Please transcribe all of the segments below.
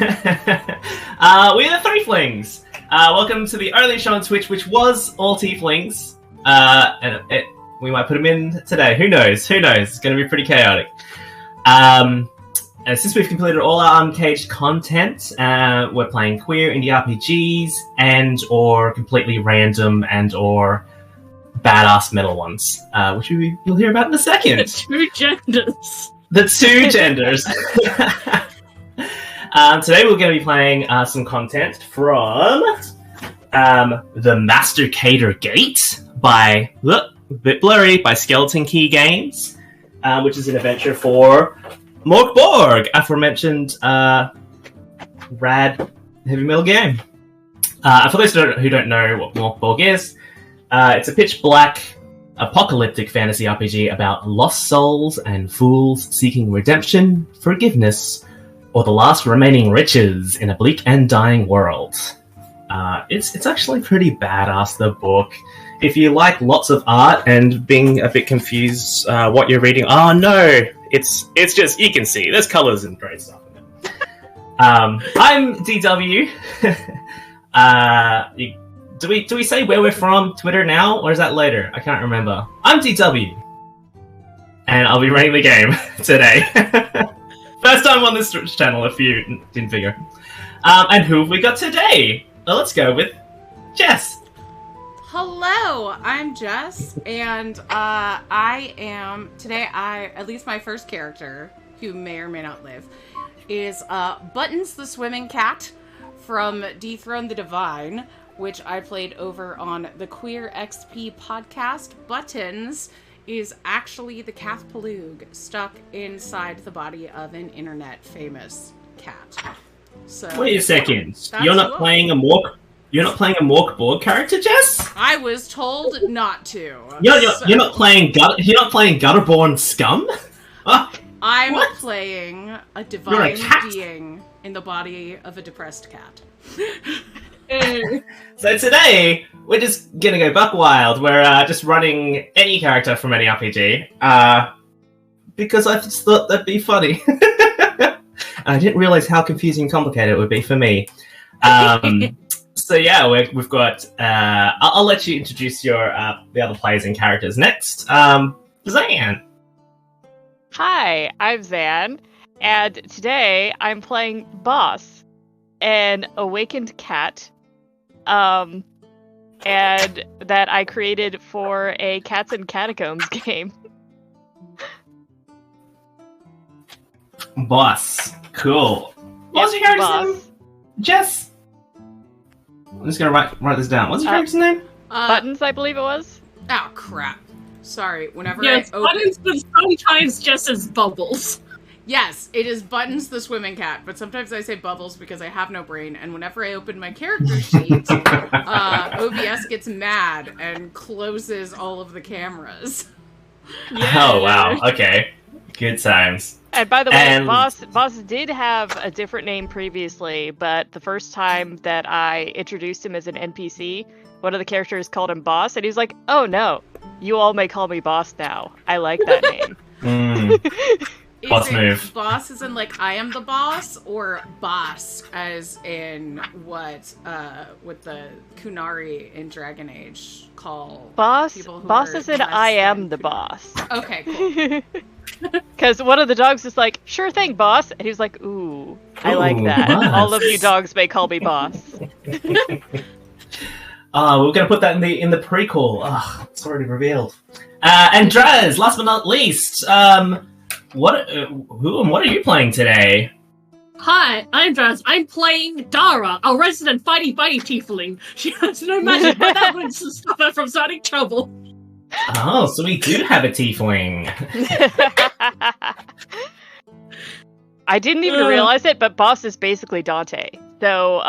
We are the Threeflings. Welcome to the only show on Twitch which was all tieflings. We might put them in today. Who knows? It's going to be pretty chaotic. And since we've completed all our uncaged content, we're playing queer indie RPGs and/or completely random and/or badass metal ones, which you'll hear about in a second. The two genders. The two genders. Today we're going to be playing some content from the Masticator Gate by a bit blurry by Skeleton Key Games, which is an adventure for Mork Borg, aforementioned rad heavy metal game. For those who don't know what Mork Borg is, it's a pitch black apocalyptic fantasy RPG about lost souls and fools seeking redemption, forgiveness, or the last remaining riches in a bleak and dying world. It's actually pretty badass, the book. If you like lots of art and being a bit confused what you're reading, oh no, it's just, you can see, there's colours and great stuff in it. I'm DW. Do we say where we're from, Twitter now, or is that later? I can't remember. I'm DW. And I'll be running the game today. First time on this Twitch channel, if you didn't figure. And who have we got today? Well, let's go with Jess. Hello, I'm Jess, and I am, today at least my first character, who may or may not live, is Buttons the Swimming Cat from Dethrone the Divine, which I played over on the Queer XP podcast. Buttons is actually the Cathpaloogue stuck inside the body of an internet famous cat. So wait a second. You're not playing a Mork Borg character, Jess? I was told not to. You're not playing Gutterborn Scum? I'm what? playing a divine being in the body of a depressed cat. So today, we're just gonna go buck wild. We're just running any character from any RPG, because I just thought that'd be funny. And I didn't realize how confusing and complicated it would be for me. So yeah, we've got... I'll let you introduce the other players and characters next. Zan. Hi, I'm Zan, and today I'm playing Boss, an awakened cat, and that I created for a Cats and Catacombs game. Boss. Cool. What's your character's name? Jess? I'm just gonna write this down. What's your character's name? Buttons, I believe it was. Oh, crap. Sorry, whenever Yes, I open... Buttons, but sometimes just as Bubbles. Yes, it is Buttons the Swimming Cat, but sometimes I say Bubbles because I have no brain, and whenever I open my character sheet, OBS gets mad and closes all of the cameras. Yeah. Oh, wow. Okay. Good times. And by the way, Boss did have a different name previously, but the first time that I introduced him as an NPC, one of the characters called him Boss, and he was like, "Oh no, you all may call me Boss now. I like that name." Boss move. Boss as in, like, I am the boss, or boss as in what the Kunari in Dragon Age call Boss people who Boss are is in dressed I am in the boss. Okay, cool. Because one of the dogs is like, "Sure thing, boss," and he was like, "Ooh, I like that. Boss. All of you dogs may call me boss." We're gonna put that in the prequel. It's already revealed. And Draz, last but not least, what are you playing today? Hi, I'm Draz. I'm playing Dara, a resident fighty tiefling. She has no magic, but that wouldn't stop her from starting trouble. Oh, so we do have a tiefling. I didn't even realize it, but Boss is basically Dante. So,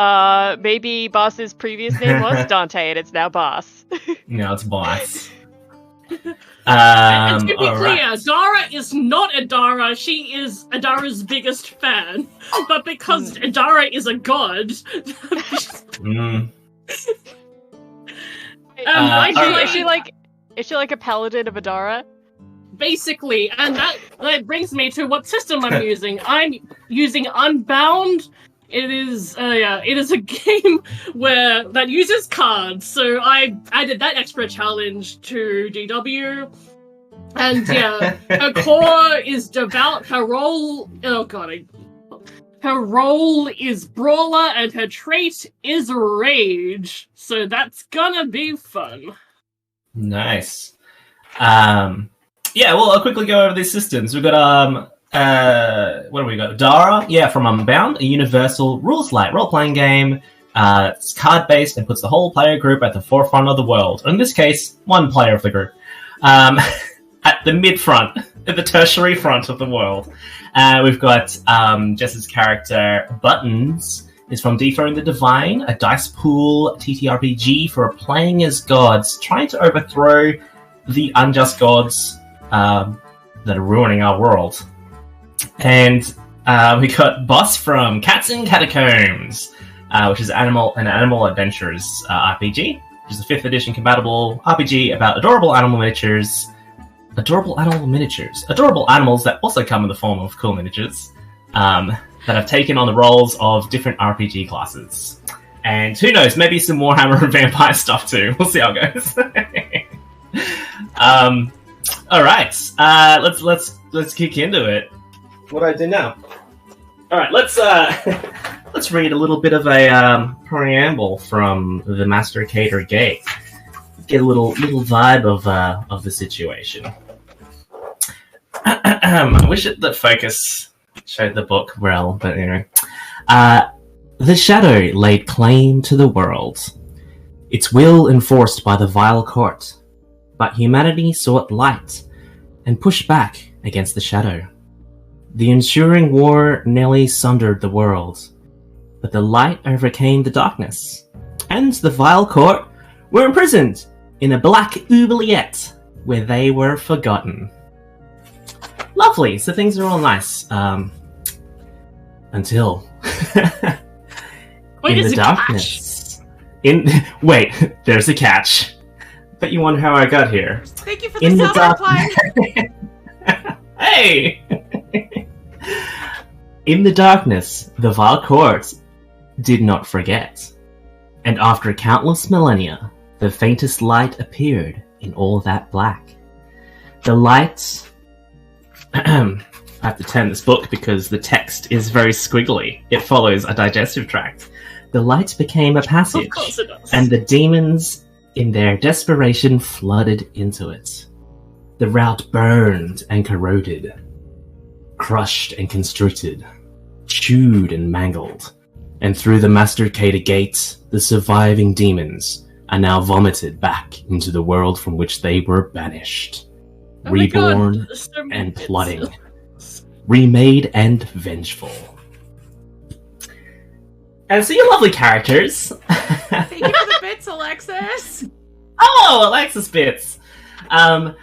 maybe Boss's previous name was Dante, and it's now Boss. No, it's Boss. And to be clear, right. Dara is not Adara. She is Adara's biggest fan. But because Adara is a god... Is she like a paladin of Adara? Basically, and that brings me to what system I'm using. I'm using Unbound, It is a game that uses cards. So I added that extra challenge to DW. And yeah, her core is devout. Her role, her role is brawler, and her trait is rage. So that's gonna be fun. Nice. Yeah, well, I'll quickly go over these systems. We've got what do we got? Dara, yeah, from Unbound, a universal rules-light role-playing game. It's card-based and puts the whole player group at the forefront of the world. In this case, one player of the group. At the mid-front, at the tertiary front of the world. We've got Jess's character, Buttons, is from Dethrone the Divine, a dice pool TTRPG for playing as gods, trying to overthrow the unjust gods that are ruining our world. And we got Boss from Cats and Catacombs, which is an animal adventures RPG, which is a 5th edition compatible RPG about adorable animal miniatures. Adorable animals that also come in the form of cool miniatures that have taken on the roles of different RPG classes. And who knows, maybe some Warhammer and vampire stuff too. We'll see how it goes. All right, let's kick into it. What do I do now? All right, let's read a little bit of a preamble from the Masticator Gate. Get a little vibe of the situation. I wish the focus showed the book well, but anyway. The shadow laid claim to the world, its will enforced by the vile court, but humanity sought light and pushed back against the shadow. The ensuing war nearly sundered the world, but the light overcame the darkness, and the vile court were imprisoned in a black oubliette where they were forgotten. Lovely, so things are all nice. Until Wait, in the darkness. Wait, there's a catch. Bet you wonder how I got here. Thank you for the self-reply. Hey! In the darkness, the vile court did not forget. And after countless millennia, the faintest light appeared in all that black. The light... I have to turn this book because the text is very squiggly. It follows a digestive tract. The light became a passage, Of course it does. and the demons, in their desperation, flooded into it. The route burned and corroded, crushed and constricted, chewed and mangled, and through the Masticator Gate, the surviving demons are now vomited back into the world from which they were banished. Oh my God, Reborn there's so many and bits. plotting. Remade and vengeful. And so you're lovely characters. Thank you for the bits, Alexis. Oh, Alexis bits. So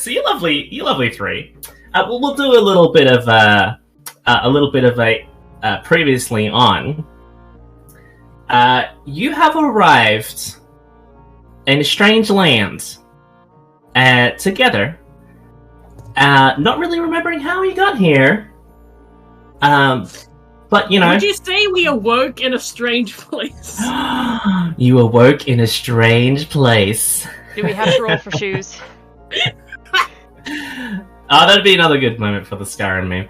you lovely three. We'll do a little bit of a previously on. You have arrived in a strange land together. Not really remembering how you got here. But you know. Would you say we awoke in a strange place? You awoke in a strange place. Do we have to roll for shoes? Oh, that'd be another good moment for the Skyrim meme.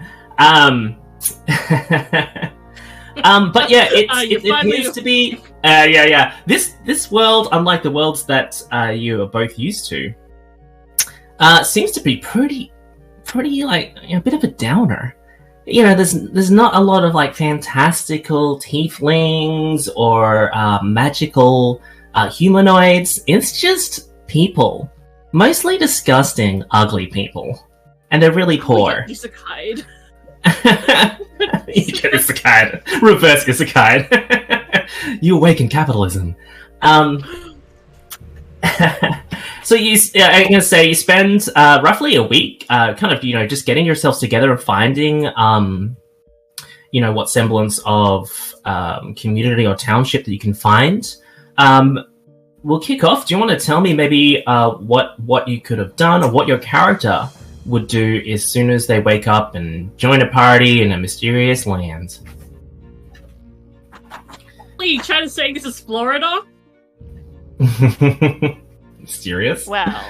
But yeah, it appears to be. Yeah. This world, unlike the worlds that you are both used to, seems to be pretty like a bit of a downer. You know, there's not a lot of like fantastical tieflings or magical humanoids. It's just people, mostly disgusting, ugly people, and they're really poor. Isekai. You get isekai. Reverse isekai. You awaken capitalism. So I'm gonna say you spend roughly a week, kind of, just getting yourselves together and finding, what semblance of community or township that you can find. We'll kick off. Do you want to tell me maybe what you could have done or what your character would do as soon as they wake up and join a party in a mysterious land. Are you trying to say this is Florida? Mysterious? Well,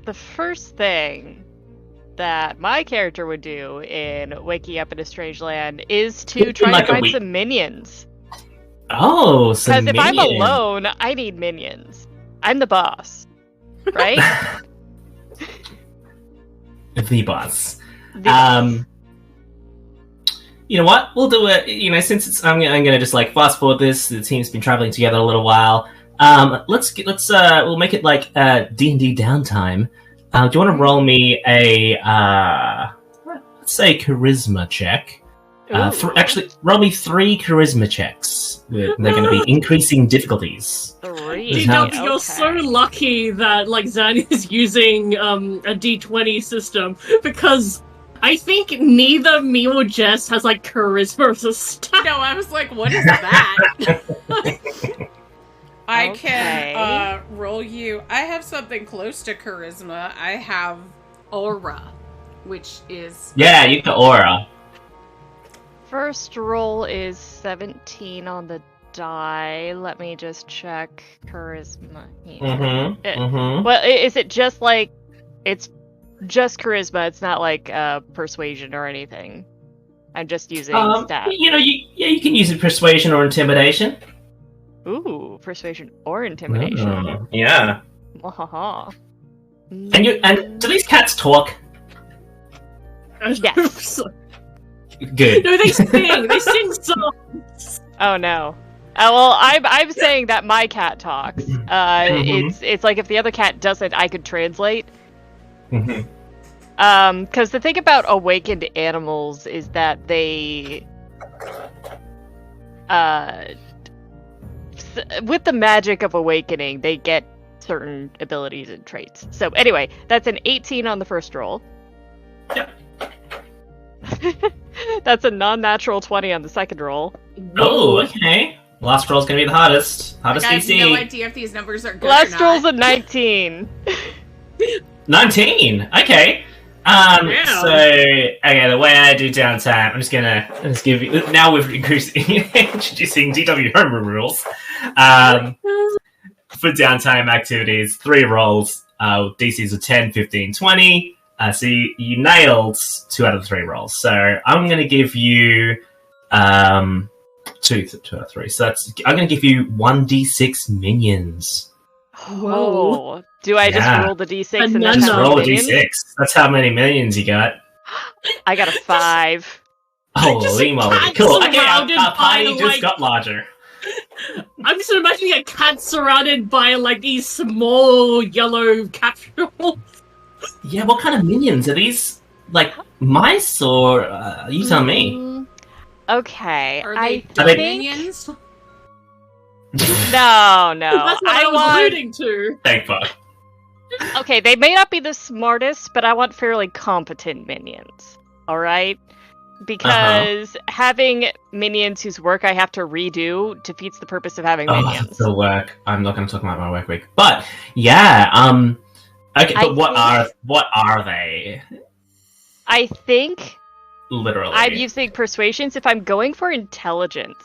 the first thing that my character would do in waking up in a strange land is to try Like to a find week. some minions. Oh, so Because if I'm alone, I need minions. I'm the boss, right? The boss. The boss. You know what? We'll do it. You know, since it's, I'm gonna just like fast forward this. The team's been traveling together a little while. We'll make it like D&D downtime. Do you want to roll me a let's say charisma check? Actually, roll me 3 charisma checks. They're going to be increasing difficulties. 3. DW, you're so lucky that like Zan is using a D20 system because I think neither me or Jess has like charisma as a stat. No, I was like, what is that? I can roll you. I have something close to charisma. I have aura, which is Yeah, you got aura. First roll is 17 on the die. Let me just check charisma here. Well, is it just like it's just charisma? It's not like persuasion or anything. I'm just using stats. You know, you can use it persuasion or intimidation. Ooh, persuasion or intimidation. Yeah. Wahaha. And do these cats talk? Yes. Good. No, they sing. They sing songs. Oh no. Well, I'm saying that my cat talks. It's like if the other cat doesn't, I could translate. Because the thing about awakened animals is that they, with the magic of awakening, they get certain abilities and traits. So anyway, that's an 18 on the first roll. Yep. That's a non-natural 20 on the second roll. Oh, okay. Last roll's gonna be the hardest. Hardest I have DC. no idea if these numbers are good Last or not. roll's a 19. 19. Okay. So okay, the way I do downtime, I'm just give you. Now we've introducing DW homebrew rules. For downtime activities, 3 rolls. DCs of 10, 15, 20. So you nailed 2 out of the 3 rolls. So I'm going to give you 2 out of 3. So I'm going to give you 1d6 minions. Whoa. Do I just roll the d6 and then Just count roll a minions? d6. That's how many minions you got. I got a 5. Holy moly. cat Cool. Okay, surrounded our party by, just like- got larger. I'm just imagining a cat surrounded by like these small yellow capsules. Yeah, what kind of minions? Are these, like, mice or... you tell me. Okay. Are I they think... minions? No. That's what I was want... alluding to. Thank fuck. Okay, they may not be the smartest, but I want fairly competent minions. Alright? Because having minions whose work I have to redo defeats the purpose of having minions. The work. I'm not going to talk about my work week. But, yeah, okay, but what are they? I think Literally. I'm using persuasions if I'm going for intelligence.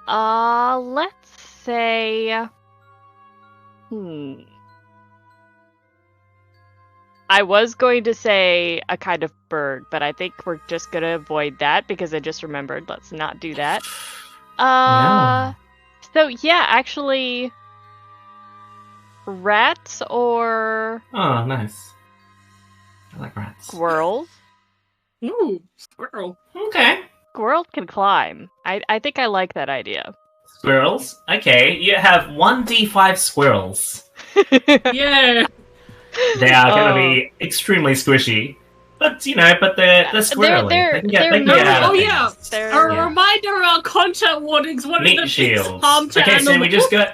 Let's say... I was going to say a kind of bird, but I think we're just gonna avoid that because I just remembered. Let's not do that. No. So yeah, actually... Rats or... Oh, nice. I like rats. Squirrels? Ooh, squirrel. Okay. Squirrels can climb. I think I like that idea. Squirrels. Okay, you have 1d5 squirrels. Yeah. They are going to be extremely squishy. But, you know, they're squirrely. They're they can get out of oh, yeah. things. A reminder our content warnings. One Meat of the shields. things harm to Okay, animals. so we just got...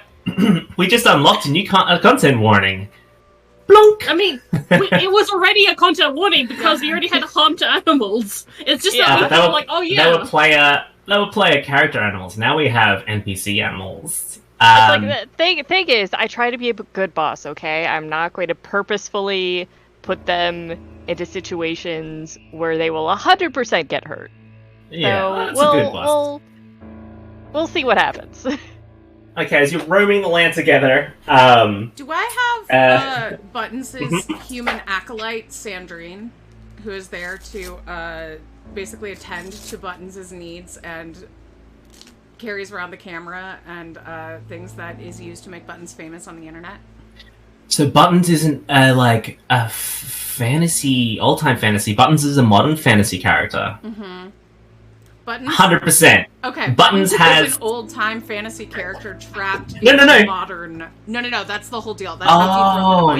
we just unlocked a new content warning. Blunk! I mean, it was already a content warning because we already had harm to animals. It's just that we but thought, like, oh yeah. They were player character animals. Now we have NPC animals. It's like the thing is, I try to be a good boss, okay? I'm not going to purposefully put them into situations where they will 100% get hurt. Yeah, so that's a good boss. We'll see what happens. Okay, as you're roaming the land together, Do I have Buttons' mhm. human acolyte, Sandrine, who is there to basically attend to Buttons' needs and carries around the camera and things that is used to make Buttons famous on the internet? So Buttons isn't like a fantasy, old-time fantasy. Buttons is a modern fantasy character. Mm-hmm. Buttons? 100%. Okay. Buttons has is an old-time fantasy character trapped No. in modern... No, that's the whole deal. That's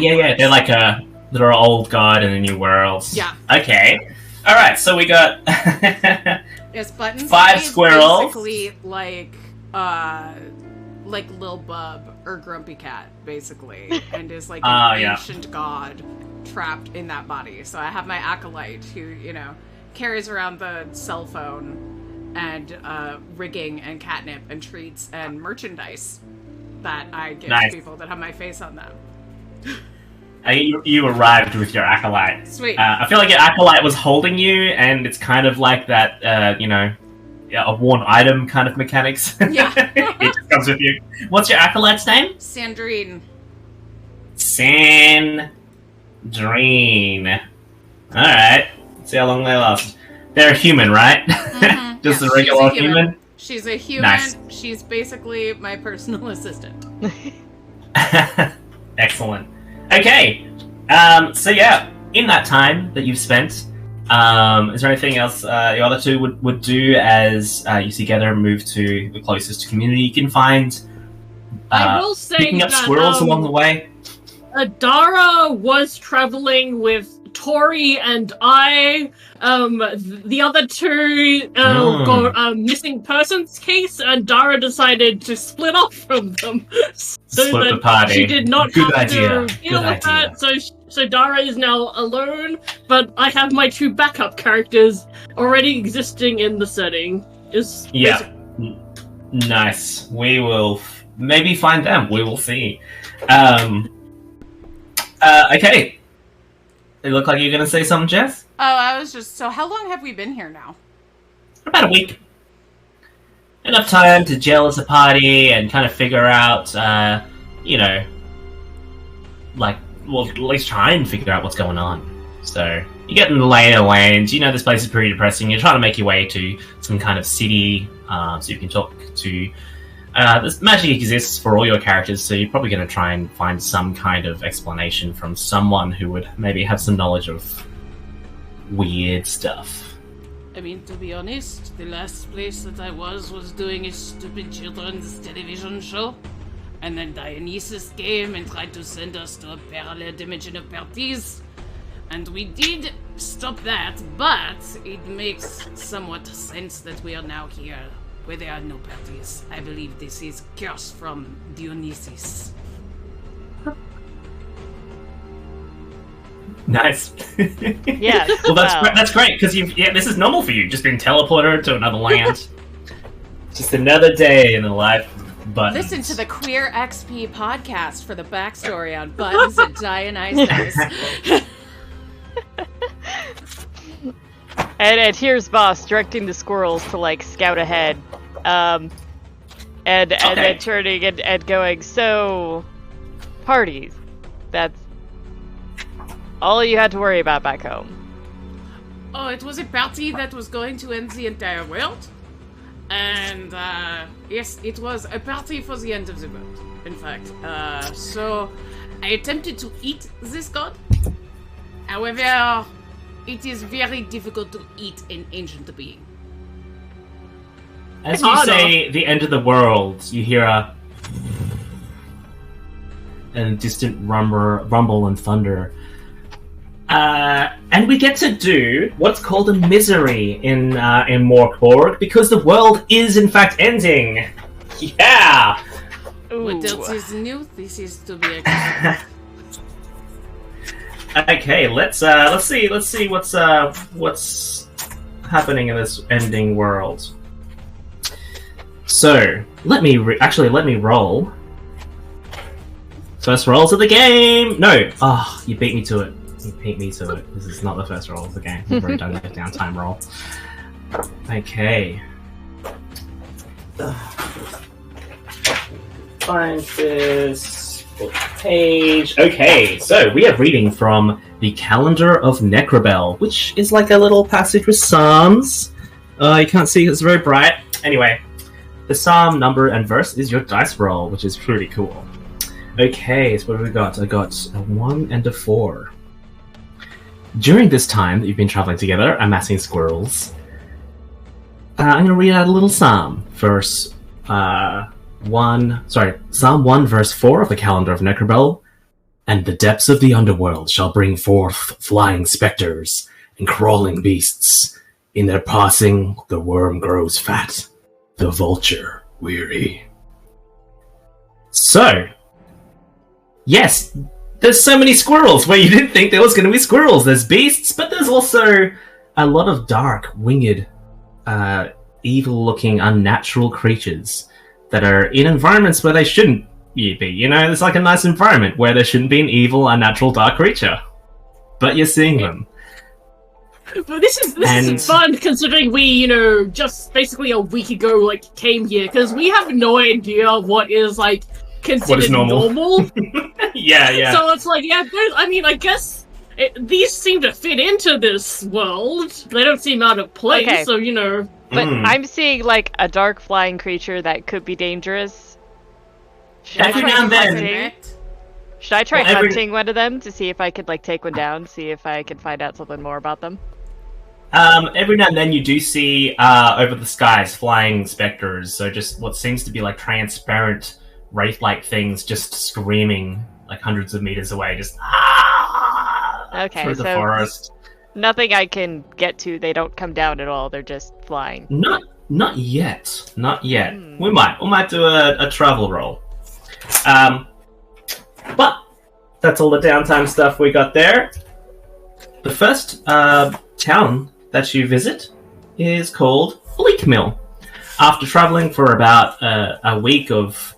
yeah. They're like they're an old god in a new world. Yeah. Okay. Alright, so we got... Yes, Buttons 5 is squirrels. basically like Lil Bub or Grumpy Cat, basically, and is like an ancient god trapped in that body. So I have my acolyte who, carries around the cell phone and rigging and catnip and treats and merchandise that I give to people that have my face on them. You arrived with your acolyte. Sweet. I feel like your acolyte was holding you, and it's kind of like that, a worn item kind of mechanics. Yeah. It just comes with you. What's your acolyte's name? Sandrine. Sandrine. Alright. See how long they last. They're a human, right? Mm-hmm. Just a regular human? She's a human. Nice. She's basically my personal assistant. Excellent. Okay. So yeah, in that time that you've spent, is there anything else the other two would do as you together move to the closest community you can find? I will say picking up that, squirrels along the way. Dara was traveling with Tori and I. The other two got a missing persons case, and Dara decided to split off from them. Split the party. She did not Good have idea. to deal with that. So Dara is now alone, but I have my 2 backup characters already existing in the setting. Yeah. Nice. We will maybe find them. We will see. Okay. It look like you're going to say something, Jess? Oh, I was just... So how long have we been here now? About a week. Enough time to gel as a party and kind of figure out, at least try and figure out what's going on. So, you get in the lay of the land, this place is pretty depressing, you're trying to make your way to some kind of city, so you can talk to... this magic exists for all your characters, so you're probably going to try and find some kind of explanation from someone who would maybe have some knowledge of weird stuff. I mean, to be honest, the last place that I was doing a stupid children's television show. And then Dionysus came and tried to send us to a parallel dimension of parties. And we did stop that, but it makes somewhat sense that we are now here, where there are no parties. I believe this is curse from Dionysus. Nice. Yeah. Well, that's great because this is normal for you. Just been teleported to another land. Just another day in the life of Buttons. Listen to the Queer XP podcast for the backstory on Buttons and Dionysus. And here's Boss directing the squirrels to scout ahead, and then turning and going. So, parties. That's all you had to worry about back home. Oh, it was a party that was going to end the entire world. And, yes, it was a party for the end of the world, in fact. So, I attempted to eat this god. However, it is very difficult to eat an ancient being. As you say the end of the world, you hear a distant rumble and thunder. And we get to do what's called a misery in Mork Borg, because the world is in fact ending. Yeah. Ooh. What else is new? This is to be expected. Okay, let's see what's happening in this ending world. So, let me roll. First rolls of the game! No! Oh, you beat me to it. You beat me to it. This is not the first roll of the game. We've already done the downtime roll. Okay. Find this page. Okay, so we are reading from the Calendar of Necrobell, which is like a little passage with psalms. You can't see, it's very bright. Anyway, the psalm number and verse is your dice roll, which is pretty cool. Okay, so what have we got? I got a 1 and a 4. During this time that you've been traveling together, amassing squirrels, I'm going to read out a little psalm. Psalm 1, verse 4 of the Calendar of Necrobell. And the depths of the underworld shall bring forth flying spectres and crawling beasts. In their passing, the worm grows fat, the vulture weary. So, yes, there's so many squirrels where you didn't think there was going to be squirrels. There's beasts, but there's also a lot of dark, winged, evil-looking, unnatural creatures that are in environments where they shouldn't be. You know, it's like a nice environment where there shouldn't be an evil, unnatural, dark creature. But you're seeing them. But this is fun, considering we, just basically a week ago, came here, because we have no idea what is, considered what is normal. Yeah. So it's I guess these seem to fit into this world. They don't seem out of place, Okay. so, But I'm seeing a dark flying creature that could be dangerous. Should Every now and then. Should I try Well, hunting one of them to see if I could take one down, see if I can find out something more about them? Every now and then you do see over the skies flying specters, so just what seems to be transparent wraith-like things just screaming hundreds of meters away, just Okay, through the so forest. nothing I can get to. They don't come down at all. They're just flying. Not yet. We might do a travel roll. But that's all the downtime stuff we got there. The first town that you visit is called Bleakmill. After traveling for about a week of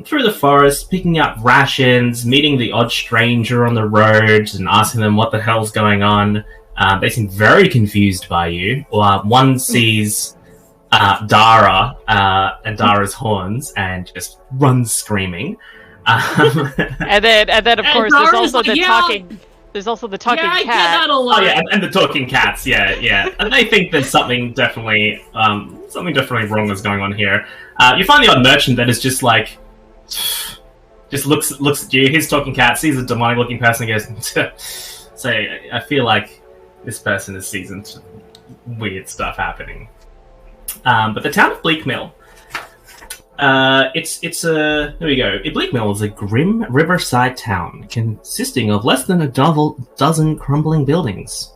through the forest, picking up rations, meeting the odd stranger on the road, and asking them what the hell's going on, they seem very confused by you. One sees Dara and Dara's horns and just runs screaming. And then of course there's also the talking. There's also the talking cat. I get that a lot. Oh yeah, and the talking cats. Yeah. And they think there's something definitely wrong is going on here. You find the odd merchant that is just looks at you. His talking cat sees a demonic-looking person and goes, "So I feel like this person has seen some weird stuff happening." But the town of Bleakmill. Here we go. Bleakmill is a grim riverside town consisting of less than a dozen crumbling buildings.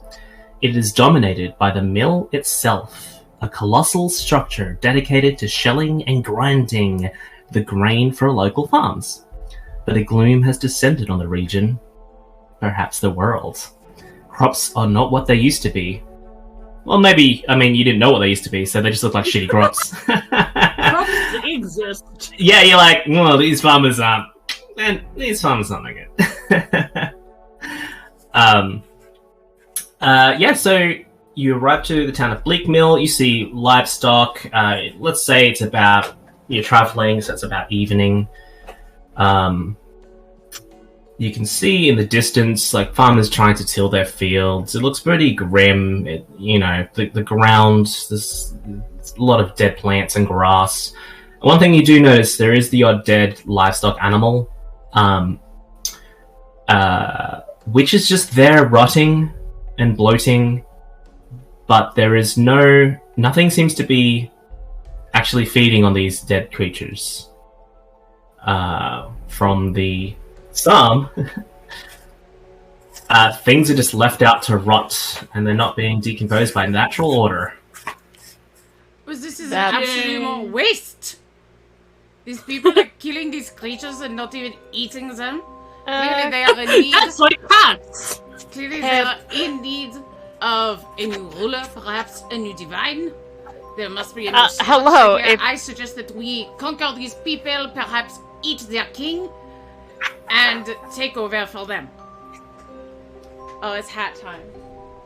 It is dominated by the mill itself, a colossal structure dedicated to shelling and grinding the grain for local farms. But a gloom has descended on the region, perhaps the world. Crops are not what they used to be. Well, maybe, you didn't know what they used to be, so they just look like shitty crops. Crops exist. Yeah, you're like, well, these farmers aren't no good. So you arrive to the town of Bleakmill, you see livestock, let's say it's about, you're traveling, so it's about evening. You can see in the distance, farmers trying to till their fields. It looks pretty grim. The ground, there's a lot of dead plants and grass. One thing you do notice, there is the odd dead livestock animal, which is just there rotting and bloating, but there is nothing seems to be actually feeding on these dead creatures. From the psalm, things are just left out to rot, and they're not being decomposed by natural order. This is absolute waste. These people are killing these creatures and not even eating them. Clearly they are in need. That's like cats! Clearly they are in need of a new ruler, perhaps a new divine. There must be a new hello, here. if- I suggest that we conquer these people, perhaps eat their king, and take over for them. Oh, it's hat time.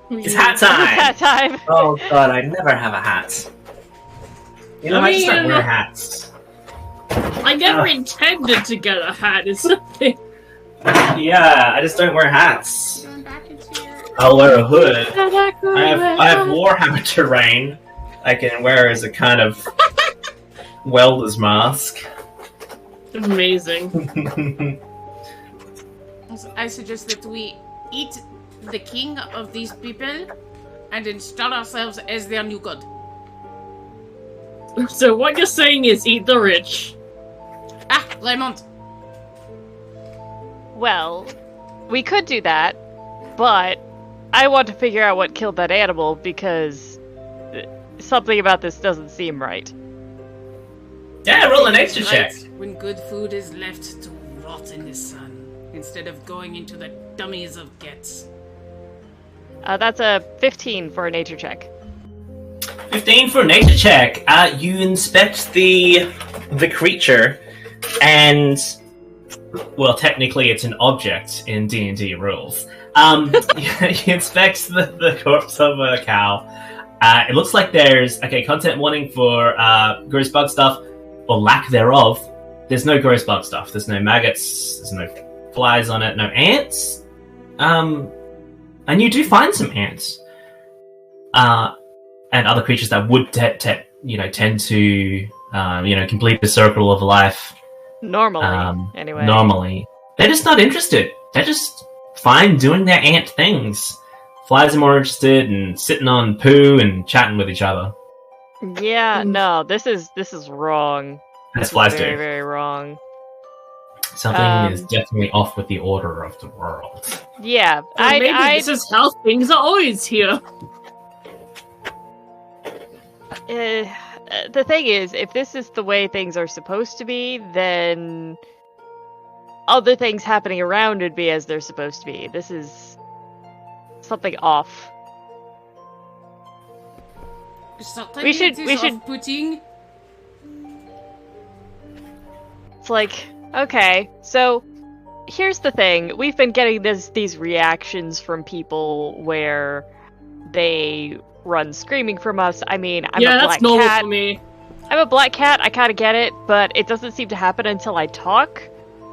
It's hat time! That time. Oh god, I never have a hat. You know, I just don't wear hats. I never intended to get a hat. It's something. Yeah, I just don't wear hats. Going back into your... I'll wear a hood. I have Warhammer terrain I can wear as a kind of welder's mask. Amazing. I suggest that we eat the king of these people and install ourselves as their new god. So what you're saying is eat the rich. Ah, Raymond. Well, we could do that, but I want to figure out what killed that animal because something about this doesn't seem right. Yeah, roll a nature check. When good food is left to rot in the sun, instead of going into the dummies of gets. That's a 15 for a nature check. 15 for a nature check. You inspect the creature, and well, technically it's an object in D&D rules. You inspect the corpse of a cow. It looks like there's content warning for gross bug stuff or lack thereof. There's no gross bug stuff. There's no maggots. There's no flies on it. No ants. And you do find some ants. And other creatures that would tend to complete the circle of life. Normally, anyway. Normally. They're just not interested. They're just fine doing their ant things. Flies are more interested in sitting on poo and chatting with each other. Yeah, no, this is wrong. As flies very, do. very wrong. Something is definitely off with the order of the world. Yeah, Or maybe this is how things are always here. The thing is, if this is the way things are supposed to be, then other things happening around would be as they're supposed to be. This is something off. We should Putting. It's like, okay, so here's the thing. We've been getting these reactions from people where they run screaming from us. I mean, I'm a black that's normal cat. for me. I'm a black cat, I kinda get it, but it doesn't seem to happen until I talk.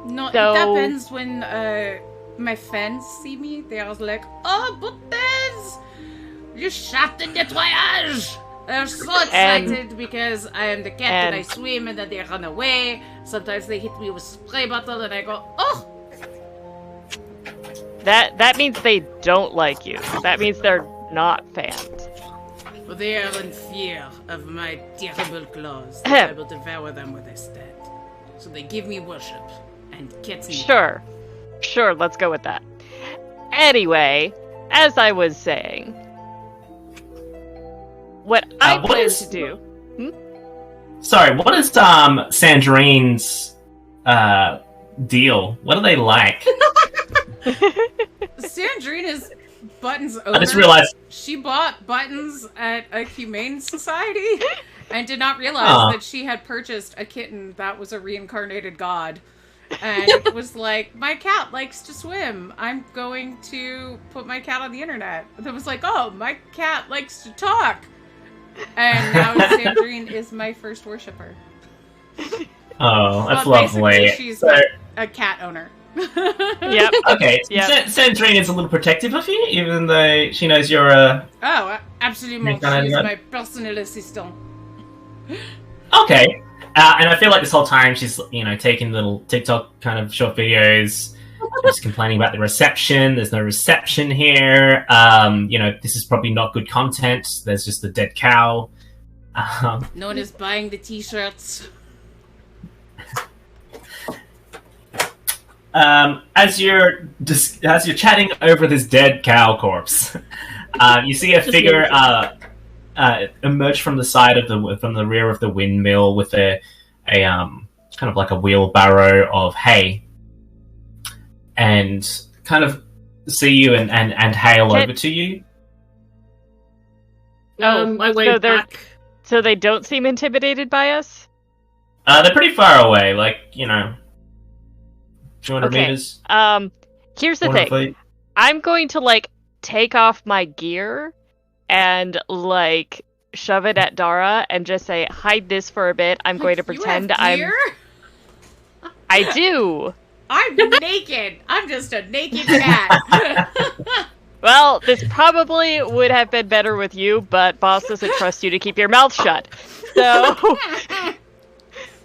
No, So- it happens when my fans see me. They are like, "Oh, Buttons! You shot in the nettoyage!" They're so excited because I am the cat and I swim and then they run away. Sometimes they hit me with spray bottle and I go, "Oh!" That means they don't like you. That means they're not fans. But they are in fear of my terrible claws. I will devour them when they're dead. So they give me worship and cats me. Sure, let's go with that. Anyway, as I was saying, what I plan to do... Sorry, what is Sandrine's deal? What do they like? Sandrine is Buttons' owner. I just realized... She bought Buttons at a humane society and did not realize that she had purchased a kitten that was a reincarnated god. And was like, my cat likes to swim. I'm going to put my cat on the internet. And it was like, oh, my cat likes to talk. And now Sandrine is my first worshiper. Oh, that's Well, lovely. basically, she's a cat owner. Yep. Okay, Yep. Sandrine is a little protective of you, even though she knows you're a... Oh, absolutely. She's my personal assistant. Okay. And I feel like this whole time she's, taking little TikTok kind of short videos, just complaining about the reception. There's no reception here. This is probably not good content. There's just a dead cow. No one is buying the t-shirts. As you're chatting over this dead cow corpse, you see a figure emerge from the side of the rear of the windmill with a kind of like a wheelbarrow of hay, and kind of see you and hail over to you. I wave back. So they don't seem intimidated by us? They're pretty far away, like, 200 Okay. meters. Here's the 200 thing. feet. I'm going to, take off my gear and, shove it at Dara and just say, hide this for a bit. I'm going to pretend Gear? I do! I'm naked. I'm just a naked cat. Well, this probably would have been better with you, but Boss doesn't trust you to keep your mouth shut. So,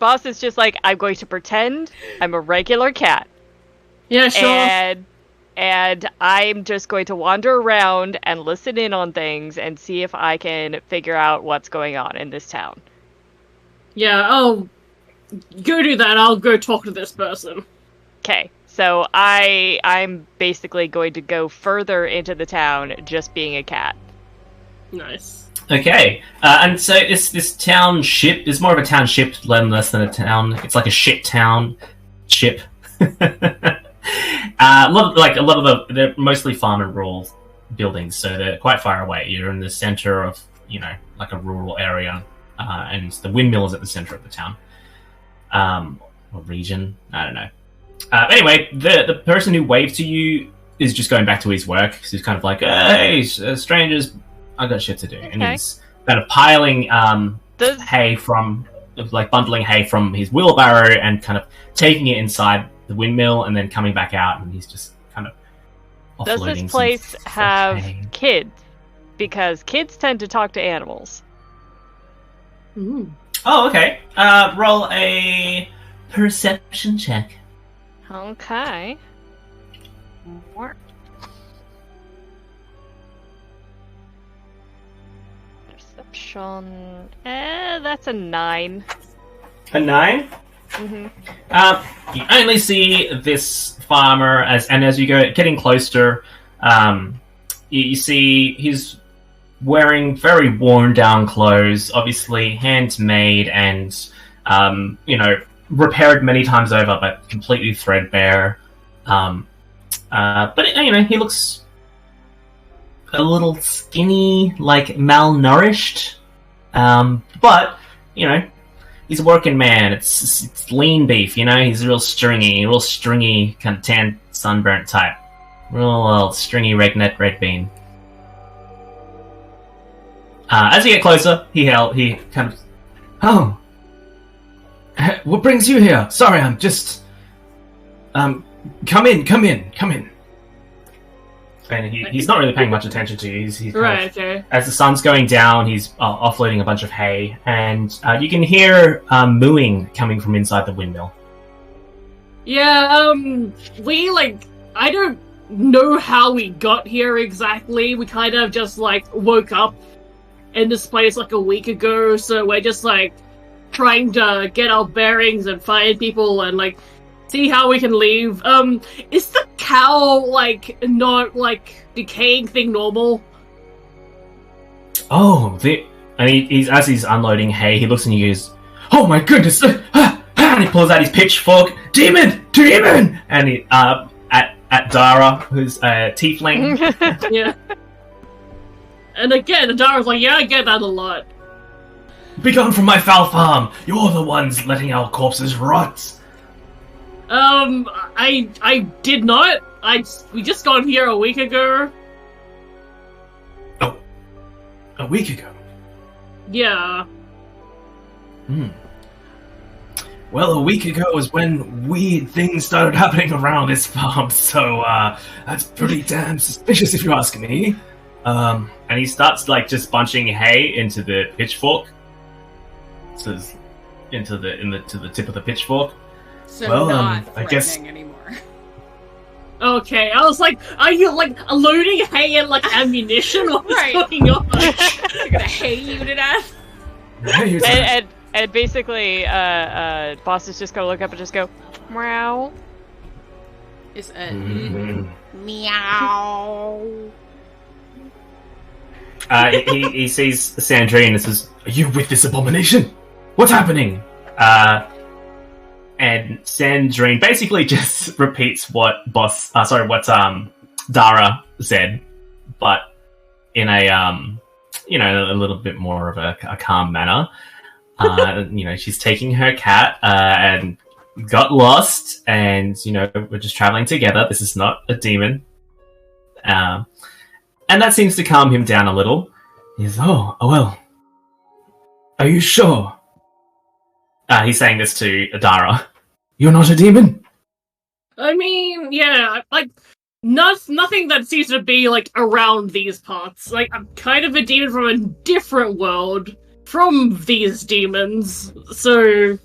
Boss is just like, I'm going to pretend I'm a regular cat. Yeah, sure. And I'm just going to wander around and listen in on things and see if I can figure out what's going on in this town. Yeah, I'll go do that. I'll go talk to this person. Okay, so I'm basically going to go further into the town just being a cat. Nice. Okay, and so this town ship is more of a town ship, less than a town. It's like a ship town ship. A lot of they're mostly farm and rural buildings, so they're quite far away. You're in the center of, like a rural area, and the windmill is at the center of the town, or region. I don't know. Anyway, the person who waved to you is just going back to his work. So he's kind of like, "Hey, strangers, I got shit to do," and he's kind of piling hay from, bundling hay from his wheelbarrow and kind of taking it inside the windmill and then coming back out, and he's just kind of offloading. Does this place have hay. kids? Because kids tend to talk to animals. Ooh. Oh, okay. Roll a perception check. Okay. More. Perception. That's a 9. A 9? Mm-hmm. You only see this farmer as you go getting closer. You see he's wearing very worn down clothes, obviously handmade and repaired many times over, but completely threadbare. But he looks a little skinny, like malnourished. But he's a working man. It's lean beef, He's real stringy, kind of tan, sunburnt type. Real stringy redneck red bean. As you get closer, he kind of, "Oh, what brings you here? Sorry, I'm just, come in." And he's not really paying much attention to you. He's Right, okay. as the sun's going down, he's offloading a bunch of hay, and you can hear mooing coming from inside the windmill. Yeah, I don't know how we got here exactly. We kind of just, woke up in this place, a week ago, so we're just, trying to get our bearings and find people and, see how we can leave. Is the cow, not, decaying thing normal? Oh, and he's as he's unloading hay, he looks and he goes, "Oh my goodness!" And he pulls out his pitchfork. Demon! And he at Dara, who's a tiefling. Yeah. And again, Dara's like, "Yeah, I get that a lot." "Begone from my foul farm! You're the ones letting our corpses rot." I did not. We just got here a week ago. Oh, a week ago. Yeah. Well, a week ago was when weird things started happening around this farm, so that's pretty damn suspicious if you ask me. And he starts just bunching hay into the pitchfork. So to the tip of the pitchfork. So Well, not I threatening guess- anymore. Okay, I was like, are you loading hay and ammunition? What's Right. going on? You're gonna hate you to death. And basically, Boss is just gonna look up and just go, meow. It's a Mhm. meow. He sees Sandrine and says, "Are you with this abomination? What's happening?" And Sandrine basically just repeats what Dara said, but in a a little bit more of a calm manner. She's taking her cat and got lost, and we're just traveling together. This is not a demon, and that seems to calm him down a little. He's well. Are you sure? He's saying this to Adara. You're not a demon? I mean, yeah, like, nothing that seems to be, like, around these parts. Like, I'm kind of a demon from a different world from these demons, so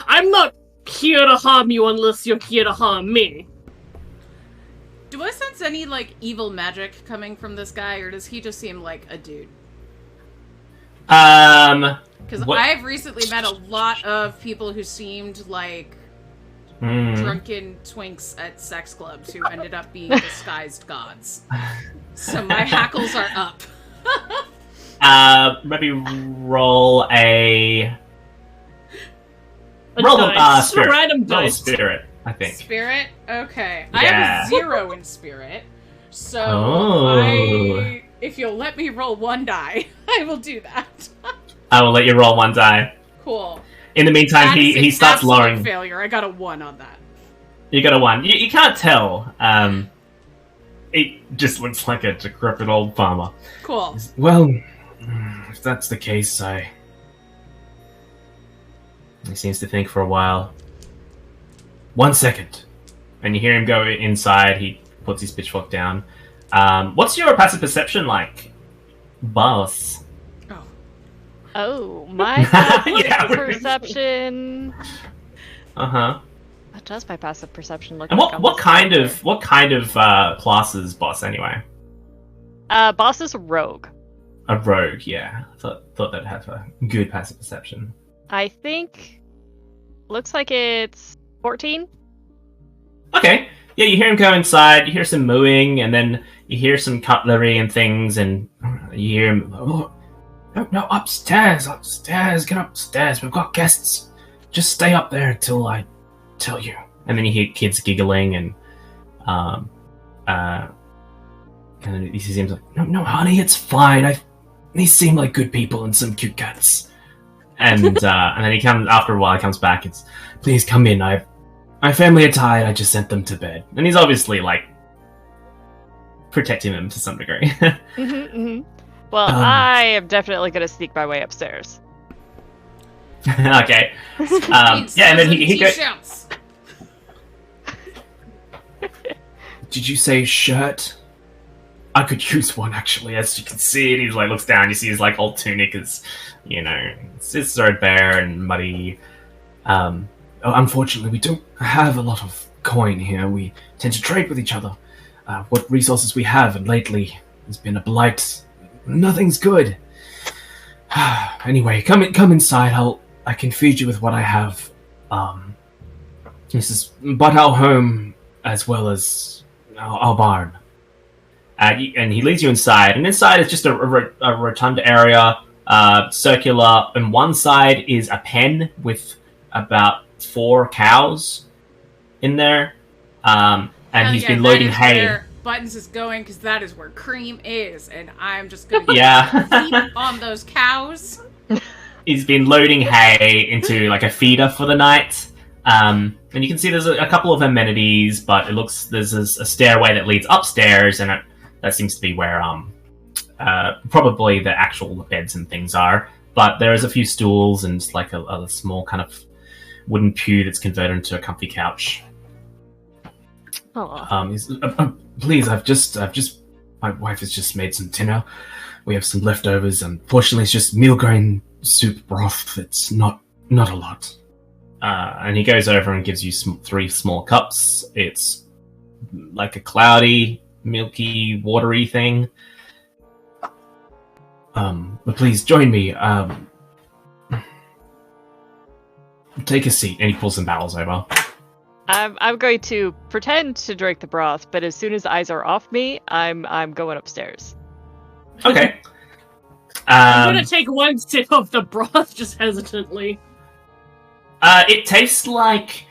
I'm not here to harm you unless you're here to harm me. Do I sense any, like, evil magic coming from this guy, or does he just seem like a dude? Because I've recently met a lot of people who seemed like drunken twinks at sex clubs who ended up being disguised gods. So my hackles are up. Maybe roll a spirit. Random Roll a dice. spirit, I think. Spirit? Okay. Yeah. I have a 0 in spirit. So if you'll let me roll 1 die, I will do that. I will let you roll 1 die. Cool. In the meantime, he starts lowering. Failure. I got a 1 on that. You got a 1. You can't tell. It just looks like a decrepit old farmer. Cool. Well, if that's the case, He seems to think for a while. 1 second. And you hear him go inside. He puts his pitchfork down. What's your passive perception like, boss? Oh, my passive Yeah, perception. Uh-huh. What does my passive perception look And like? what kind of class is boss anyway? Boss is a rogue. A rogue, yeah. Thought that'd have a good passive perception. I think looks like it's 14. Okay. Yeah, you hear him go inside, you hear some mooing, and then you hear some cutlery and things, and you hear him, no, upstairs, get upstairs, we've got guests. Just stay up there until I tell you. And then you hear kids giggling, and then he seems like, no, honey, it's fine. These seem like good people and some cute cats. And and then he comes, after a while, he comes back, it's, please come in, my family are tired, I just sent them to bed. And he's obviously, like, protecting them to some degree. Well, I am definitely going to sneak my way upstairs. Okay. And then he goes... Did you say shirt? I could use one, actually, as you can see. And he, like, looks down, you see his, like, old tunic is, it's threadbare and muddy. Unfortunately, we don't have a lot of coin here. We tend to trade with each other. What resources we have, and lately there's been a blight. Nothing's good. Anyway, come inside. I can feed you with what I have. This is but our home as well as our barn. And he leads you inside, and inside is just a rotund area, circular. On one side is a pen with about 4 cows in there, and he's been loading hay. Buttons is going, because that is where cream is, and I'm just going to keep on those cows. He's been loading hay into like a feeder for the night, and you can see there's a couple of amenities, but it looks there's a stairway that leads upstairs, and that seems to be where probably the actual beds and things are. But there is a few stools and like a small kind of wooden pew that's converted into a comfy couch. Please, my wife has just made some dinner. We have some leftovers. Unfortunately, it's just meal grain soup broth. It's not a lot. And he goes over and gives you 3 small cups. It's like a cloudy, milky, watery thing. But please join me. Take a seat. And he pulls some barrels over. I'm going to pretend to drink the broth, but as soon as eyes are off me, I'm going upstairs. Okay. I'm gonna take 1 sip of the broth, just hesitantly. It tastes like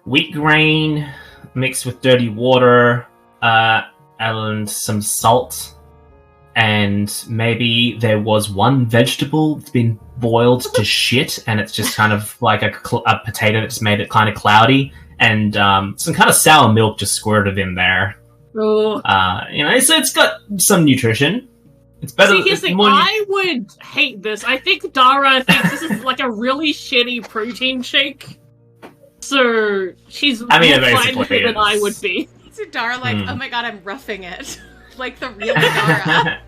wheat grain mixed with dirty water, and some salt, and maybe there was one vegetable that's been boiled to shit, and it's just kind of like a potato that's made it kind of cloudy, and some kind of sour milk just squirted in there. Oh. So it's got some nutrition. It's better. See, here's the thing. I would hate this. I think Dara thinks this is like a really shitty protein shake. So she's more fine with it than I would be. So Dara oh my god, I'm roughing it. Like the real Dara.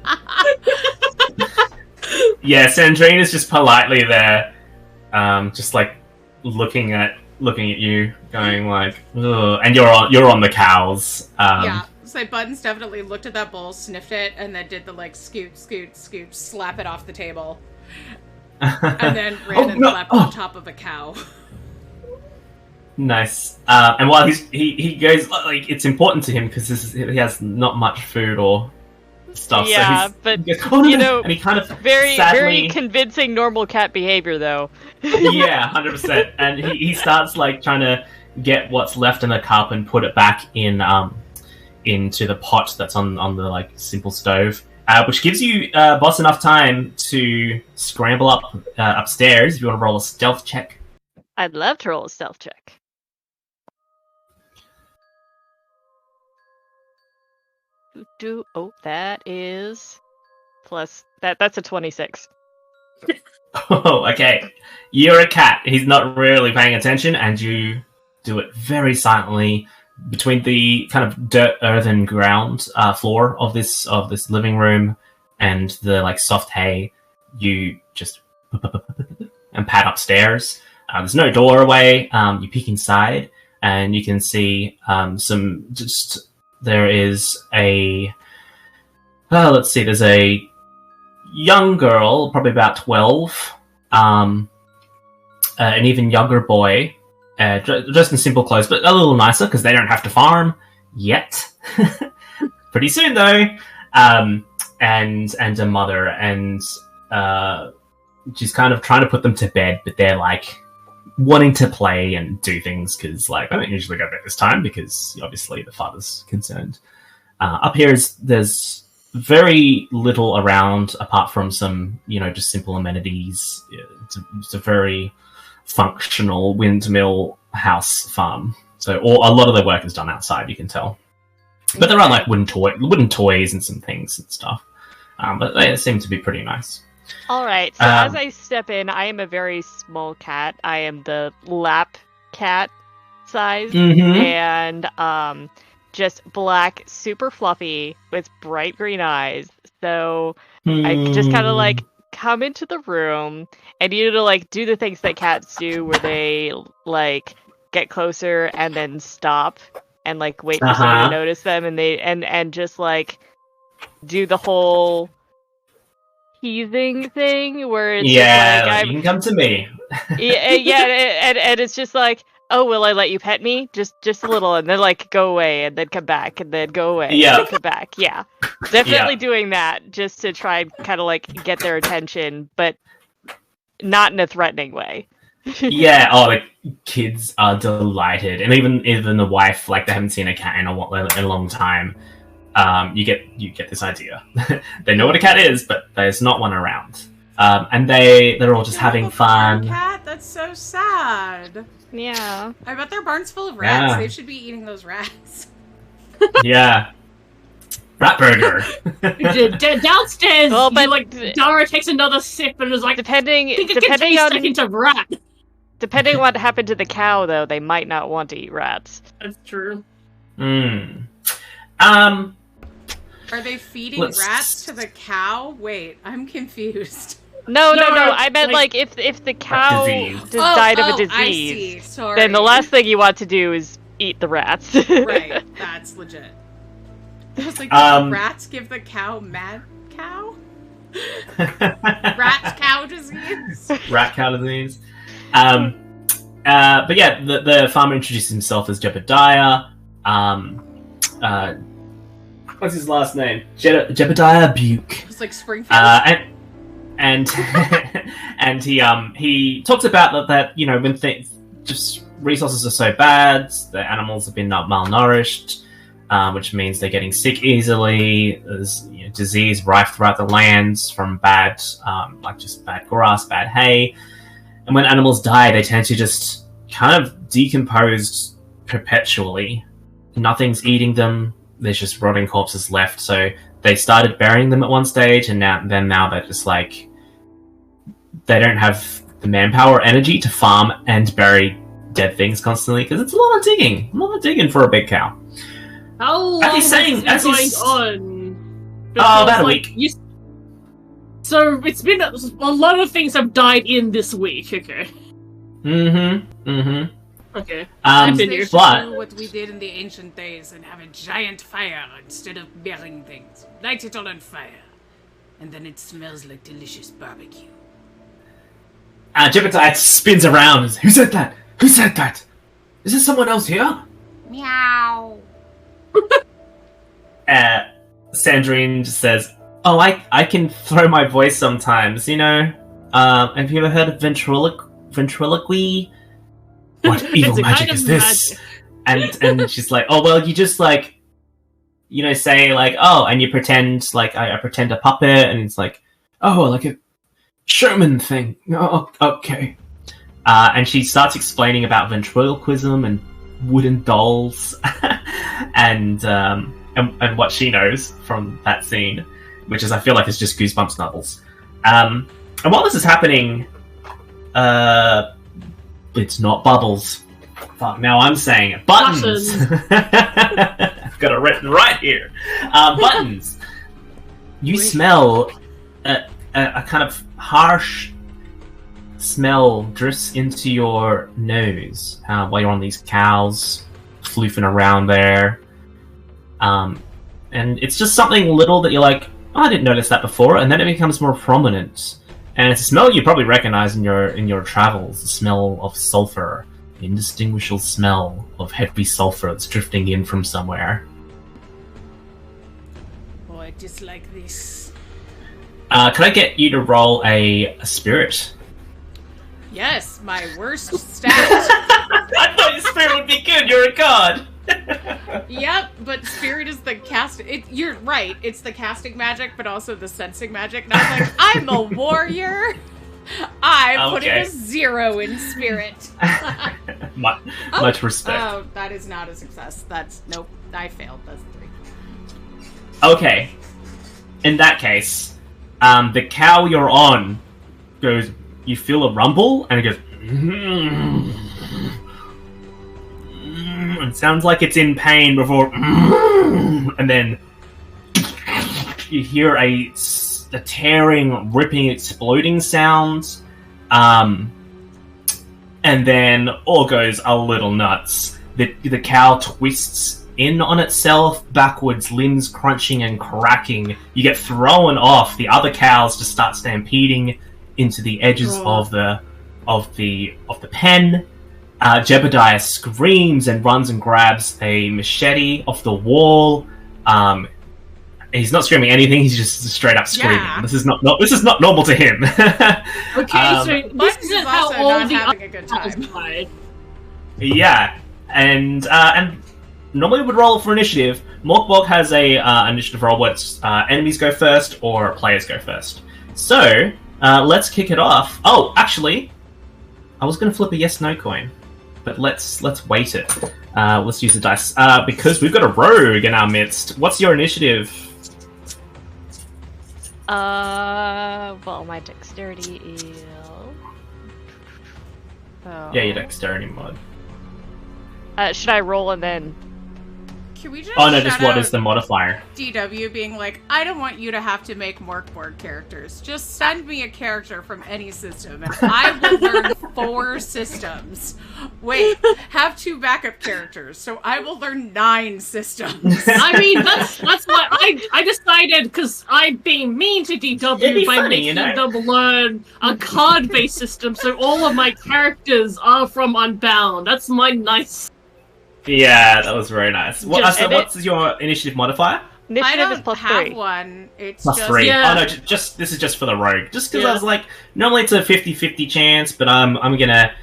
Yeah, Sandrine is just politely there, just like looking at you, going like, ugh. And you're on the cows. Yeah. So Buttons definitely looked at that bowl, sniffed it, and then did the like scoot, slap it off the table, and then ran and leapt on top of a cow. Nice. And while he goes, like, it's important to him because he has not much food or stuff. Yeah, so but he goes, and he kind of very sadly, convincing normal cat behavior though. Yeah, 100%. And he starts like trying to get what's left in the cup and put it back in into the pot that's on the like simple stove, which gives you boss enough time to scramble up upstairs. If you want to roll a stealth check. I'd love to roll a stealth check. Oh, that is plus that's a 26. Oh, okay. You're a cat. He's not really paying attention, and you do it very silently between the kind of dirt, earthen ground floor of this living room and the like soft hay. You just and pad upstairs. There's no doorway. You peek inside, and you can see there is a. Let's see. There's a young girl, probably about 12, an even younger boy, dressed in simple clothes, but a little nicer because they don't have to farm yet. Pretty soon, though. And a mother, and she's kind of trying to put them to bed, but they're like wanting to play and do things because, like, I don't usually go to bed this time because obviously the father's concerned. Up here there's very little around apart from some, just simple amenities. It's a very functional windmill house farm. So a lot of the work is done outside, you can tell. But there are like wooden toys and some things and stuff. But they seem to be pretty nice. All right. So as I step in, I am a very small cat. I am the lap cat size, and just black, super fluffy with bright green eyes. So I just kind of like come into the room, and like do the things that cats do, where they like get closer and then stop and like wait for someone to notice them, and they and just like do the whole teasing thing where it's you can come to me. and it's just like, oh, will I let you pet me? Just a little, and then like go away, and then come back, and then go away, and then come back. Yeah, definitely doing that just to try and kind of like get their attention, but not in a threatening way. The kids are delighted, and even the wife, like they haven't seen a cat in a long time. You get this idea. They know what a cat is, but there's not one around. And they're all just having fun. Cat? That's so sad. Yeah. I bet their barn's full of rats. They should be eating those rats. Yeah. Rat burger. Downstairs, Dara takes another sip and is like, depending on rat. Depending on what happened to the cow, though, they might not want to eat rats. That's true. Are they feeding rats to the cow? Wait, I'm confused. No. I meant like if the cow died of a disease, I see. Sorry. Then the last thing you want to do is eat the rats. Right, that's legit. I was like, did rats give the cow mad cow? Rat cow disease? Rat cow disease. But yeah, the farmer introduces himself as Jebediah. What's his last name? Jebediah Buke. It's like Springfield. And he talks about that when just resources are so bad, the animals have been malnourished. which means they're getting sick easily. There's disease rife throughout the lands from bad, just bad grass, bad hay. And when animals die, they tend to just kind of decompose perpetually. Nothing's eating them. There's just rotting corpses left. So they started burying them at one stage, and now they're just like, they don't have the manpower or energy to farm and bury dead things constantly, because it's a lot of digging for a big cow. How long has this been going on? Because, about a week. So it's been a lot of things have died in this week. Okay. Okay. They should do what we did in the ancient days and have a giant fire instead of burying things. Light it all on fire, and then it smells like delicious barbecue. Jebediah spins around. Who said that? Who said that? Is there someone else here? Meow. Sandrine just says, "Oh, I can throw my voice sometimes. Have you ever heard of ventriloquy? What evil magic is this?" And she's like, "Oh, well, you just say oh, and you pretend I pretend a puppet, and it's like, oh, like a showman thing. Oh, okay." And she starts explaining about ventriloquism and wooden dolls, and what she knows from that scene, which is, I feel like, it's just Goosebumps novels. And while this is happening, it's not bubbles. Fuck, now I'm saying it. Buttons! I've got it written right here. Buttons. You smell a kind of harsh smell drifts into your nose while you're on these cows, floofing around there. And it's just something little that you're like, oh, I didn't notice that before, and then it becomes more prominent. And it's a smell you probably recognize in your travels, the smell of sulfur, the indistinguishable smell of heavy sulfur that's drifting in from somewhere. Oh, I dislike this. Can I get you to roll a spirit? Yes, my worst stat. I thought your spirit would be good, you're a god! Yep, but spirit is the cast. You're right, it's the casting magic, but also the sensing magic. And I was like, I'm a warrior. I'm putting a 0 in spirit. Much respect. Oh, that is not a success. Nope, I failed. That's 3. Okay. In that case, the cow you're on goes, you feel a rumble, and it goes, it sounds like it's in pain before, and then you hear a tearing, ripping, exploding sound, and then all goes a little nuts. The cow twists in on itself, backwards, limbs crunching and cracking. You get thrown off. The other cows just start stampeding into the edges of the pen. Jebediah screams and runs and grabs a machete off the wall. He's not screaming anything. He's just straight up screaming. Yeah. This is not normal to him. Okay, so this isn't how all the having a good time. Yeah, and normally would roll for initiative. Mork Borg has a initiative roll where it's enemies go first or players go first. So let's kick it off. Oh, actually, I was going to flip a yes/no coin, but let's wait it. Let's use the dice because we've got a rogue in our midst. What's your initiative? Well, my dexterity is. Oh. Yeah, your dexterity mod. Should I roll and then? Can we just just what is the modifier? DW being like, I don't want you to have to make Mork Borg characters. Just send me a character from any system, and I will learn 4 systems. Wait, have 2 backup characters, so I will learn 9 systems. I mean, that's why I decided, because I'm being mean to DW by making them learn a card-based system, so all of my characters are from Unbound. That's my nice. Yeah, that was very nice. What's your initiative modifier? Initiative is +3. I don't have one. It's +3. Yeah. Oh no, this is just for the rogue. Just because I was like, normally it's a 50-50 chance, but I'm gonna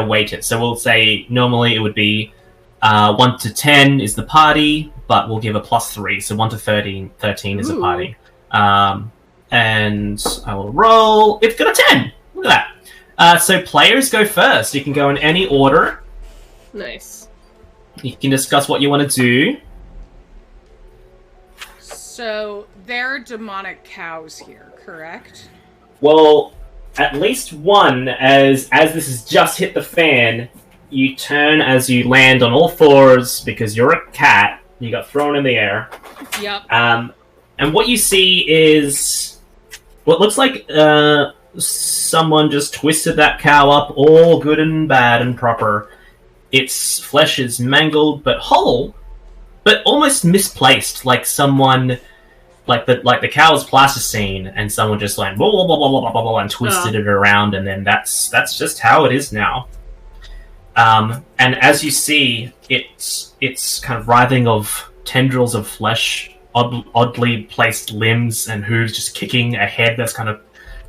weight it. So we'll say normally it would be 1 to 10 is the party, but we'll give a +3, so 1 to 13 is a Ooh. party. And I will roll. It's got a 10. Look at that. So players go first. You can go in any order. Nice. You can discuss what you want to do. So there are demonic cows here, correct? Well, at least one, as this has just hit the fan, you turn as you land on all fours because you're a cat. You got thrown in the air. Yep. And what you see is what looks like someone just twisted that cow up all good and bad and proper. Its flesh is mangled but whole, but almost misplaced, like someone... Like the cow was plasticine, and someone just like blah, blah, blah, blah, blah, blah, blah, and twisted it around, and then that's just how it is now. And as you see, it's kind of writhing of tendrils of flesh, oddly placed limbs, and hooves just kicking a head that's kind of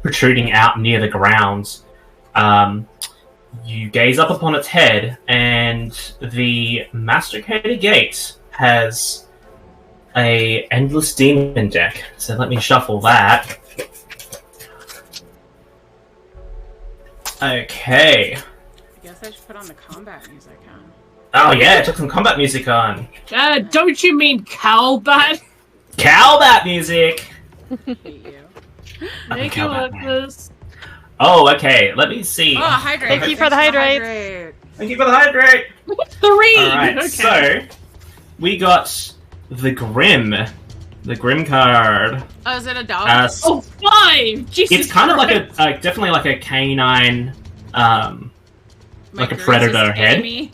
protruding out near the ground. You gaze up upon its head, and the Masticator gate has a endless demon deck. So let me shuffle that. Okay. I guess I should put on the combat music, huh? Oh yeah, I took some combat music on. Don't you mean cowbat? Cowbat music! Hate you. Thank you, Lucas. Oh, okay, let me see. Oh, hydrate. Thank you for the hydrate. Thank you for the hydrate! 3! Alright, Okay. so we got the Grim card. Oh, is it a dog? Oh, 5! Jesus It's kind of Christ. like definitely like a canine, like a Groose predator is head. Amy.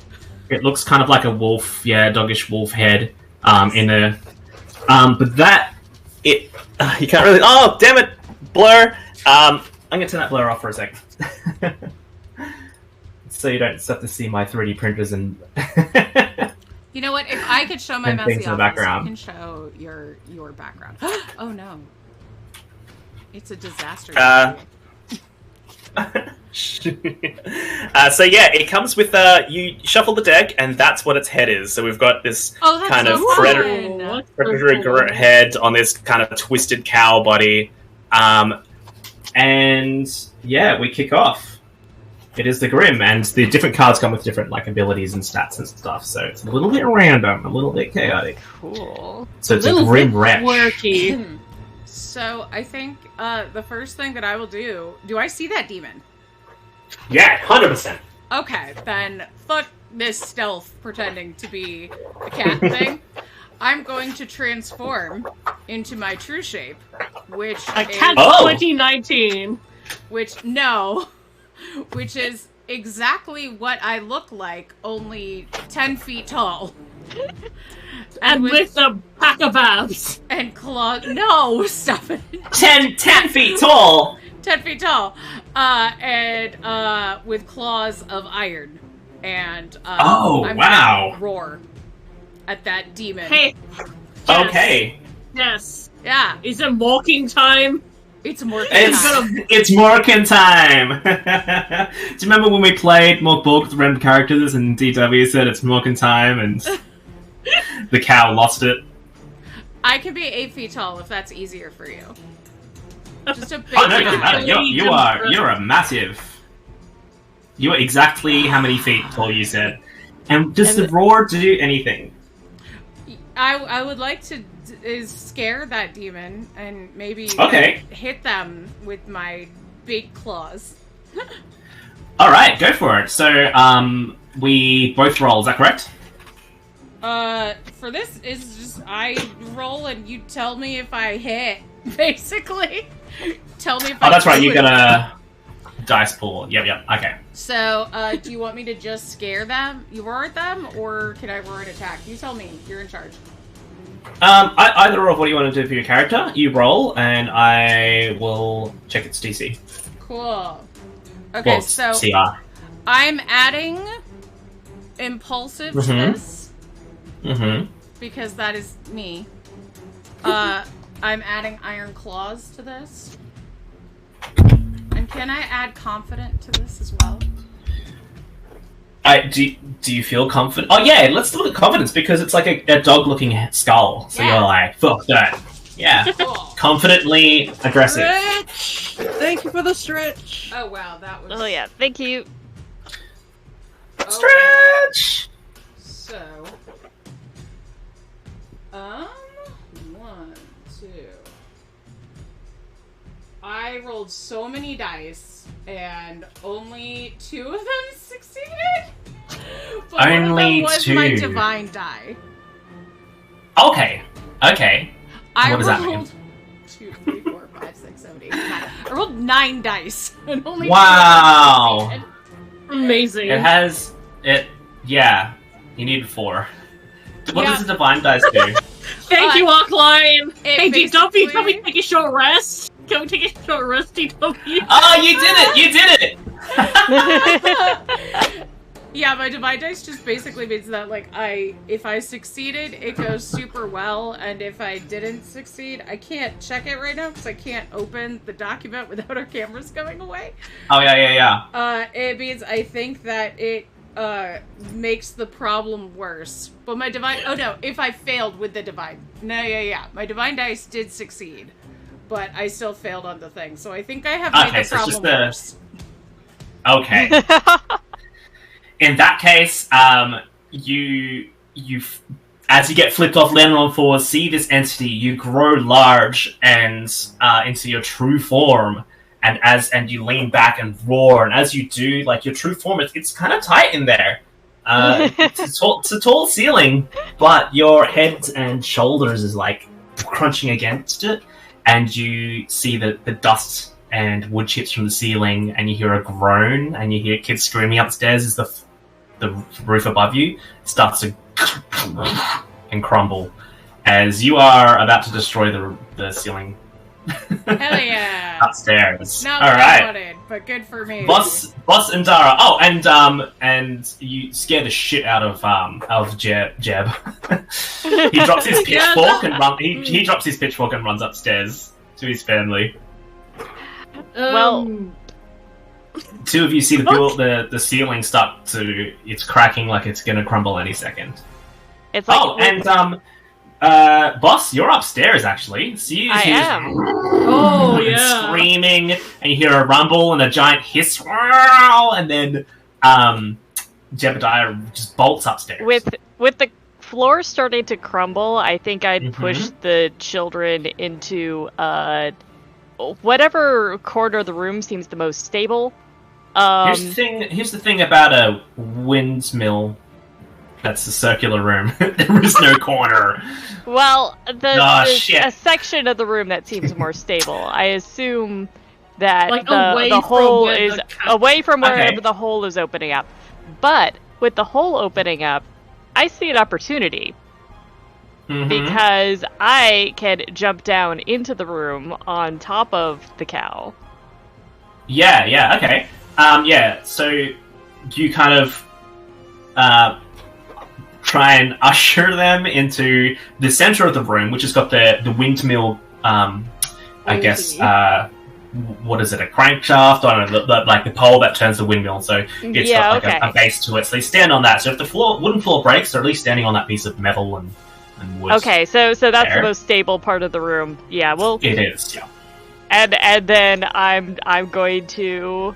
It looks kind of like a wolf, doggish wolf head, in a, but that, you can't really, oh, damn it, blur, I'm gonna turn that blur off for a second. So you don't have to see my 3D printers and... You know what? If I could show my And things messy in the office, background. you can show your background. Oh no. It's a disaster. So yeah, it comes with you shuffle the deck, and that's what its head is. So we've got this Oh, that's kind so of fun. predator head on this kind of twisted cow body, and yeah, we kick off. It is the Grim, and the different cards come with different like abilities and stats and stuff. So it's a little bit random, a little bit chaotic. Cool. So it's a Little Grim bit wretch. quirky. So I think the first thing that I will do I see that demon? Yeah, 100%. Okay, then fuck this stealth pretending to be a cat thing. I'm going to transform into my true shape, which A is, cat Oh. 2019. which is exactly what I look like, only 10 feet tall. And with a pack of abs. And claw. No, stop it. 10 feet tall. 10 feet tall. And with claws of iron. And Oh, I'm wow. gonna roar at that demon. Hey. Okay. Yes. Yeah, Is it walking time? it's more. It's Morkin time! Do you remember when we played Mork Borg with random characters and DW said it's Morkin time and the cow lost it? I can be 8 feet tall if that's easier for you. Just a big Oh no, it doesn't cat. matter. You're a massive. You are exactly how many feet tall you said. And does the roar do anything? I would like to scare that demon and maybe Okay. hit them with my big claws. Alright, go for it. So, we both roll, is that correct? For this is just I roll and you tell me if I hit, basically. Tell me if I Oh, that's right, do you it. got a dice pool. Yep, okay. So, do you want me to just scare them? You roar at them, or can I roar an attack? You tell me. You're in charge. Either of what do you want to do for your character, you roll, and I will check its DC. Cool. Okay, Well, so CR. I'm adding impulsive to Mhm. this Mm-hmm. because that is me. I'm adding iron claws to this. And can I add confident to this as well? do you feel confident? Oh yeah, let's look at confidence because it's like a dog-looking skull. So Yeah. you're like, fuck that. Yeah. Confidently aggressive. Stretch! Thank you for the stretch. Oh wow, that was. Oh yeah, thank you. Okay. Stretch! So, 1, 2. I rolled so many dice, and only 2 of them succeeded. But one of them Only was my 2. divine die. Okay. I What does that rolled mean? 2, 3, 4, 5, 6, 7, 8, 9. I rolled 9 dice, and only 2 Wow. of them succeeded. Amazing. It has it. Yeah. You need 4. What Yeah. does the divine dice do? Thank you, Arkline. It Hey, DW, can we basically- take a short rest? Can we take a short rest, DW? Oh, you did it! You did it! Yeah, my divine dice just basically means that, like, if I succeeded, it goes super well, and if I didn't succeed, I can't check it right now because I can't open the document without our cameras going away. Oh yeah. It means I think that it makes the problem worse. But my divine, oh no, if I failed with the divine, my divine dice did succeed, but I still failed on the thing. So I think I have Okay, made the so it's just problem the- worse. Okay. In that case, you as you get flipped off, landing on 4, see this entity, you grow large and into your true form, and you lean back and roar, and as you do, like your true form, it's kind of tight in there. It's a tall ceiling, but your head and shoulders is like crunching against it, and you see the dust and wood chips from the ceiling, and you hear a groan, and you hear kids screaming upstairs as the roof above you starts to and crumble as you are about to destroy the ceiling Hell yeah! upstairs. Not All what I right, wanted, but good for me. Boss and Dara. Oh, and you scare the shit out of Jeb. He drops his pitchfork and he drops his pitchfork and runs upstairs to his family. Well- 2 of you see the ceiling start to, it's cracking like it's gonna crumble any second. It's like Oh, and Boss, you're upstairs actually. So you I hear am. Oh, and yeah. screaming, and you hear a rumble and a giant hiss, and then Jebediah just bolts upstairs. with the floor starting to crumble, I think I'd Mhm. push the children into whatever corner of the room seems the most stable. Here's the thing about a windmill. That's the circular room. There is no corner. Well, Shit. a section of the room that seems more stable. I assume that Like, away the from hole where is the away from wherever Okay. the hole is opening up. But with the hole opening up, I see an opportunity Mhm. because I can jump down into the room on top of the cow. Yeah, okay. So you kind of try and usher them into the center of the room, which has got the windmill, I guess, what is it, a crankshaft? I don't know, like the pole that turns the windmill, so it's Yeah, got like a base to it. So they stand on that, so if the wooden floor breaks, they're at least standing on that piece of metal and wood. Okay, so that's There. the most stable part of the room. Yeah, well, It is, yeah. and then I'm going to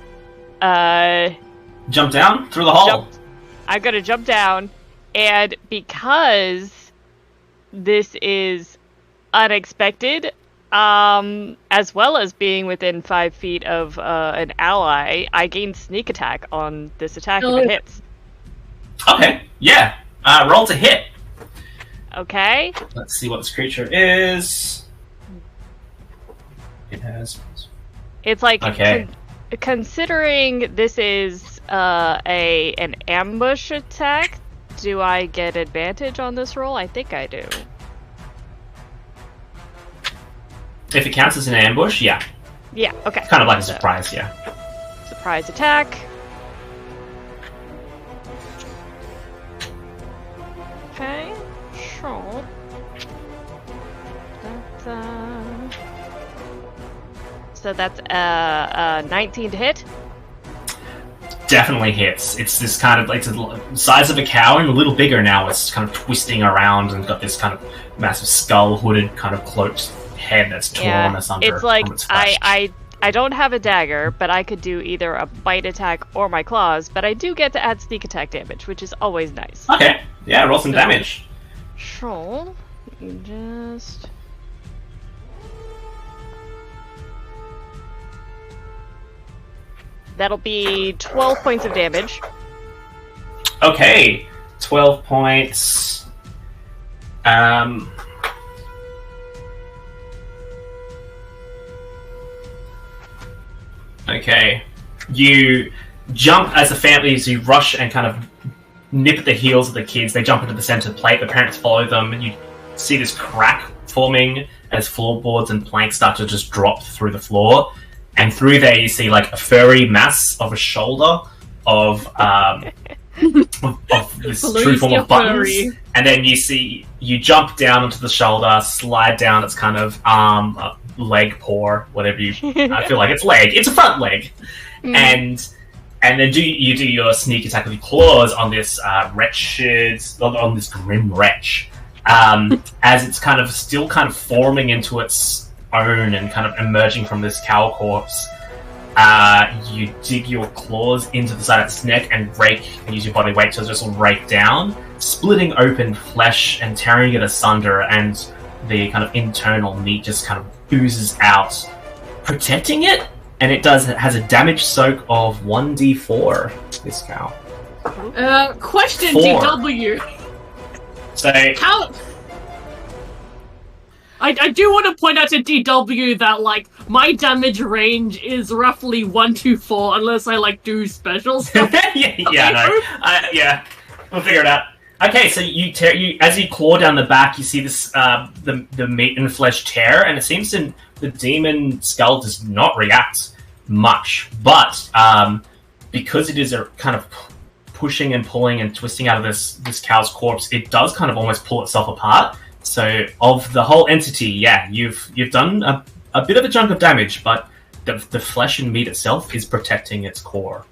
Jump down through the hole. I'm gonna jump down, and because this is unexpected, as well as being within 5 feet of an ally, I gain sneak attack on this attack if it hits. Okay, yeah. Roll to hit. Okay. Let's see what this creature is. It has. It's like Okay. considering this is an ambush attack, do I get advantage on this roll? I think I do. If it counts as an ambush, yeah. Yeah, okay. Kind of like a So, surprise, yeah. surprise attack. Okay, sure. So that's 19 to hit. definitely hits. It's this kind of like the size of a cow and a little bigger now. It's kind of twisting around and got this kind of massive skull, hooded, kind of cloaked head that's torn asunder. It's like from its flesh. I don't have a dagger, but I could do either a bite attack or my claws, but I do get to add sneak attack damage, which is always nice. Okay, yeah, roll some damage. Sure. Just... That'll be 12 points of damage. Okay, 12 points. Okay. You jump as a family, as you rush and kind of nip at the heels of the kids. They jump into the center of the plate. The parents follow them, and you see this crack forming as floorboards and planks start to just drop through the floor. And through there, you see like a furry mass of a shoulder of this true form of buttons. Furry. And then you jump down onto the shoulder, slide down its kind of arm, leg, paw, whatever you. I feel like it's leg. It's a front leg, and then you do your sneak attack with your claws on this on this grim wretch, as it's kind of still kind of forming into its own and kind of emerging from this cow corpse. You dig your claws into the side of its neck and use your body weight to just rake down, splitting open flesh and tearing it asunder, and the kind of internal meat just kind of oozes out, protecting it, and it has a damage soak of 1d4. This cow. Question, 4. DW. So How... I do want to point out to DW that, like, my damage range is roughly 1 to 4, unless I, like, do special stuff. yeah, we'll figure it out. Okay, so as you claw down the back, you see this the meat and flesh tear, and it seems the demon skull does not react much, but because it is a kind of pushing and pulling and twisting out of this cow's corpse, it does kind of almost pull itself apart. So of the whole entity, yeah, you've done a bit of a chunk of damage, but the flesh and meat itself is protecting its core.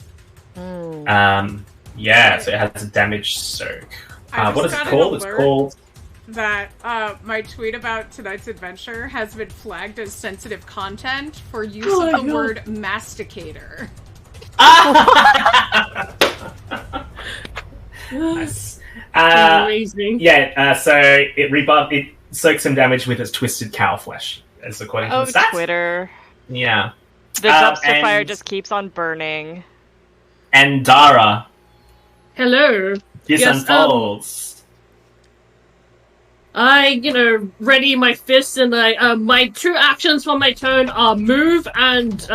Yeah, so it has a damage soak. What is it called? It's called... That my tweet about tonight's adventure has been flagged as sensitive content for use of the word masticator. Nice. Amazing. Yeah, so it soaks some damage with its twisted cow flesh, as according to the stats. Twitter. Yeah. The dumpster fire just keeps on burning. And Dara. Hello. This unfolds. I, ready my fists, and my 2 actions for my turn are move and,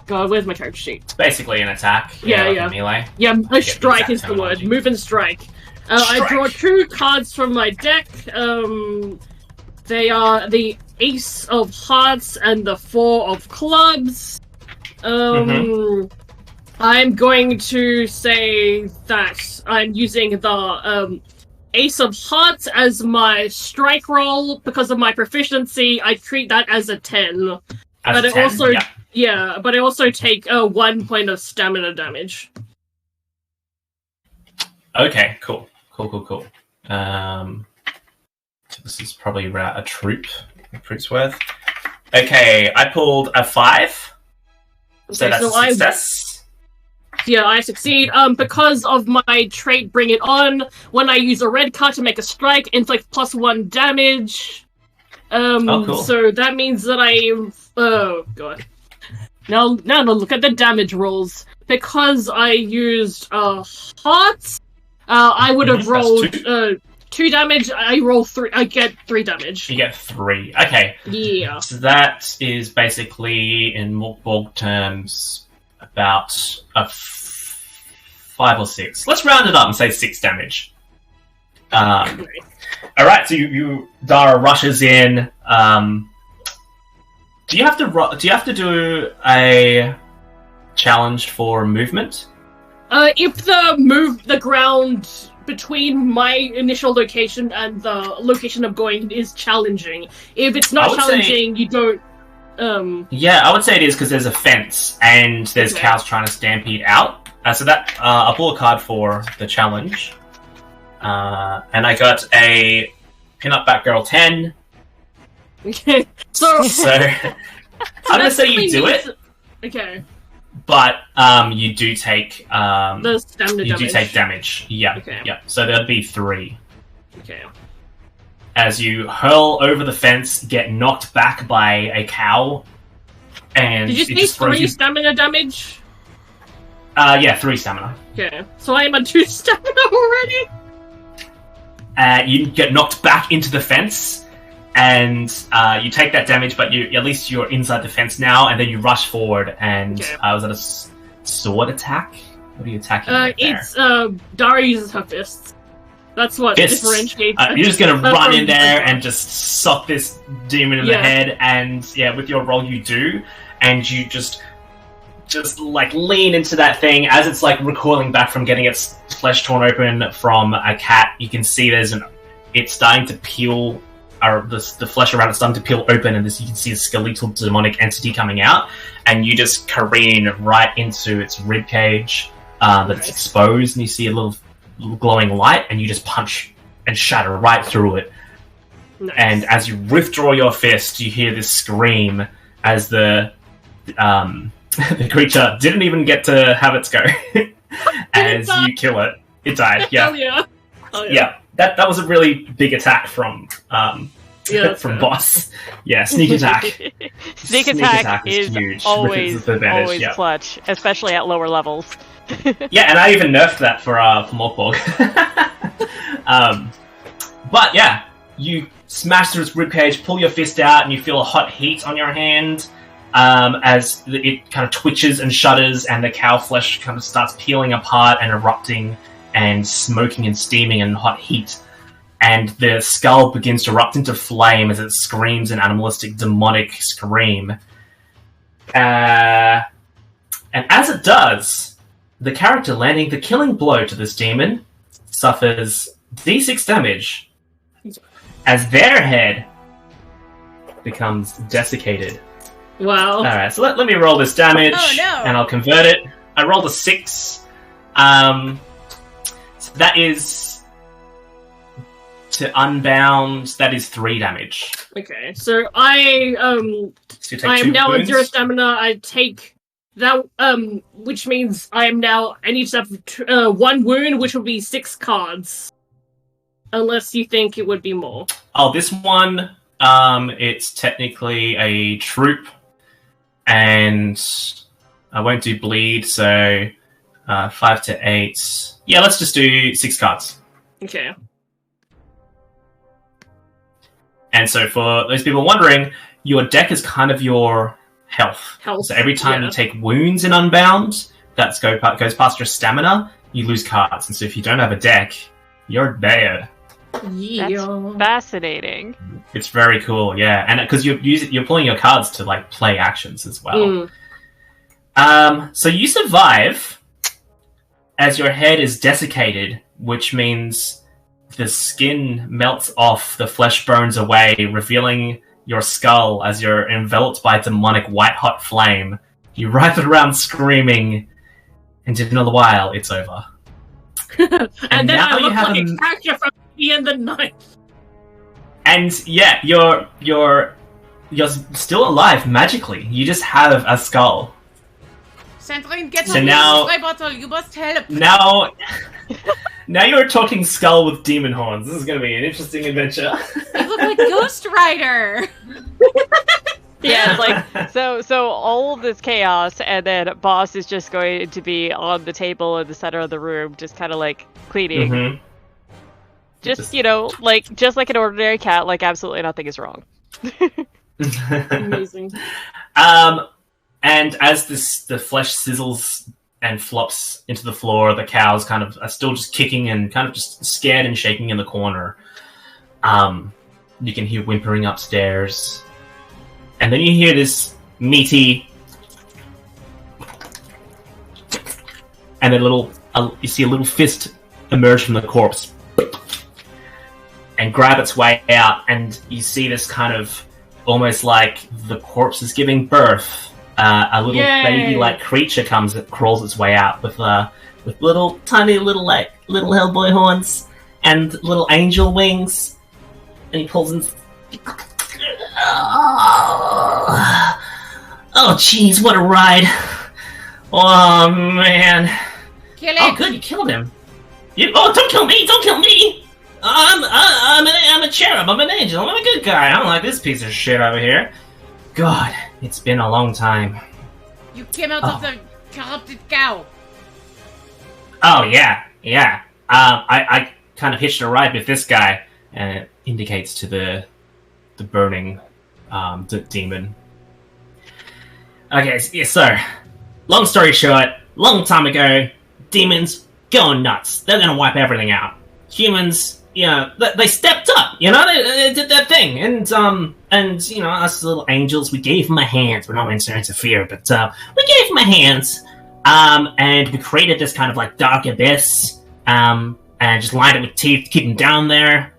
God, where's my character sheet? It's basically an attack. Yeah. Melee. Yeah, a strike is the word. Move and strike. I draw 2 cards from my deck. They are the Ace of Hearts and the 4 of Clubs. I'm going to say that I'm using the Ace of Hearts as my strike roll. Because of my proficiency, I treat that as a 10. But it also... Yeah, but I also take 1 point of stamina damage. Okay, cool. So this is probably a troop's worth. Okay, I pulled a 5. So that's a success. I succeed. Because of my trait Bring It On, when I use a red card to make a strike, inflict +1 damage. Cool. So that means that oh, God. Now look at the damage rolls. Because I used hearts, I would have rolled 2 damage. I roll 3. I get 3 damage. You get 3. Okay. Yeah. So that is basically, in Mork Borg terms, about a 5 or 6. Let's round it up and say 6 damage. All right. So Dara rushes in. Do you have to do a challenge for movement? If the ground between my initial location and the location I'm going is challenging. If it's not challenging, you don't. Yeah, I would say it is because there's a fence and there's cows trying to stampede out. So that I'll pull a card for the challenge, and I got a Pinup Batgirl 10. Okay, so I'm gonna say you do it. Okay. But you do take The stamina you damage. do take damage. Yeah. Okay. Yeah. So there'd be 3. Okay. As you hurl over the fence, get knocked back by a cow, and Did you it say just throws 3 stamina damage? Yeah, 3 stamina. Okay. So I am at 2 stamina already? You get knocked back into the fence, and you take that damage, but at least you're inside the fence now, and then you rush forward, and was that a sword attack? What are you attacking right there? It's, Dara uses her fists. That's what differentiates You're just gonna run in there and just sock this demon in the head, and with your roll you do, and you just like lean into that thing as it's like recoiling back from getting its flesh torn open from a cat. You can see it's starting to peel, or the flesh around it's starting to peel open, and you can see a skeletal demonic entity coming out, and you just careen right into its rib cage that's exposed, and you see a little glowing light, and you just punch and shatter right through it. Nice. And as you withdraw your fist, you hear this scream as the creature didn't even get to have its go. As you kill it, it died. Yeah, Hell yeah. yeah. That was a really big attack from fair. boss. Yeah, sneak attack. Sneak attack is huge. always Always clutch, especially at lower levels. Yeah, and I even nerfed that for Mork Borg. But yeah, you smash through its ribcage, pull your fist out, and you feel a hot heat on your hand as it kind of twitches and shudders, and the cow flesh kind of starts peeling apart and erupting and smoking and steaming in hot heat. And the skull begins to erupt into flame as it screams an animalistic, demonic scream. And as it does, the character landing the killing blow to this demon suffers D6 damage as their head becomes desiccated. Wow. Alright, so let me roll this damage, and I'll convert it. I rolled a 6. So that is... to unbound, that is 3 damage. Okay, so I am now at 0 stamina. I take that, which means I am now, I need to have 1 wound, which will be 6 cards. Unless you think it would be more. Oh, this one, it's technically a troop, and I won't do bleed, so 5 to 8. Yeah, let's just do 6 cards. Okay. And so for those people wondering, your deck is kind of your health. So every time you take wounds in Unbound, that goes past your stamina, you lose cards. And so if you don't have a deck, you're dead. That's fascinating. It's very cool, yeah. And because you're pulling your cards to like play actions as well. So you survive as your head is desiccated, which means the skin melts off, the flesh burns away, revealing your skull as you're enveloped by demonic white-hot flame. You writhe around screaming, and in a little while, it's over. and then now I look you have like a character from the end of the night. And yeah, you're still alive magically. You just have a skull. Sandrine, get So on now- the spray bottle. You must help. Now you're talking skull with demon horns. This is going to be an interesting adventure. You look like Ghost Rider. Yeah, it's like so all of this chaos, and then boss is just going to be on the table in the center of the room, just kind of like cleaning. Mm-hmm. Just just like an ordinary cat, like absolutely nothing is wrong. Amazing. And as the flesh sizzles and flops into the floor, the cows kind of are still just kicking and kind of just scared and shaking in the corner. You can hear whimpering upstairs. And then you hear this meaty... And you see a little fist emerge from the corpse. And grab its way out, and you see this kind of almost like the corpse is giving birth. A little Yay. baby-like creature crawls its way out with little tiny little Hellboy horns and little angel wings, and he pulls in. Oh, jeez, what a ride! Oh man! Kill Oh, it! good, you killed him. Don't kill me! Don't kill me! I'm a cherub. I'm an angel. I'm a good guy. I don't like this piece of shit over here. God, it's been a long time. You came out of the corrupted cow. Oh yeah. I kind of hitched a ride with this guy, and it indicates to the burning demon. Okay, yes, sir. Long story short, long time ago, demons going nuts. They're gonna wipe everything out. Humans, they stepped up. They did their thing, and us little angels, we gave them a hand. We're not meant to interfere, but we gave them a hand, and we created this kind of like dark abyss, and just lined it with teeth, keep them down there.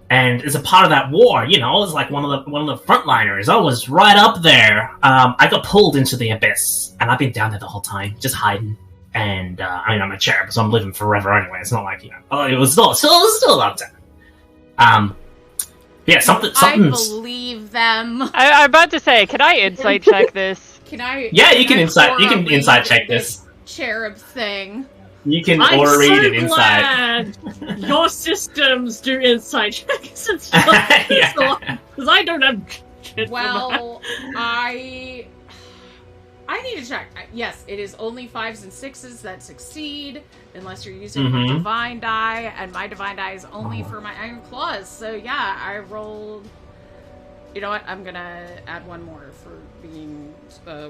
And as a part of that war, I was like one of the frontliners. I was right up there. I got pulled into the abyss, and I've been down there the whole time, just hiding. And I'm a cherub, so I'm living forever anyway. It's not like it was still a long time. Yeah, something's. I believe them. I'm about to say, can I insight check this? Can I? Yeah, you can I insight check this. Cherub thing. You can I'm or read so it inside. glad your systems do insight checks. Yeah. Because I don't have shit. Well, I need to check. Yes, it is only 5s and 6s that succeed, unless you're using a divine die, and my divine die is only for my iron claws. So yeah, I rolled. You know what? I'm gonna add one more for being.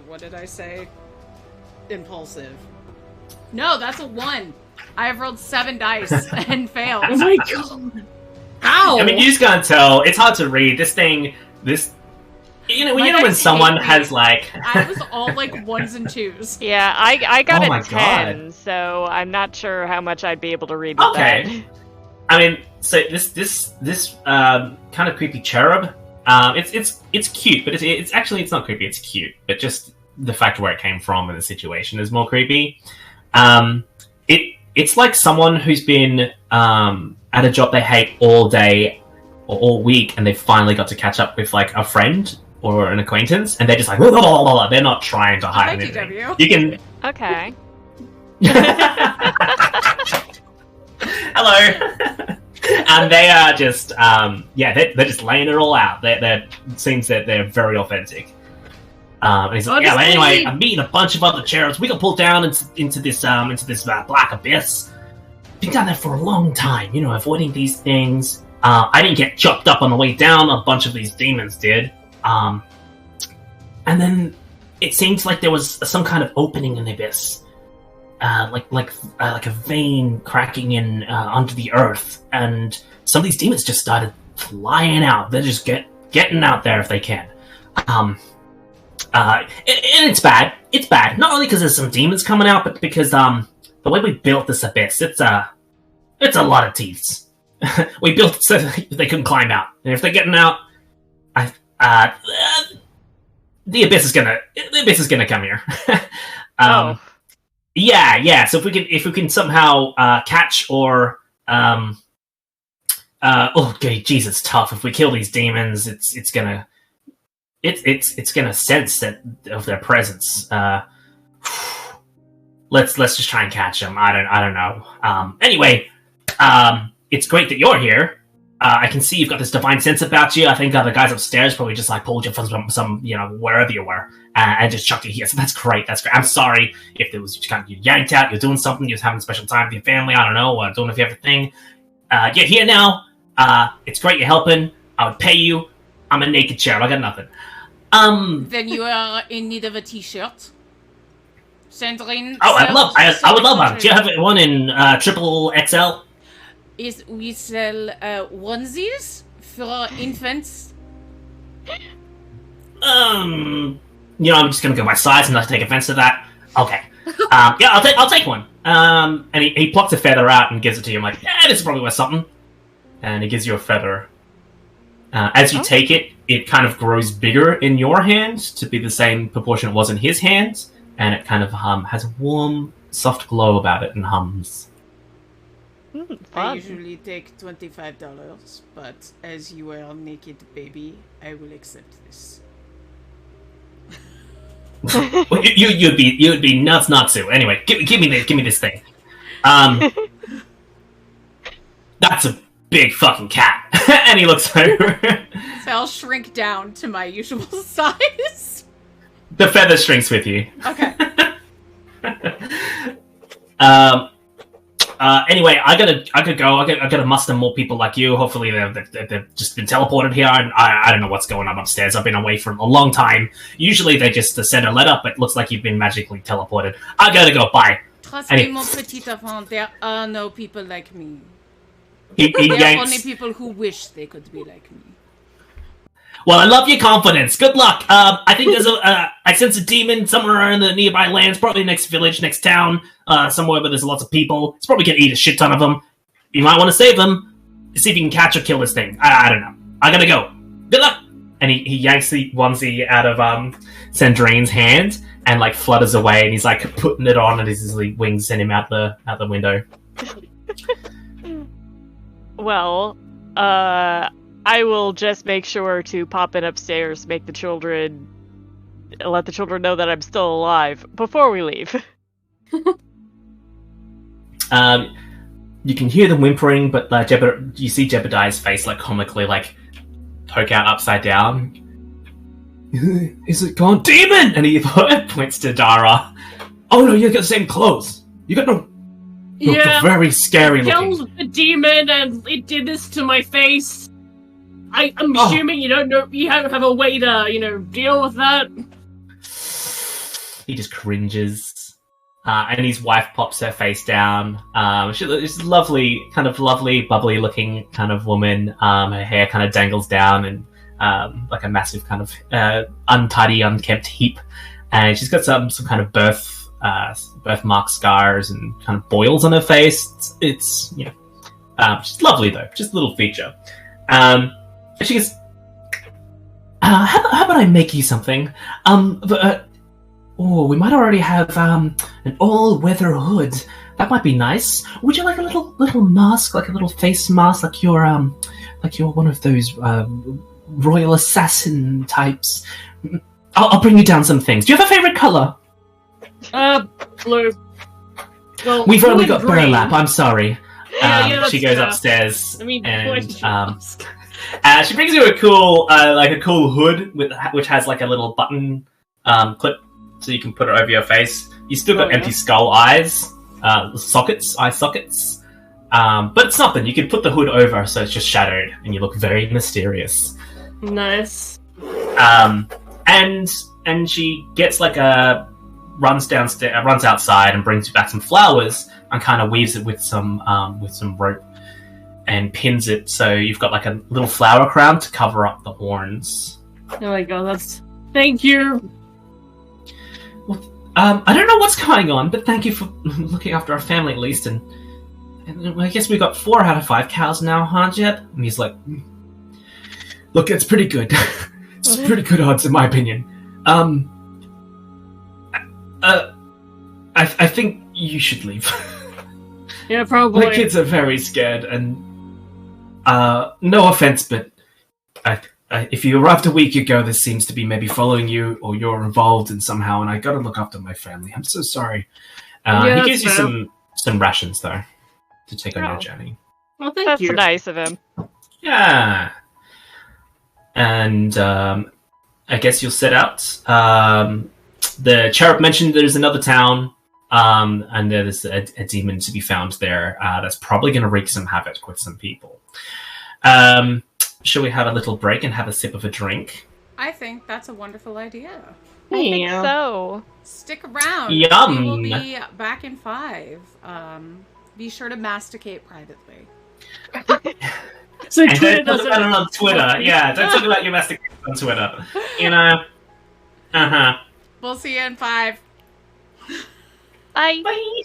What did I say? Impulsive. No, that's a 1. I have rolled 7 dice and failed. Oh my god! Ow! I mean, you just can't tell. It's hard to read. When someone has like. I was all like 1s and 2s. Yeah, I got Oh my a 10, so I'm not sure how much I'd be able to read with Okay. I mean, so this kind of creepy cherub. It's cute, but it's actually not creepy. It's cute, but just the fact where it came from and the situation is more creepy. It's like someone who's been at a job they hate all day or all week, and they finally got to catch up with like a friend or an acquaintance, and they're just like, blah, blah, blah, blah. They're not trying to hide anything. DW. You can. that. Okay. Hello. And they are just, they're just laying it all out. It seems that they're very authentic. And he's like, but anyway, I'm meeting a bunch of other cherubs. We got pulled down into this black abyss. Been down there for a long time, avoiding these things. I didn't get chopped up on the way down. A bunch of these demons did. And then it seems like there was some kind of opening in the abyss. Like a vein cracking in under the earth, and some of these demons just started flying out. They're just getting out there if they can. And it's bad. It's bad. Not only because there's some demons coming out, but because the way we built this abyss, it's a lot of teeth. We built it so they couldn't climb out, and if they're getting out, the abyss is gonna come here. Yeah. So if we can somehow catch or Jesus, tough. If we kill these demons, it's gonna sense that of their presence. Let's just try and catch them. I don't know. Anyway, it's great that you're here. I can see you've got this divine sense about you. I think the guys upstairs probably just like pulled you from some wherever you were and just chucked you here. So that's great. That's great. I'm sorry if there was kind of you yanked out. You're doing something. You're having a special time with your family. I don't know. Doing a favorite thing. You're here now. It's great you're helping. I would pay you. I'm a naked cherub. I got nothing. Then you are in need of a t-shirt. Sandrine. I would love one. Do you have one in triple XL? We sell onesies for infants. I'm just gonna go by size and not take offense to that. Okay. I'll take one. And he plucks a feather out and gives it to you. I'm like, this is probably worth something. And he gives you a feather. As you take it, it kind of grows bigger in your hand to be the same proportion it was in his hand, and it kind of has a warm, soft glow about it and hums. I Fun. usually take $25, but as you are a naked baby, I will accept this. Well, you'd be nuts not to. Anyway, give me this thing. That's a big fucking cat. And he looks over. So I'll shrink down to my usual size. The feather shrinks with you. Okay. Anyway, I gotta go. I gotta muster more people like you. Hopefully, they've just been teleported here. And I don't know what's going on upstairs. I've been away for a long time. Usually, they just send a letter, but it looks like you've been magically teleported. I gotta go. Bye. Trust me, mon petit enfant, there are no people like me. He There are yanks. only people who wish they could be like me. Well, I love your confidence. Good luck. I think there's I sense a demon somewhere in the nearby lands, probably next village, next town, somewhere where there's lots of people. It's probably gonna eat a shit ton of them. You might want to save them. See if you can catch or kill this thing. I don't know. I gotta go. Good luck. And he yanks the onesie out of Sandrine's hand and like flutters away, and he's like putting it on, and his wings send him out the window. Well, I will just make sure to pop in upstairs, let the children know that I'm still alive before we leave. You can hear them whimpering, but you see Jebediah's face like comically like poke out upside down. Is it gone, demon? And he points to Dara. Oh no, you got the same clothes. You got no. Yeah, very scary looking. Killed the demon and it did this to my face. I'm assuming you don't know. You have a way to deal with that. He just cringes, and his wife pops her face down. She's lovely, bubbly looking kind of woman. Her hair kind of dangles down and like a massive kind of untidy, unkempt heap, and she's got some kind of birthmark scars and kind of boils on her face. It's she's lovely though, just a little feature. And she goes, how about I make you something? We might already have an all-weather hood. That might be nice. Would you like a little mask, like a little face mask, like you're one of those royal assassin types? I'll bring you down some things. Do you have a favorite color? Blue. Well, We've blue only and got green. burlap. I'm sorry. Yeah, she goes upstairs I mean, and she brings you a cool hood which has like a little button clip, so you can put it over your face. You still got empty skull eyes, eye sockets. But it's nothing. You can put the hood over, so it's just shadowed, and you look very mysterious. Nice. And she gets like runs outside and brings you back some flowers and kind of weaves it with some rope and pins it, so you've got like a little flower crown to cover up the horns. Oh my god, thank you. Well, I don't know what's going on, but thank you for looking after our family at least, and I guess we got 4 out of 5 cows now, huh, Jeb? And he's like, look, it's pretty good. It's pretty good odds in my opinion. I think you should leave. Yeah, probably. My kids are very scared, and no offense, but if you arrived a week ago, this seems to be maybe following you, or you're involved in somehow, and I gotta look after my family. I'm so sorry. He gives you some rations, though, to take on your journey. Well, thank you. That's nice of him. Yeah. And I guess you'll set out. The cherub mentioned there's another town, and there's a demon to be found there that's probably going to wreak some havoc with some people. Shall we have a little break and have a sip of a drink? I think that's a wonderful idea. I think so. Stick around. Yum. We will be back in 5. Be sure to masticate privately. So And Twitter don't talk about it on Twitter. Yeah, don't talk about your mastication on Twitter. You know? Uh-huh. We'll see you in 5. Bye. Bye.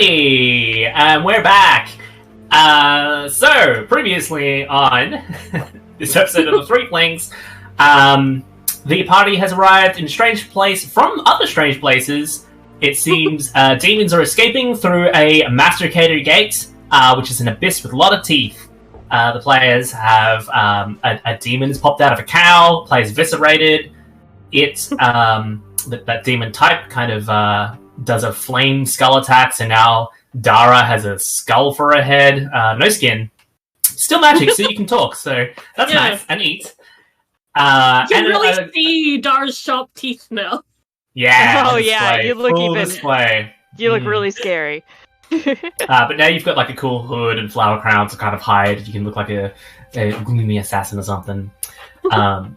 everybody! We're back! So, previously on this episode of the Threeflings, the party has arrived in a strange place from other strange places. It seems demons are escaping through a Masticator gate, which is an abyss with a lot of teeth. The players have a demon has popped out of a cow, players eviscerated. That demon type kind of does a flame skull attack, so now Dara has a skull for a head, no skin. Still magic, so you can talk, so that's nice, and eat. You can really see Dara's sharp teeth now. Yeah. Oh yeah, display, you look full even. Display. You look really scary. But now you've got like a cool hood and flower crown to kind of hide. You can look like a gloomy assassin or something. And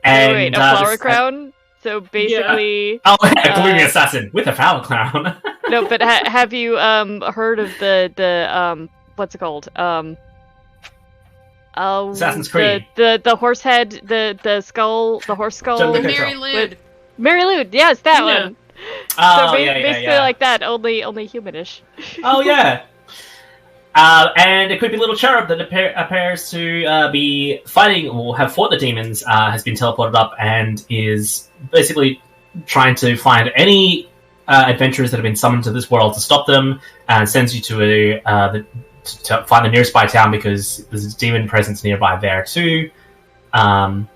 Wait, a flower crown? So basically... Yeah. Oh, a gloomy assassin with a flower crown. No, but have you heard of the what's it called? Assassin's Creed. The horse head, the skull, the horse skull. Mary Lou. Mary Lou, yes, that one. Oh, So basically like that, only humanish. Oh, yeah. And a creepy little cherub that appears to be fighting or have fought the demons has been teleported up and is basically trying to find any adventurers that have been summoned to this world to stop them, and sends you to to find the nearest by town because there's a demon presence nearby there too. And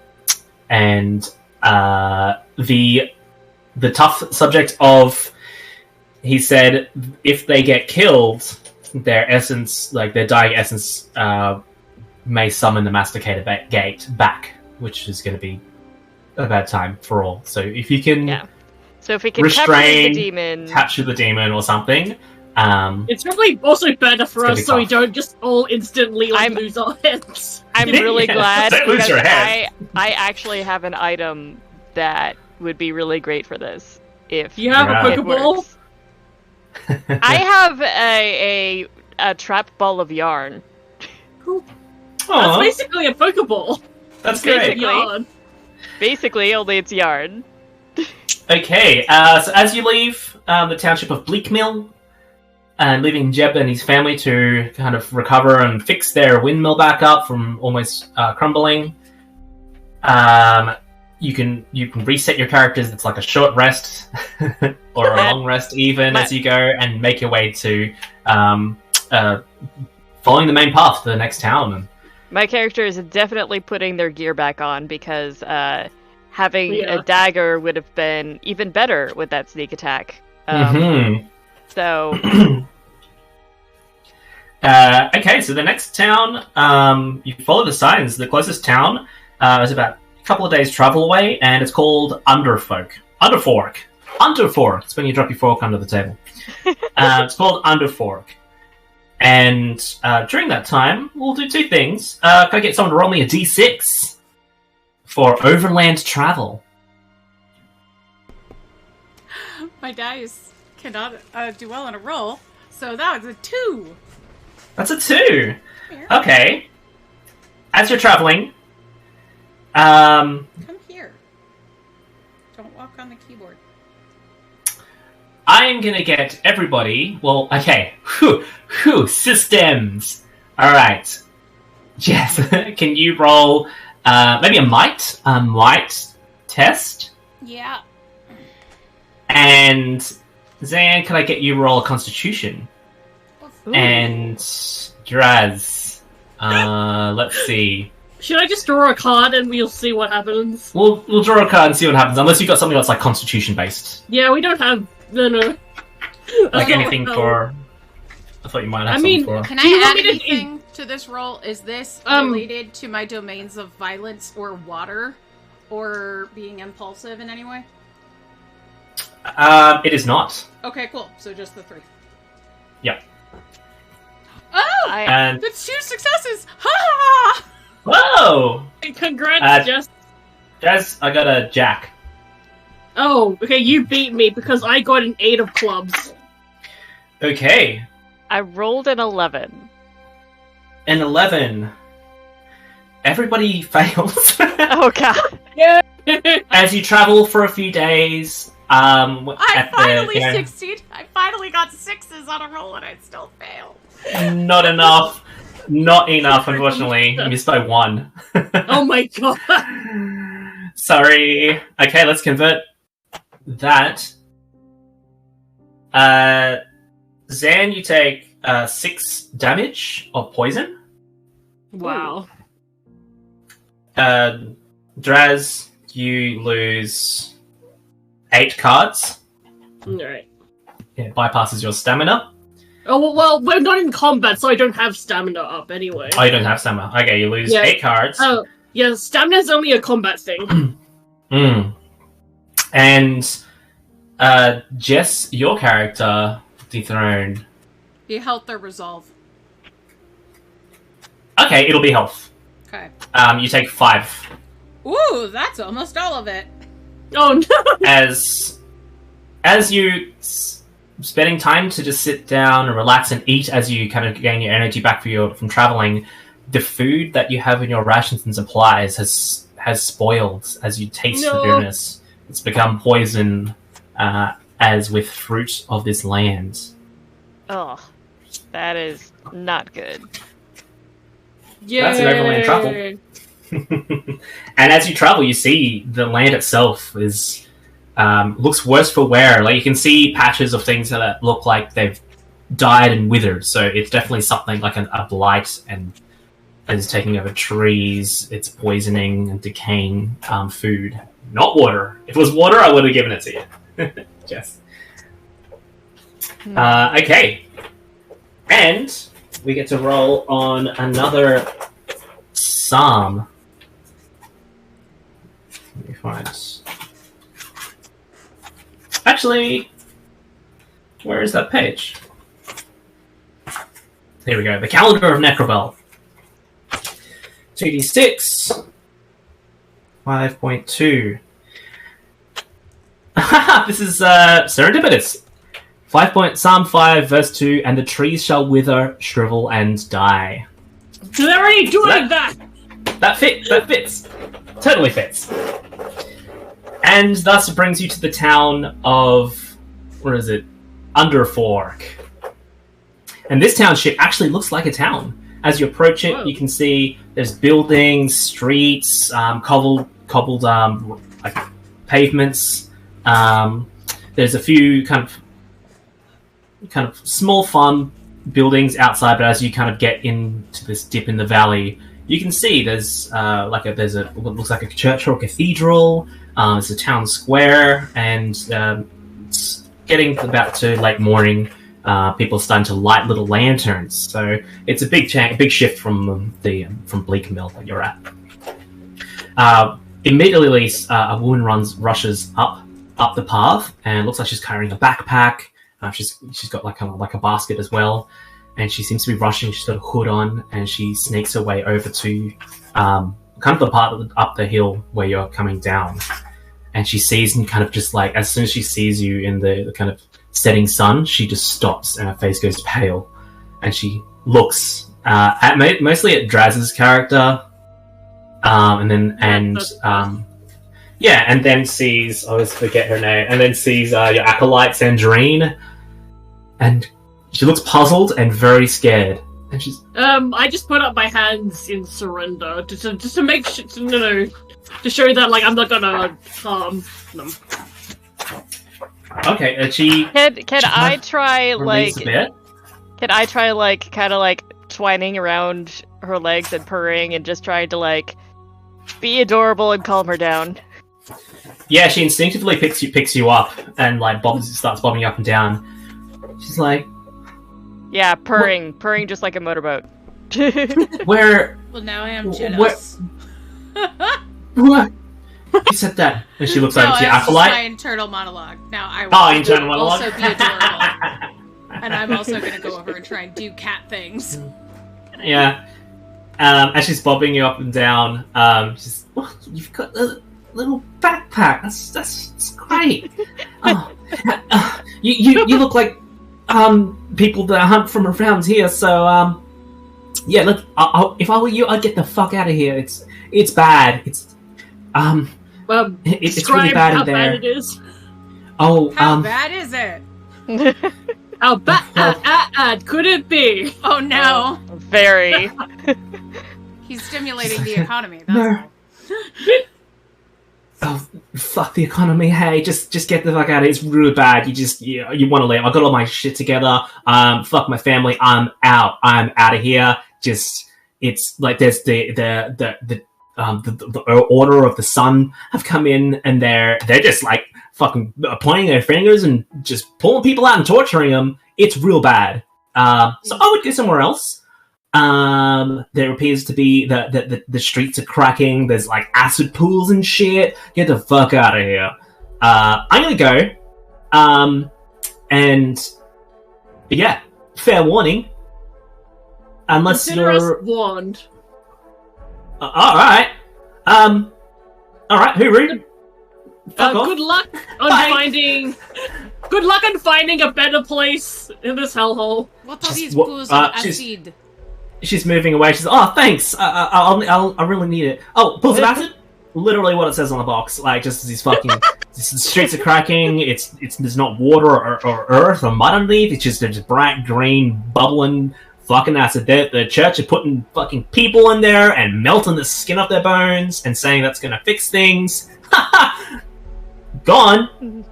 the tough subject of, he said, if they get killed, their essence, like their dying essence, may summon the Masticator gate back, which is going to be a bad time for all. So if you can, so if we can capture the demon or something, it's probably also better for us so we don't just all instantly lose our heads. I'm really glad because I actually have an item that would be really great for this. If you have a Pokeball. I have a trap ball of yarn. Cool. That's basically a Pokeball. That's great. Basically, only it's yarn. Okay, so as you leave the township of Bleakmill, and leaving Jeb and his family to kind of recover and fix their windmill back up from almost crumbling, you can reset your characters. It's like a short rest or a long rest even as you go, and make your way to following the main path to the next town. My character is definitely putting their gear back on because having a dagger would have been even better with that sneak attack. So okay, so the next town, you follow the signs. The closest town is about couple of days travel away, and it's called Underfork. It's when you drop your fork under the table. It's called Underfork. And during that time, we'll do two things. Can I get someone to roll me a d6 for overland travel? My dice cannot do well on a roll, so that was a 2. That's a 2. Here. Okay. As you're traveling, come here. Don't walk on the keyboard. I'm gonna get everybody. Well, okay. Systems. All right. Jess, can you roll maybe a might test? Yeah. And Zan, can I get you to roll a Constitution? Ooh. And Draz, let's see. Should I just draw a card and we'll see what happens? We'll draw a card and see what happens, unless you've got something that's like Constitution based. Yeah, we don't have no. Like anything for. I thought you might have something for. Can I add anything to this roll? Is this related to my domains of violence or water, or being impulsive in any way? It is not. Okay, cool. So just the 3. Yep. Oh, and that's 2 successes! Ha! Whoa! Congrats, Jess. Jess, I got a jack. Oh, okay, you beat me because I got an 8 of clubs. Okay. I rolled an 11. An 11. Everybody fails. Oh god. Yeah. As you travel for a few days, I finally succeeded. I finally got 6s on a roll and I still failed. Not enough. Not enough, unfortunately. You missed by 1. Oh my god. Sorry. Okay, let's convert that. Zan, you take 6 damage of poison. Wow. Draz, you lose 8 cards. Alright. Yeah, bypasses your stamina. Oh, well, we're not in combat, so I don't have stamina up anyway. Oh, you don't have stamina. Okay, you lose 8 cards. Oh, yeah, stamina's only a combat thing. And, Jess, your character, dethroned. Be health or resolve. Okay, it'll be health. Okay. You take 5. Ooh, that's almost all of it. Oh no! As you spending time to just sit down and relax and eat as you kind of gain your energy back from traveling, the food that you have in your rations and supplies has spoiled as you taste the bitterness. It's become poison, as with fruit of this land. Oh, that is not good. Yeah. That's an overland travel. And as you travel, you see the land itself is looks worse for wear. Like you can see patches of things that look like they've died and withered. So it's definitely something like a blight, and is taking over trees. It's poisoning and decaying food, not water. If it was water, I would have given it to you. Jess. Okay, and we get to roll on another psalm. Let me find. Actually, where is that page? Here we go. The Calendar of Necrobell. 2d6. 5.2. This is serendipitous. Psalm 5, verse 2, and the trees shall wither, shrivel, and die. They're already doing that! That fits. Totally fits. And thus brings you to the town of, where is it? Underfork. And this township actually looks like a town. As you approach it, you can see there's buildings, streets, cobbled like pavements. There's a few kind of small farm buildings outside, but as you kind of get into this dip in the valley, you can see there's what looks like a church or a cathedral. It's a town square, and it's getting about to late morning. People are starting to light little lanterns, so it's a big shift from Bleak Mill that you're at. Immediately, a woman rushes up the path, and it looks like she's carrying a backpack. She's got like a basket as well, and she seems to be rushing. She's got a hood on, and she sneaks her way over to kind of the part up the hill where you're coming down. And she sees, and kind of just like, as soon as she sees you in the kind of setting sun, she just stops and her face goes pale, and she looks mostly at Draz's character, and then sees, I always forget her name, and then sees your acolyte Sandrine, and she looks puzzled and very scared. And she's I just put up my hands in surrender just to make to show that like I'm not gonna harm them. Okay, and can I try kind of like twining around her legs and purring and just trying to like be adorable and calm her down? Yeah, she instinctively picks you up and like starts bobbing up and down. She's like, yeah, purring just like a motorboat. Where? Well, now I am jealous. What? You said that, and she looks over to your acolyte. My internal monologue. Now I will internal monologue. Also be adorable, and I'm also going to go over and try and do cat things. Yeah. As she's bobbing you up and down, you've got a little backpack. That's great. You look like people that hunt from around here. So yeah, if I were you, I'd get the fuck out of here. It's bad. It's really bad in there. Bad it is. Oh, How bad is it? How bad could it be? Oh no. Very. He's stimulating the economy, that's No. all. Oh, fuck the economy. Hey, just get the fuck out of here. It's really bad. You want to leave. I got all my shit together. Fuck my family. I'm out. I'm out of here. It's like there's the Order of the Sun have come in, and they're just like fucking pointing their fingers and just pulling people out and torturing them. It's real bad. So I would go somewhere else. There appears to be the streets are cracking. There's like acid pools and shit. Get the fuck out of here. I'm gonna go. And yeah, fair warning. Unless Consider us you're warned. all right. Hooroo. Fuck off. Good luck on Bye. finding. Good luck on finding a better place in this hellhole. What are these What- pools of she's- acid? She's moving away. She's oh, thanks. I really need it. Oh, pulls of acid. Literally what it says on the box. Like just these fucking the streets are cracking. It's there's not water or earth or mud underneath. It's just bright green bubbling fucking acid. The church are putting fucking people in there and melting the skin off their bones and saying that's gonna fix things. Gone.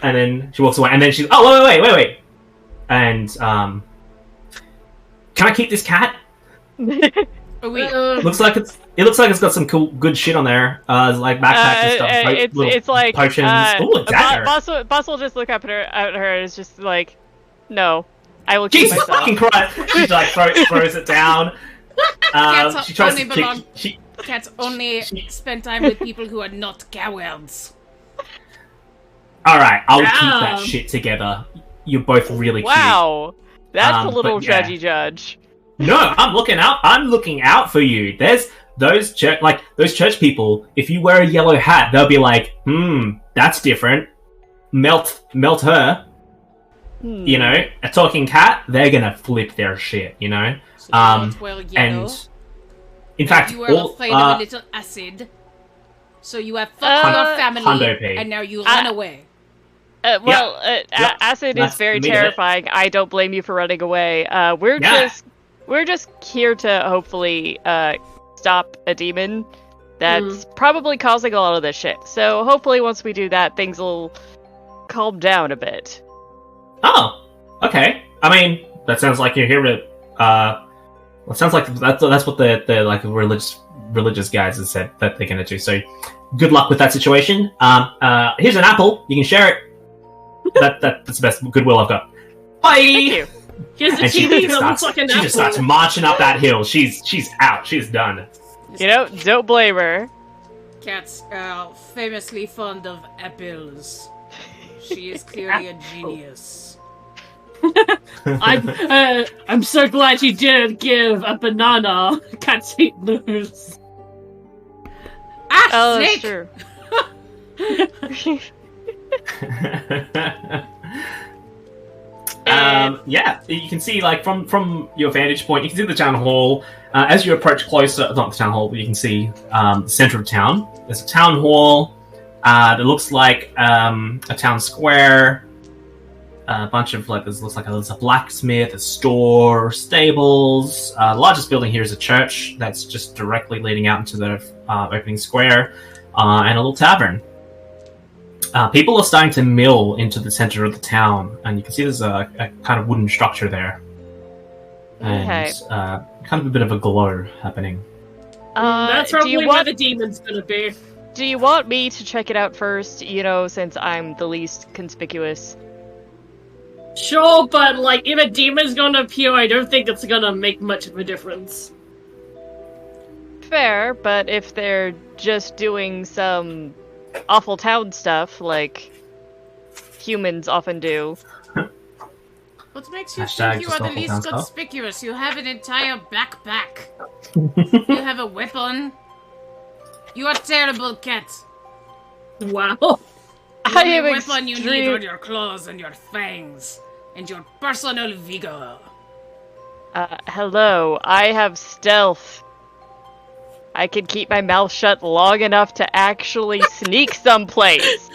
And then she walks away. And then she's oh wait. And can I keep this cat? Oh, wait. Looks like it's got some cool good shit on there. Like backpacks and stuff. It's like potions. Ooh, a dagger. Boss will just look up at her and is just like, no, I will keep Jesus myself. fucking Christ! She like throws it down. Cats She tries only to belong. kick. Cats only spend time with people who are not cowards. All right, I'll keep Damn. that shit together. You're both really Wow, that's a little but yeah. judgy. cute. No, I'm looking out. I'm looking out for you. There's those church people. If you wear a yellow hat, they'll be like, that's different. Melt her. You know, a talking cat, they're gonna flip their shit, you know? So you're not well yellow. And in fact, You are afraid of a little acid. So you have fucked your family, Hundo P. and now you run away. Yep. Acid is That's very me, terrifying. I don't blame you for running away. We're just here to hopefully stop a demon that's probably causing a lot of this shit. So hopefully once we do that, things will calm down a bit. Oh, okay. I mean, that sounds like you're here to. It sounds like that's what the like religious guys have said that they're gonna do. So, good luck with that situation. Here's an apple. You can share it. That's the best goodwill I've got. Bye. Thank you. Here's a And she TV just that looks starts. like an She just apple. starts marching up that hill. She's out. She's done. You know, don't blame her. Cats are famously fond of apples. She is clearly a genius. I'm so glad you didn't give a banana. Cats hate those. Ah, Oh, that's snake! true. Yeah, you can see like from your vantage point, you can see the town hall. As you approach closer, not the town hall, but you can see the center of town. There's a town hall that looks like a town square. A bunch of like there's a blacksmith, a store, stables. The largest building here is a church that's just directly leading out into the opening square, and a little tavern. People are starting to mill into the center of the town, and you can see there's a kind of wooden structure there, and Okay. kind of a bit of a glow happening. That's do you probably where want the demon's gonna be. Do you want me to check it out first? You know, since I'm the least conspicuous. Sure, but like if a demon's gonna appear, I don't think it's gonna make much of a difference. Fair, but if they're just doing some awful town stuff like humans often do. What makes you Hashtag think you just are the awful least town stuff. conspicuous? You have an entire backpack. You have a weapon. You are terrible, cat. Wow. The I only am weapon you need extreme- are your claws and your fangs and your personal vigor. Hello, I have stealth. I can keep my mouth shut long enough to actually sneak someplace.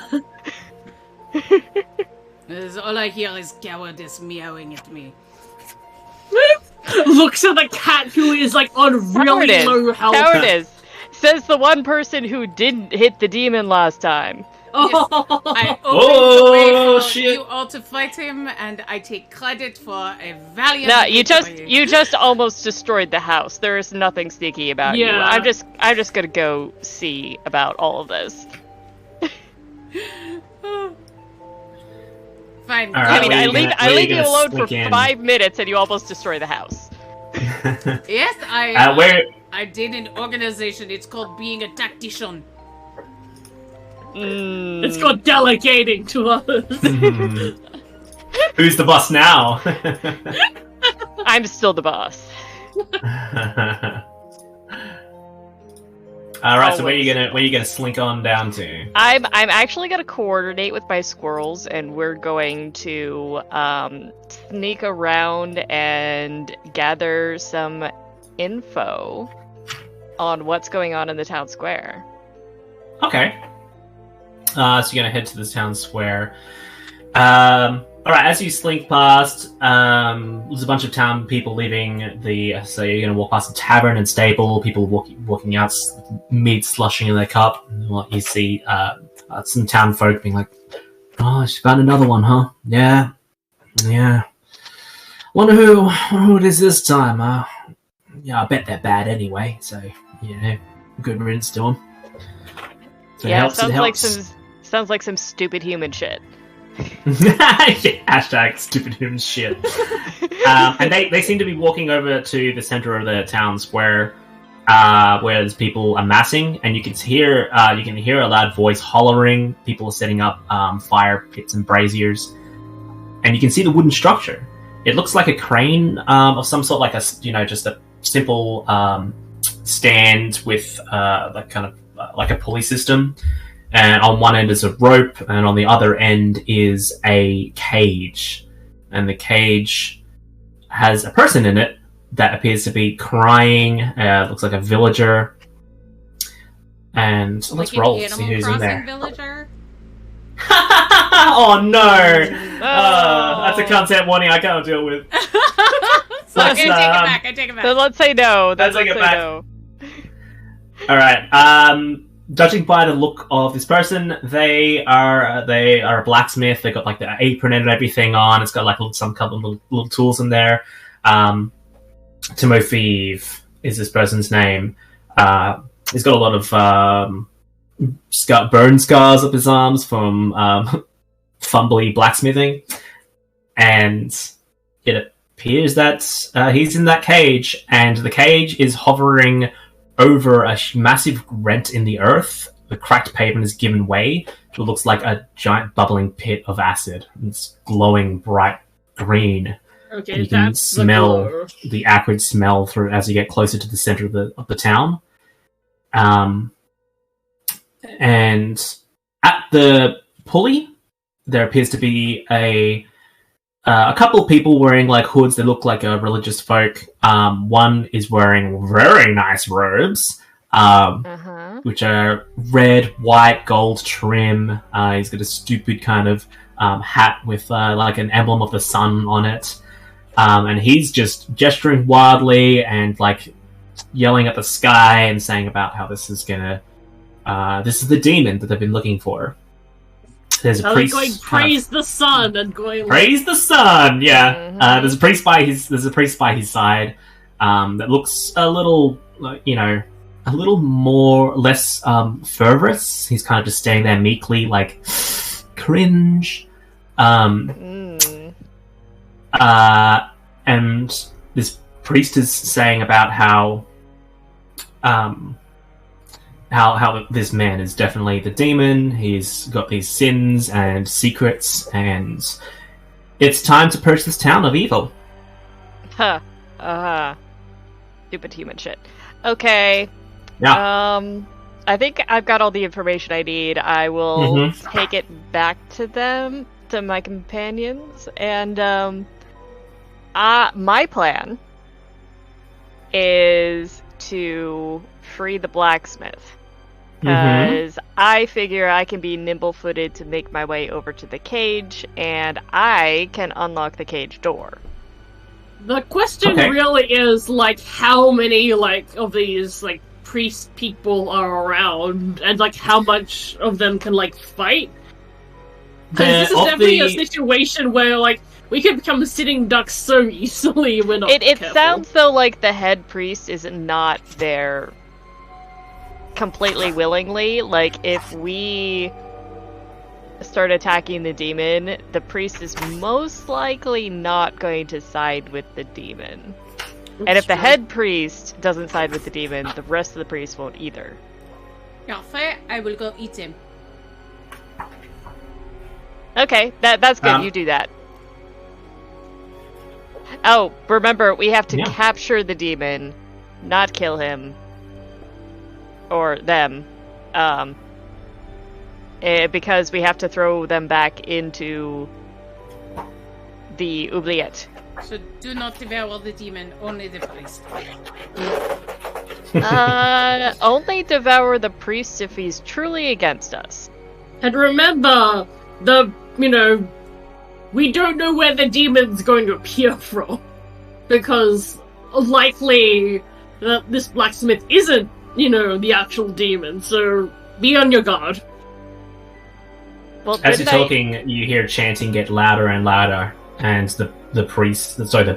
All I hear is cowardice meowing at me. Looks at the cat who is like on really low health. Cowardice, says the one person who didn't hit the demon last time. Yes, I opened Oh, the way for shit. you all to fight him, and I take credit for a valiant No, victory. you just almost destroyed the house. There is nothing sneaky about you. Yeah. I'm just gonna go see about all of this. Fine. All right, I mean, where I you leave gonna- where you you gonna alone for sneak in? 5 minutes, and you almost destroy the house. Yes, I Where? I did an organization. It's called being a tactician. It's called delegating to others. Who's the boss now? I'm still the boss. All right, so where you gonna slink on down to? I'm actually gonna coordinate with my squirrels, and we're going to sneak around and gather some info on what's going on in the town square. Okay. So you're gonna head to the town square. All right, as you slink past, there's a bunch of town people leaving the. So you're gonna walk past a tavern and stable. People walking out, meat slushing in their cup. And what you see, some town folk being like, "Oh, she found another one, huh? Yeah. Wonder who it is this time. Yeah, I bet they're bad anyway. So good riddance to them. So Yeah, it helps. sounds like some stupid human shit. Hashtag stupid human shit. And they seem to be walking over to the center of the town square, where there's people amassing, and you can hear a loud voice hollering. People are setting up fire pits and braziers, and you can see the wooden structure. It looks like a crane of some sort, like just a simple stand with like a pulley system. And on one end is a rope, and on the other end is a cage. And the cage has a person in it that appears to be crying. Looks like a villager. And let's roll to see who's in there. Villager? Oh no! That's a content warning I can't deal with. So I take it back. I take it back. Then let's say no. Let's take it back. Alright, judging by the look of this person, they are a blacksmith. They got like the apron and everything on. It's got like some couple of little tools in there. Timofeev is this person's name. He's got a lot of burn scars up his arms from fumbly blacksmithing, and it appears that he's in that cage, and the cage is hovering over a massive rent in the earth. The cracked pavement is given way. It looks like a giant bubbling pit of acid. It's glowing bright green. Okay, and you can that's smell the acrid smell through as you get closer to the center of the town. And at the pulley, there appears to be a couple of people wearing like hoods that look like religious folk. One is wearing very nice robes, which are red, white, gold trim. He's got a stupid kind of hat with like an emblem of the sun on it. And he's just gesturing wildly and like yelling at the sky and saying about how this is the demon that they've been looking for. There's a priest going praise the sun and going praise the sun. Yeah, there's a priest by his side that looks a little, a little more less fervous. He's kind of just standing there meekly, like cringe. And this priest is saying about how this man is definitely the demon. He's got these sins and secrets, and it's time to purge this town of evil. Stupid human shit. Okay. Yeah. I think I've got all the information I need. I will take it back to them, to my companions, and my plan is to free the blacksmith. Because I figure I can be nimble-footed to make my way over to the cage, and I can unlock the cage door. The question really is, like, how many, like, of these, like, priest people are around, and, like, how much of them can, like, fight? Because this is definitely a situation where, like, we could become sitting ducks so easily when not It careful. sounds though like the head priest is not there completely willingly. Like, if we start attacking the demon, the priest is most likely not going to side with the demon. And if the head priest doesn't side with the demon, the rest of the priests won't either. Yeah, fair. I will go eat him. Okay, that's good. You do that. Oh, remember, we have to capture the demon, not kill him. Or them. Because we have to throw them back into the oubliette. So do not devour the demon, only the priest. Only devour the priest if he's truly against us. And remember, we don't know where the demon's going to appear from. Because likely this blacksmith isn't, the actual demon, so be on your guard. Well, as you're talking, you hear chanting get louder and louder, and the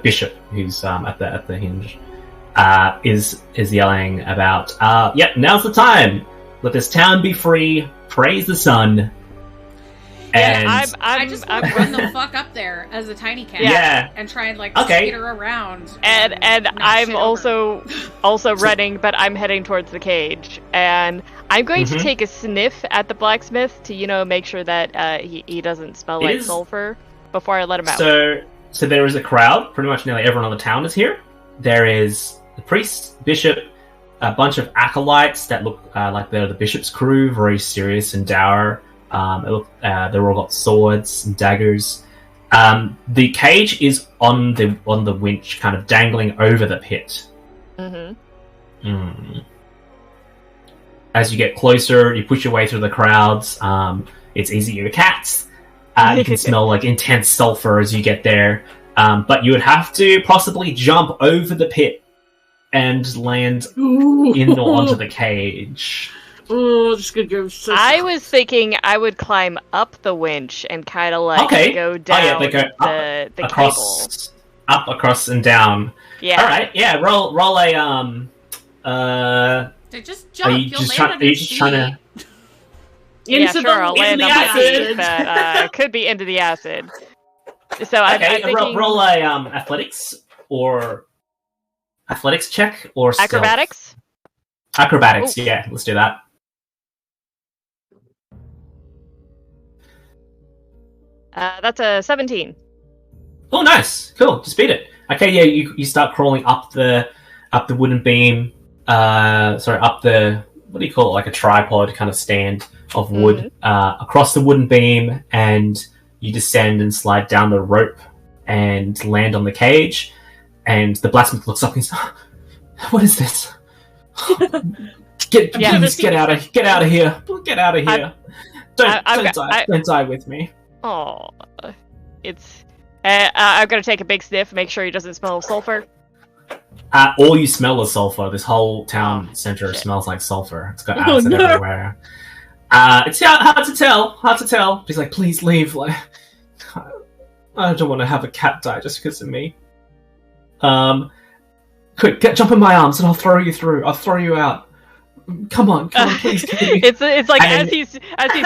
bishop, who's at the hinge, is yelling about, now's the time! Let this town be free, praise the sun. And I just want to run the fuck up there as a tiny cat and try and skater around. And I'm also running, but I'm heading towards the cage. And I'm going to take a sniff at the blacksmith to, make sure that he doesn't smell like sulfur before I let him out. So there is a crowd. Pretty much nearly everyone on the town is here. There is the priest, bishop, a bunch of acolytes that look like they're the bishop's crew, very serious and dour. They're all got swords and daggers. The cage is on the winch, kind of dangling over the pit. As you get closer, you push your way through the crowds. It's easy to hear cats. You can smell like intense sulfur as you get there. But you would have to possibly jump over the pit and land in or onto the cage. Oh, this could go so I was thinking I would climb up the winch and kind of go down the cable. Up, across, and down. Yeah. All right. Yeah. Roll a Just jump. Are you just trying to? Yeah, sure. I'll land on my feet, but it could be into the acid. So I'm thinking... roll a athletics check or stealth. Acrobatics. Acrobatics. Ooh. Yeah, let's do that. That's a 17. Oh, nice, cool. Just beat it. Okay, yeah, you start crawling up the wooden beam. Up the, what do you call it? Like a tripod kind of stand of wood across the wooden beam, and you descend and slide down the rope and land on the cage. And the blacksmith looks up and says, "What is this? Get out of here! Get out of here! Don't die with me." Oh, it's. I'm gonna take a big sniff, make sure he doesn't smell of sulfur. All you smell is sulfur. This whole town center smells like sulfur. It's got acid everywhere. It's hard to tell. He's like, "Please leave. Like, I don't want to have a cat die just because of me. Quick, jump in my arms and I'll throw you through. I'll throw you out. Come on, please." It's like as he's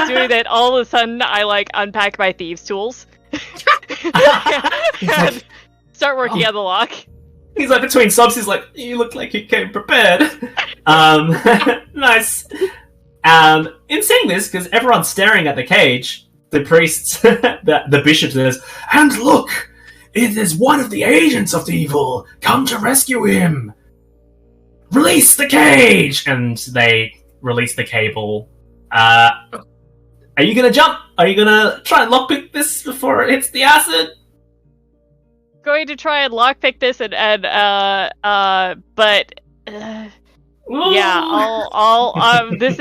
doing that, all of a sudden I unpack my thieves' tools. Like, start working on the lock. He's like, between subs, he's like, "You look like you came prepared." Nice. In saying this, because everyone's staring at the cage, the priest, the bishop says, "And look, it is one of the agents of the evil. Come to rescue him. Release the cage!" And they release the cable. Are you gonna jump? Are you gonna try and lockpick this before it hits the acid? Going to try and lockpick this but yeah, this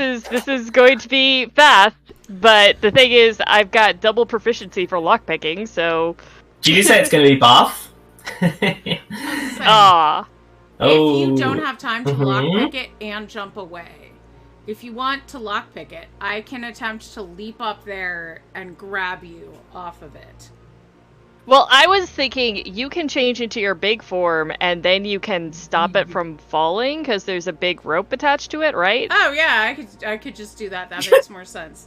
is going to be fast, but the thing is, I've got double proficiency for lockpicking, so... Did you say it's going to be buff? Ah. If you Oh. don't have time to lockpick it and jump away, if you want to lockpick it, I can attempt to leap up there and grab you off of it. Well, I was thinking you can change into your big form, and then you can stop it from falling, because there's a big rope attached to it, right? Oh yeah, I could just do that. That makes more sense.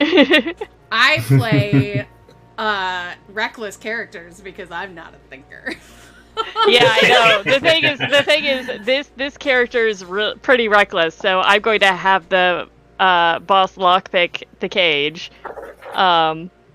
I play reckless characters because I'm not a thinker. Yeah, I know. The thing is, this character is pretty reckless, so I'm going to have the boss lockpick the cage.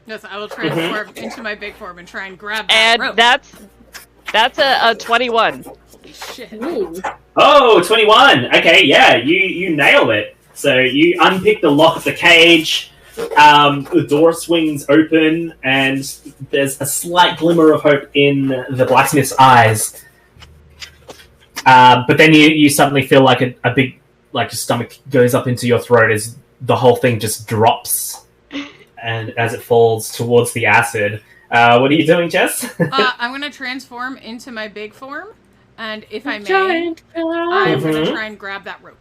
Yes, I will transform into my big form and try and grab that And rope. that's a 21. Holy shit. Ooh. Oh, 21. Okay, yeah, you nail it. So you unpick the lock of the cage. The door swings open, and there's a slight glimmer of hope in the blacksmith's eyes. But then you suddenly feel like a big, like your stomach goes up into your throat as the whole thing just drops, and as it falls towards the acid. What are you doing, Jess? I'm gonna transform into my big form, and if I may, Giant I'm gonna Mhm. try and grab that rope.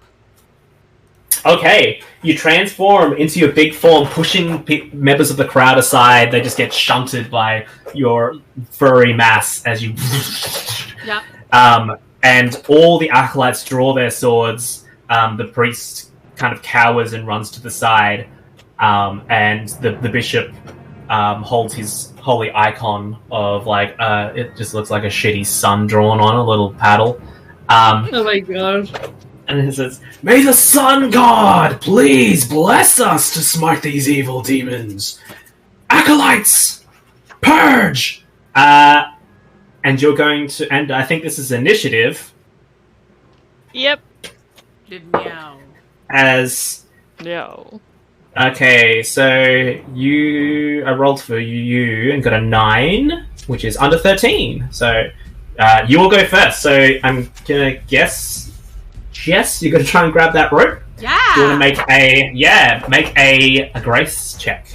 Okay, you transform into your big form, pushing members of the crowd aside. They just get shunted by your furry mass as you... Yep. And all the acolytes draw their swords. The priest kind of cowers and runs to the side. And the bishop holds his holy icon of, like, it just looks like a shitty sun drawn on a little paddle. Oh my god. And it says, "May the sun god please bless us to smite these evil demons. Acolytes, purge!" And you're going to, and I think this is initiative, Yep. Meow. as, No. okay, so I rolled for you and got a 9, which is under 13. So you will go first. So I'm gonna guess, Jess, you're gonna try and grab that rope. Yeah. You want to make a grace check.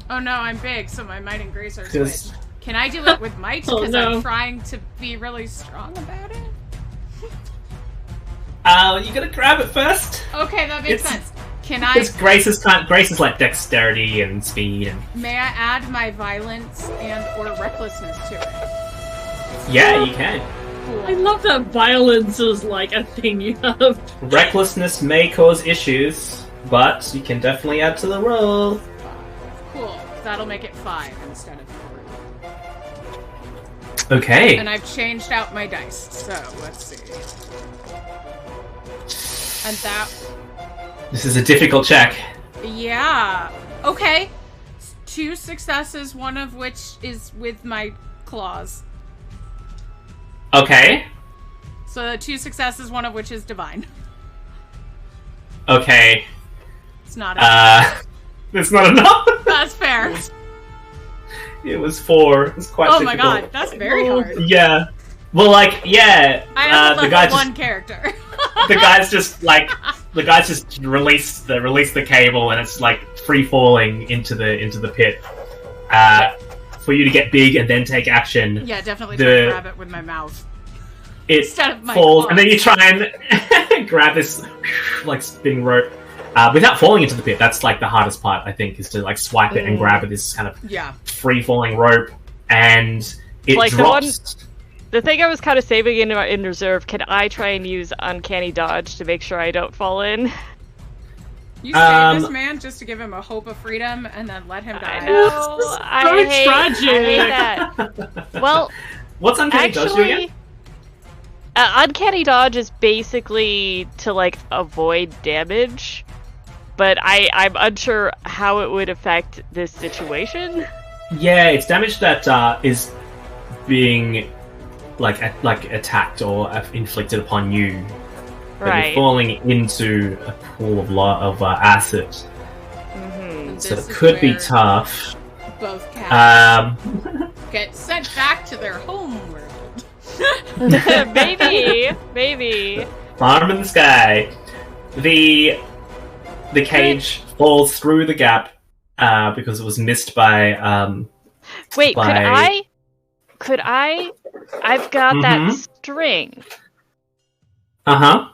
Oh no, I'm big, so my might and grace are 'Cause- switched. Can I do it with might? Oh, Because no. I'm trying to be really strong about it. You gotta grab it first. Okay, that makes It's- sense. Can I? Because grace is like dexterity and speed, and May I add my violence and or recklessness to it? yeah, you can. I love that violence is like a thing you have. Recklessness may cause issues, but you can definitely add to the roll. Cool. That'll make it 5 instead of 4. Okay. And I've changed out my dice, so let's see. And that, This is a difficult check. yeah. Okay. 2 successes, one of which is with my claws. Okay. So 2 successes, one of which is divine. Okay. It's not enough. That's not enough. That's fair. It was 4. It's quite Oh difficult. my god, that's very hard. Yeah. Well, like, yeah. I have the level guy 1 just character. the guys just release the cable, and it's like free falling into the pit. For you to get big and then take action. Yeah, definitely try to grab it with my mouth. It Instead of my falls, claws. and then you try and grab this like spinning rope without falling into the pit. That's like the hardest part, I think, is to like swipe it and grab this kind of Yeah. free falling rope, and it Like the drops. The thing I was kind of saving in reserve, can I try and use Uncanny Dodge to make sure I don't fall in? You save this man just to give him a hope of freedom and then let him die. I know. so I hate tragic. that. Well, What's Uncanny Dodge do again? actually, Uncanny Dodge is basically to like avoid damage, but I'm unsure how it would affect this situation. Yeah, it's damage that is being like attacked or inflicted upon you. But Right. you're falling into a pool of acid, And so this it is could be where tough. Both cats Um, get sent back to their home world. Maybe. Farm in the sky. The cage falls through the gap because it was missed by. Wait, by... could I? I've got that string. Uh-huh.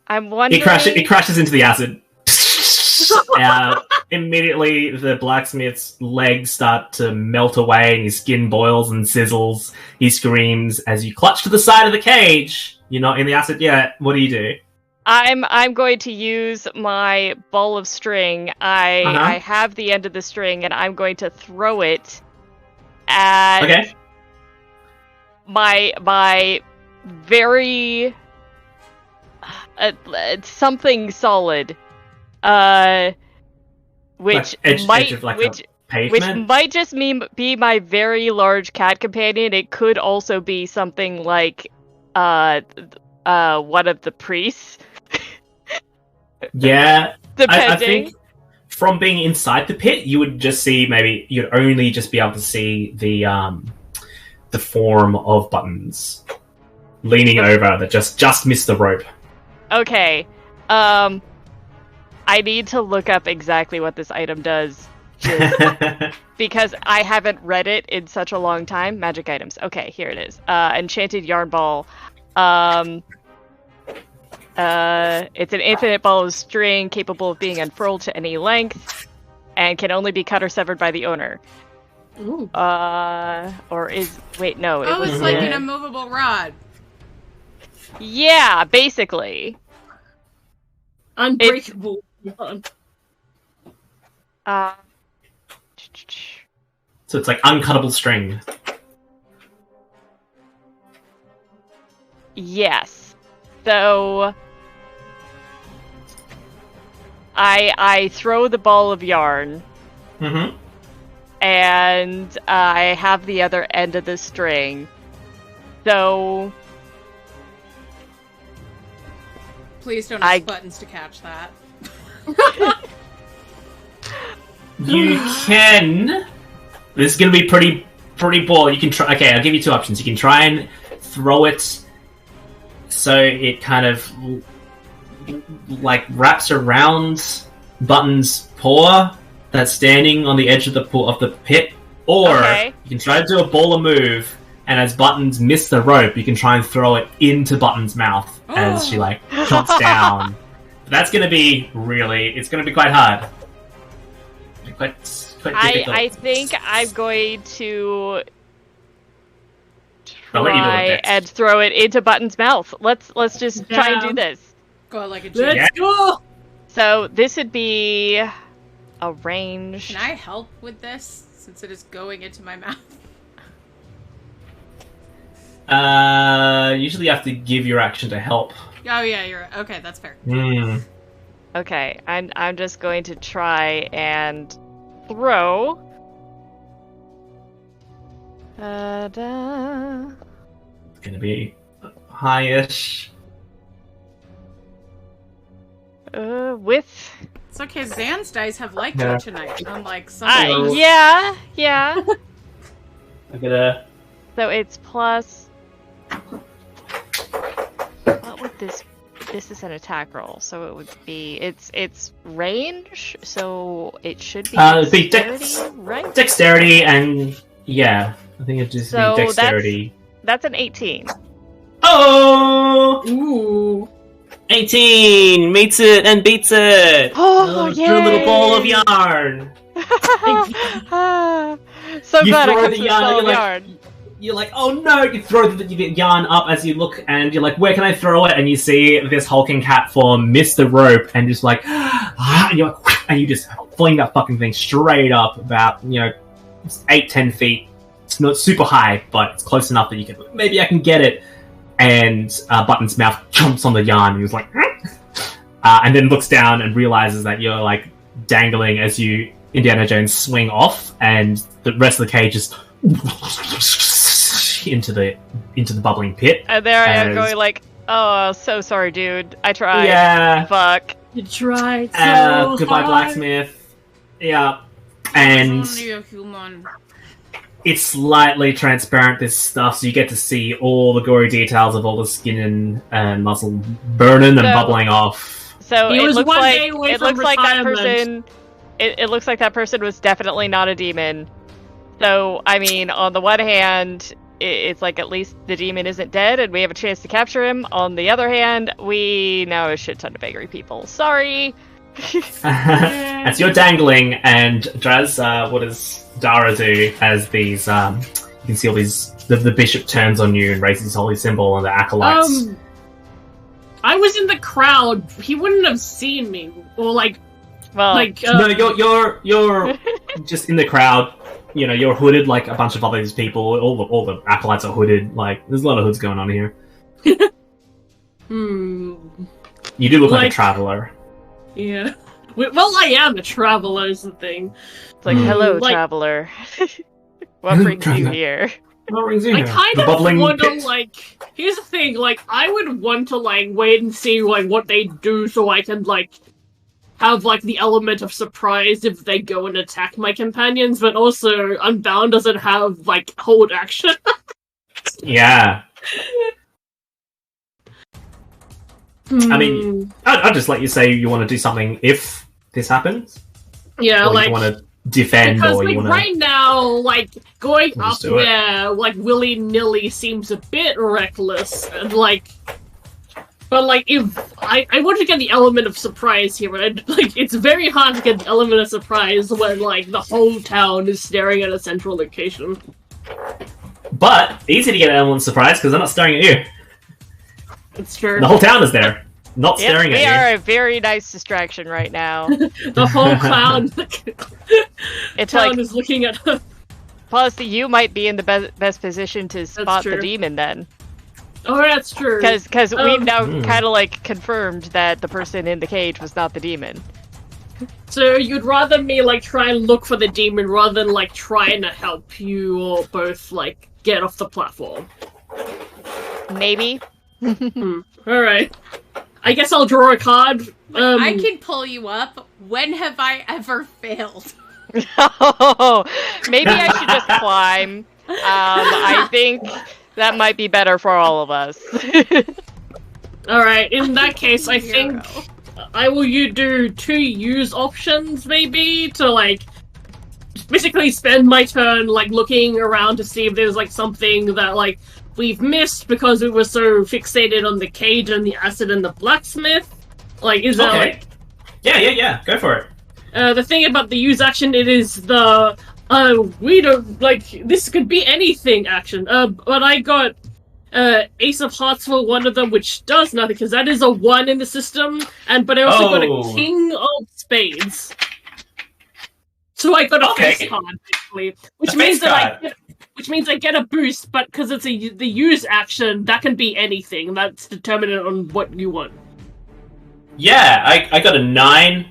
I'm wondering. It crashes into the acid. Immediately, the blacksmith's legs start to melt away, and his skin boils and sizzles. He screams as you clutch to the side of the cage. You're not in the acid yet. What do you do? I'm going to use my ball of string. I have the end of the string, and I'm going to throw it at my very something solid, which might just be my very large cat companion. It could also be something like one of the priests. Yeah, depending. I think from being inside the pit, you would just see you'd only just be able to see the form of Buttons leaning over that just missed the rope. Okay, I need to look up exactly what this item does, because I haven't read it in such a long time. Magic items. Okay, here it is. Enchanted yarn ball. It's an infinite ball of string capable of being unfurled to any length, and can only be cut or severed by the owner. Ooh. Wait, no. Oh, it's like an immovable rod. Yeah, basically. Unbreakable. So it's like uncuttable string. Yes. So I throw the ball of yarn. Mm-hmm. And I have the other end of the string. So please don't use Buttons to catch that. You can. This is going to be pretty poor. You can try. Okay, I'll give you two options. You can try and throw it so it kind of like wraps around Button's paw that's standing on the edge of the pit, or you can try to do a baller move, and as Buttons miss the rope, you can try and throw it into Button's mouth as she like jumps down. But that's going to be it's going to be quite hard. Quite difficult. I think I'm going to try and throw it into Button's mouth. Let's just try and do this. Go like a G. Let's go! So this would be a range. Can I help with this since it is going into my mouth? Usually you have to give your action to help. Oh yeah, you're okay. That's fair. Okay, I'm just going to try and throw. It's gonna be high-ish. With. It's okay. Zan's dice have liked you tonight, unlike some. Yeah. I'm gonna. So it's plus. What would this? This is an attack roll, so it would be it's range, so it should be dexterity, right? Dexterity and I think it'd just be dexterity. That's an 18. Oh! Ooh. 18 meets it and beats it. Oh, yeah! A little ball of yarn. So glad I could ball of yarn. You're like, oh no! You throw the yarn up as you look, and you're like, where can I throw it? And you see this hulking cat form miss the rope, and just like, and you're like, and you just fling that fucking thing straight up about 8-10 feet. It's not super high, but it's close enough that you can maybe I can get it. And Button's mouth jumps on the yarn, and he's like, and then looks down and realizes that you're like dangling as you Indiana Jones swing off, and the rest of the cage just into the bubbling pit. And there I am going like, oh, so sorry, dude. I tried. Yeah. Fuck. You tried so goodbye, hard. blacksmith. Yeah. And Only a human. it's slightly transparent, this stuff, so you get to see all the gory details of all the skin and muscle burning and bubbling off. So He it was looks one like day away it from looks like that retirement. person. It looks like that person was definitely not a demon. So I mean, on the one hand, it's like at least the demon isn't dead, and we have a chance to capture him. On the other hand, we now have a shit ton of angry people. Sorry. As you're dangling, and Draz, what does Dara do as these, you can see all these, the bishop turns on you and raises his holy symbol and the acolytes. I was in the crowd. He wouldn't have seen me, or Well, No, you're just in the crowd. You know, you're hooded like a bunch of other people. All the acolytes are hooded. Like, there's a lot of hoods going on here. You do look like a traveler. Yeah. Well, I am a traveler, is the thing. it's like, hello, Like- traveler. What brings you here? What brings you I here? kind The of bubbling want to, pit? here's the thing, I would want to, wait and see, what they do so I can, have, the element of surprise if they go and attack my companions, but also Unbound doesn't have, hold action. Yeah. I mean, I'll just let you say you want to do something if this happens. Yeah, Or you want to defend, because, or you want to... right now, going We'll up just do it. there, willy-nilly seems a bit reckless, and, but, if... I want to get the element of surprise here, but, it's very hard to get the element of surprise when, the whole town is staring at a central location. But, easy to get an element of surprise, because they're not staring at you. It's true. The whole town is there, not Yep, staring we at are a very nice distraction right now. The whole town... It's town like, is looking at us. plus you might be in the best position to spot the true. demon then. Oh, that's true. Because we've now Hmm. kind of confirmed that the person in the cage was not the demon. So you'd rather me, try and look for the demon rather than, trying to help you or both, get off the platform. Maybe. Alright. I guess I'll draw a card. I can pull you up. When have I ever failed? Oh, maybe I should just climb. I think that might be better for all of us. Alright, in that case, I Hero. think I will do 2 use options, maybe, to, basically spend my turn, looking around to see if there's, something that, we've missed because we were so fixated on the cage and the acid and the blacksmith. Is that, Okay. Yeah, go for it. the thing about the use action, it is the, we don't, this could be anything action. But I got, Ace of Hearts for one of them, which does nothing, because that is a 1 in the system, but I also got Oh. a King of Spades. So I got a Okay. face card, basically. Which A means face that card. which means I get a boost, but because it's the use action, that can be anything. That's determined on what you want. Yeah, I got a 9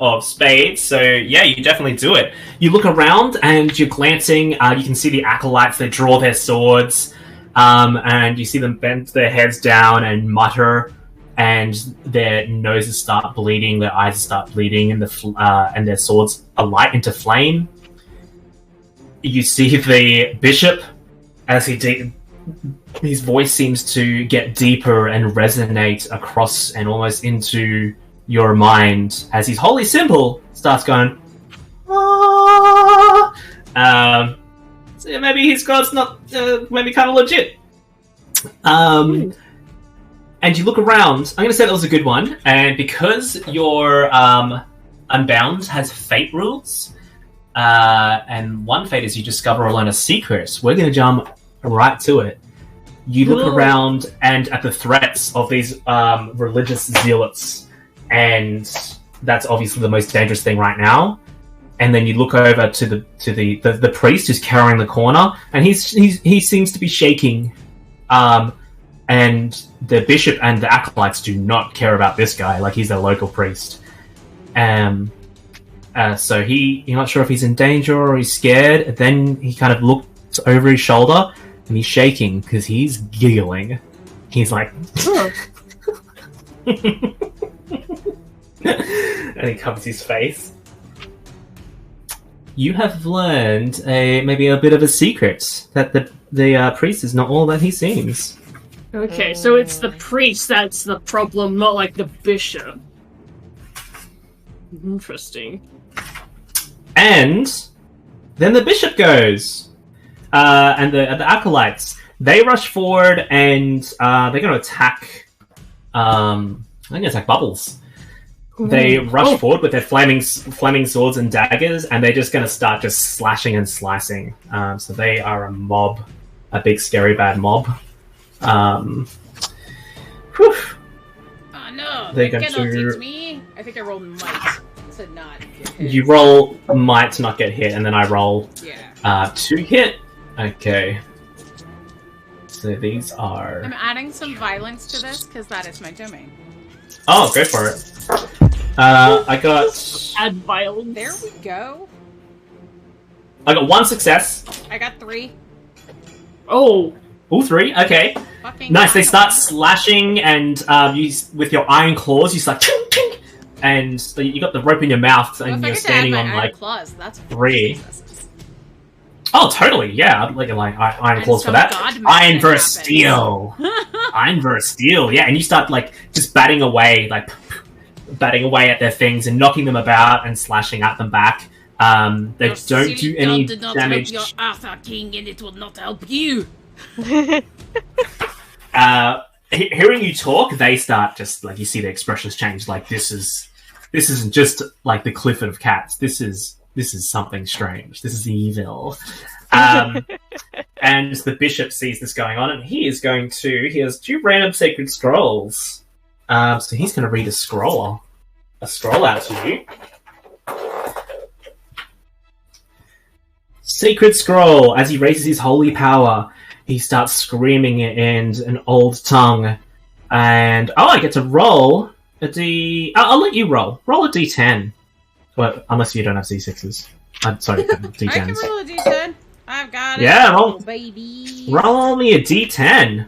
of spades, so yeah, you definitely do it. You look around and you're glancing, you can see the acolytes, they draw their swords, and you see them bend their heads down and mutter, and their noses start bleeding, their eyes start bleeding, and and their swords alight into flame. You see the bishop, as his voice seems to get deeper and resonate across and almost into your mind as his holy symbol starts going. Ah! So maybe his god's not maybe kind of legit. And you look around. I'm going to say that was a good one, and because your Unbound has fate rules, and one fate is you discover or learn a secret. We're going to jump right to it. You look Cool. around and at the threats of these religious zealots, and that's obviously the most dangerous thing right now. And then you look over to the priest who's carrying the corner, and he seems to be shaking. And the bishop and the acolytes do not care about this guy, like he's their local priest. So you're not sure if he's in danger or he's scared. Then he kind of looks over his shoulder, and he's shaking because he's giggling. He's like... and he covers his face. you have learned maybe a bit of a secret that the priest is not all that he seems. Okay, so it's the priest that's the problem, not like the bishop. Interesting. And then the bishop goes, and the acolytes, they rush forward and they're going to attack. I'm going to attack Bubbles. They rush forward with their flaming swords and daggers, and they're just going to start just slashing and slicing. So they are a mob, a big scary bad mob. Oh no! They They go cannot to- hit me. I think I rolled might to not get hit. You roll might to not get hit, and then I roll Yeah. to hit. Okay. So these are... I'm adding some violence to this because that is my domain. Oh, go for it. I got Add violence. There we go. one success. I got 3. Oh, All 3. Okay. Fucking Nice. They start violence. slashing, and you with your iron claws, you start ching, ching, and so you got the rope in your mouth, Well, if and I you're get to add standing my on iron like claws, that's 3. successes. Oh, totally. Yeah, I'd like iron And claws for some that. god Iron magic versus happens. steel. Iron versus steel. Yeah, and you start like just batting away at their things and knocking them about and slashing at them back. They Your don't do silly any god did not damage. help your Arthur King, and it will not help you. Hearing you talk, they start just like you see their expressions change. Like this isn't just like the Clifford of Cats. This is something strange. This is evil. And the bishop sees this going on, and he has 2 random sacred scrolls. So he's going to read a scroll out to you. Sacred scroll. As he raises his holy power, he starts screaming in an old tongue. And I get to roll a d. I'll let you roll. Roll a d10. Well, unless you don't have c6s. I'm sorry, I can d10s. roll a d10. I've got it. Yeah, roll. Baby. Roll me a d10.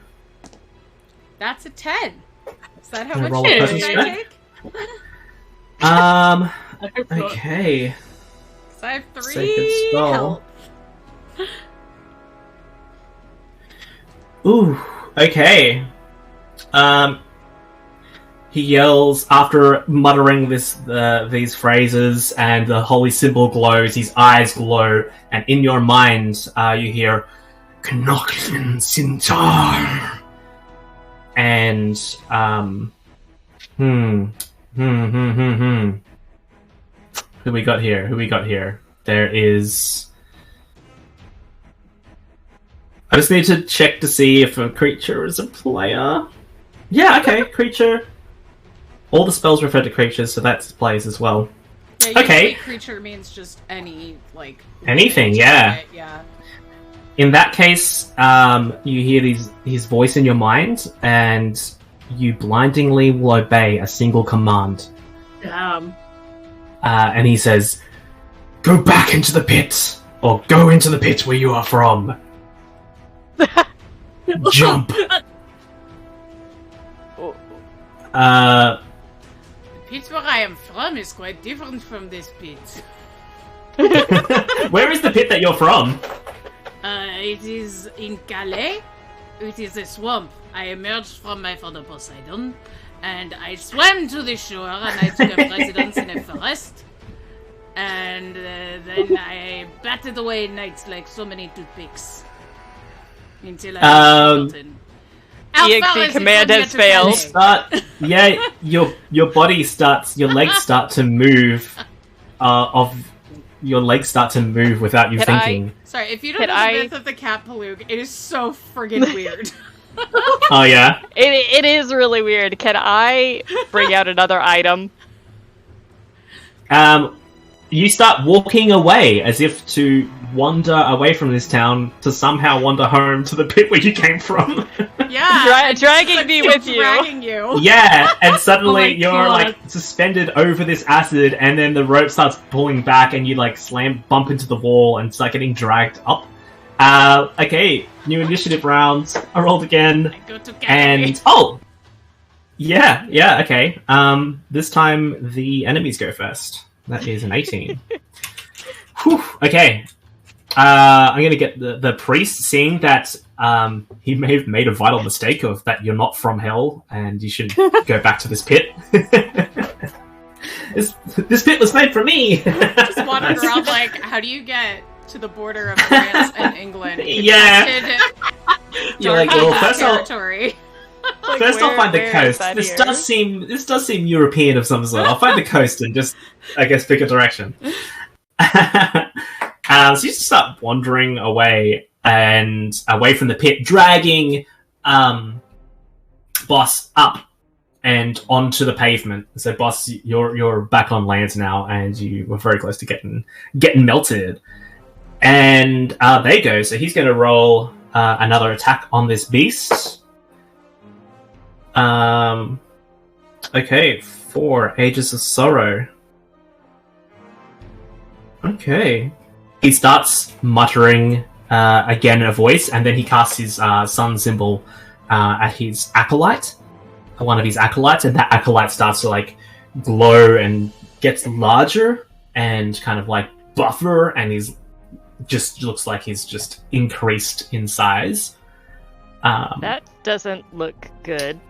That's a 10. Is that how Can I much roll a damage person's I strength? take? I hope not. Okay. So I have 3 Sacred skull. health. Ooh, okay. He yells after muttering these phrases, and the holy symbol glows. His eyes glow, and in your mind, you hear "Knockfin Sintar," and Who we got here? There is. I just need to check to see if a creature is a player. Yeah, okay, creature. All the spells refer to creatures, so that's players as well. Yeah, Okay. usually creature means just any, like... Anything, yeah. Yeah. In that case, you hear his voice in your mind, and you blindingly will obey a single command. Damn. And he says, "Go back into the pit, or go into the pit where you are from. Jump." The pit where I am from is quite different from this pit. Where is the pit that you're from? It is in Calais. It is a swamp. I emerged from my father Poseidon, and I swam to the shore, and I took up residence in a forest. And then I batted away nights like so many toothpicks. Until I was forgotten. How EXE far is it command from has here to failed. Calais? Your body starts, your legs start to move. Your legs start to move without you Can I- thinking. Sorry, if you don't Can know the I- myth of the cat Paloog, it is so friggin' weird. Oh yeah. It is really weird. Can I bring out another item? You start walking away as if to wander away from this town to somehow wander home to the pit where you came from. Yeah. Dragging me with you. Dragging you. Yeah, and suddenly Oh my you're God. like suspended over this acid, and then the rope starts pulling back, and you like bump into the wall, and start getting dragged up. Okay, new initiative round. I rolled again, I go to Calais. and yeah, okay. This time the enemies go first. That is an 18. Whew, okay. I'm going to get the priest, seeing that he may have made a vital mistake of that you're not from hell and you should go back to this pit. This pit was made for me! Just wandering around like, how do you get to the border of France and England? Yeah. You're like, well, territory. First, I'll find the coast. This does seem European of some sort. I'll find the coast and just, I guess, pick a direction. So you just start wandering away and away from the pit, dragging Boss up and onto the pavement. So, Boss, you're back on land now, and you were very close to getting melted. And there you go. So he's going to roll another attack on this beast. Okay, 4 Ages of Sorrow. Okay. He starts muttering again in a voice, and then he casts his sun symbol at his acolyte, one of his acolytes, and that acolyte starts to like glow and gets larger and kind of like buffer, and he's just looks like he's just increased in size. That doesn't look good.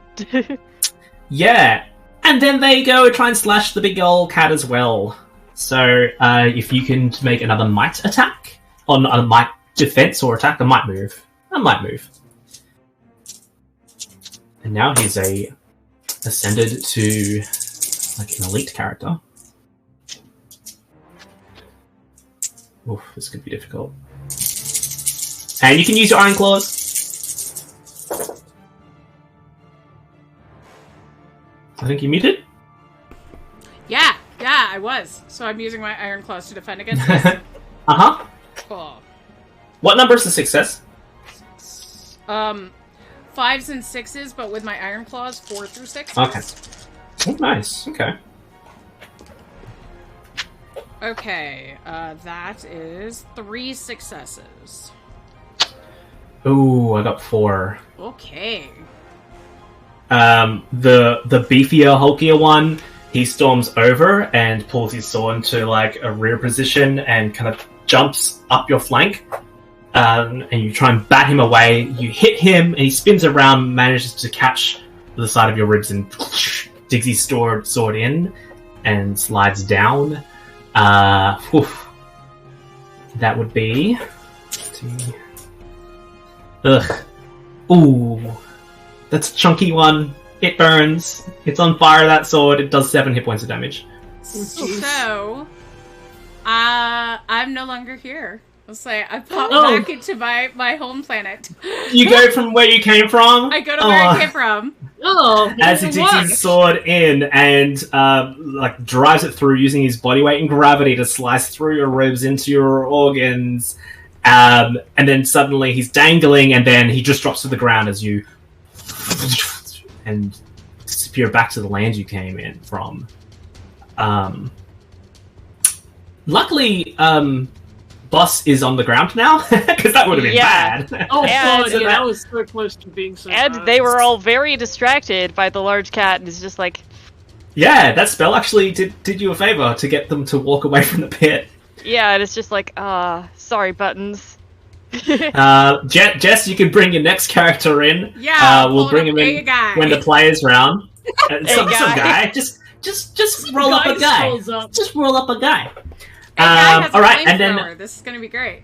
Yeah, and then they go try and slash the big old cat as well. So if you can make another might attack, on a might defense or attack, a might move. And now he's ascended to like an elite character. Oof, this could be difficult. And you can use your Iron Claws. I think you muted? Yeah, I was. So I'm using my Iron Claws to defend against this. Uh-huh. Cool. What number is the success? 5s and 6s, but with my Iron Claws, 4 through 6. Okay. Oh, nice. Okay. Okay, that is 3 successes. Ooh, I got 4. Okay. The beefier, hulkier one, he storms over and pulls his sword into like a rear position and kind of jumps up your flank. And you try and bat him away. You hit him, and he spins around, manages to catch the side of your ribs, and digs his sword in and slides down. That would be. Ugh. Ooh. That's a chunky one. It burns. It's on fire, that sword. It does 7 hit points of damage. So, I'm no longer here. Let's say I pop back into my home planet. You go from where you came from? I go to where I came from. As he digs his sword in and like drives it through using his body weight and gravity to slice through your ribs into your organs. And then suddenly he's dangling, and then he just drops to the ground as you and disappear back to the land you came in from. Luckily, Boss is on the ground now, because that would have been bad. Oh, And- God, that was so close to being so And bad. they were all very distracted by the large cat, and it's just like, Yeah, that spell actually did you a favor to get them to walk away from the pit. yeah, and it's just like, sorry, Buttons. Jess, you can bring your next character in. Yeah, we'll bring him in when the player's round. Some guy. Just roll up a guy. Just roll up a guy. All right, and then this is gonna be great.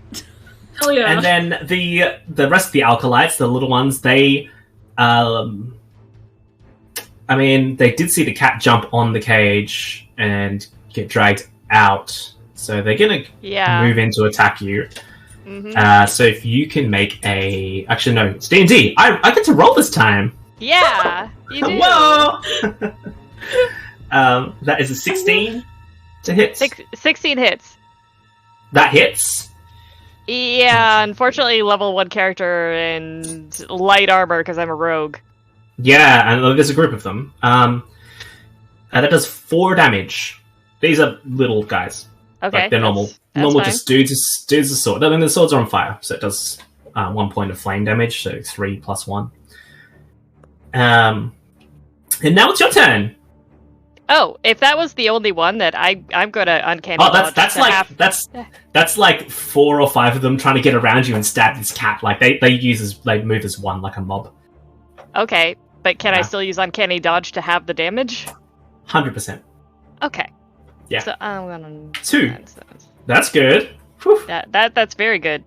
Hell yeah. and then the rest of the alkalites, the little ones, they, I mean, they did see the cat jump on the cage and get dragged out, so they're gonna move in to attack you. Mm-hmm. So if you can make actually no, it's D&D. I get to roll this time. Yeah, you do. Whoa! That is a 16 to hit. 16 hits. That hits. Yeah, unfortunately, level 1 character and light armor because I'm a rogue. Yeah, and there's a group of them. That does 4 damage. These are little guys. Okay, Like they're normal. that's Normal, fine. just dudes with sword. I mean, the swords are on fire, so it does 1 point of flame damage, so 3 plus 1. And now it's your turn. Oh, if that was the only one, that I'm gonna uncanny. Oh, dodge that's to like have... that's like 4 or 5 of them trying to get around you and stab this cat. Like they move as one, like a mob. Okay, but can I still use uncanny dodge to have the damage? 100%. Okay. Yeah. So I'm gonna 2. That's good. Whew. That's very good.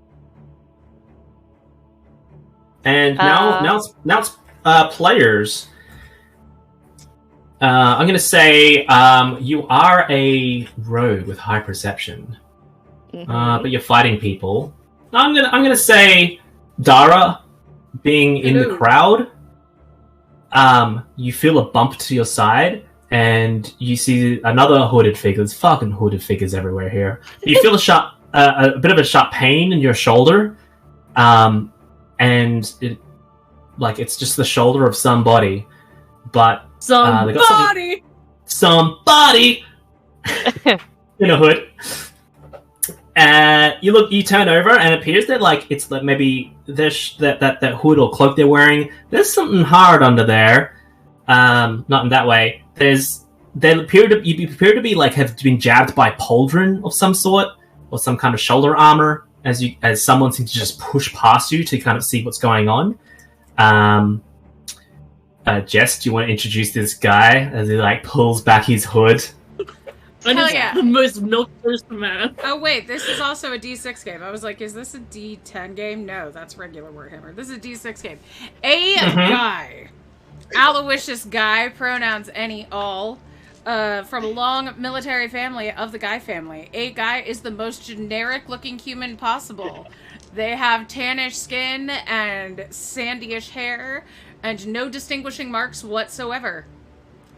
And now it's players. I'm gonna say you are a rogue with high perception, but you're fighting people. I'm gonna say Dara, being in the crowd, you feel a bump to your side, and you see another hooded figure. There's fucking hooded figures everywhere here. You feel a bit of a sharp pain in your shoulder, and it's just the shoulder of somebody, but somebody in a hood. You turn over, and it appears that it's like maybe that hood or cloak they're wearing. There's something hard under there. Not in that way. They appear to be like have been jabbed by pauldron of some sort, or some kind of shoulder armor. As someone seems to just push past you to kind of see what's going on. Jess, do you want to introduce this guy as he pulls back his hood? Hell yeah. The most milk-thirst man. Oh wait, this is also a D6 game. I was like, is this a D10 game? No, that's regular Warhammer. This is a D6 game. Guy. Aloysius Guy, pronouns any, all. From a long military family of the Guy family. A Guy is the most generic-looking human possible. They have tannish skin and sandyish hair, and no distinguishing marks whatsoever.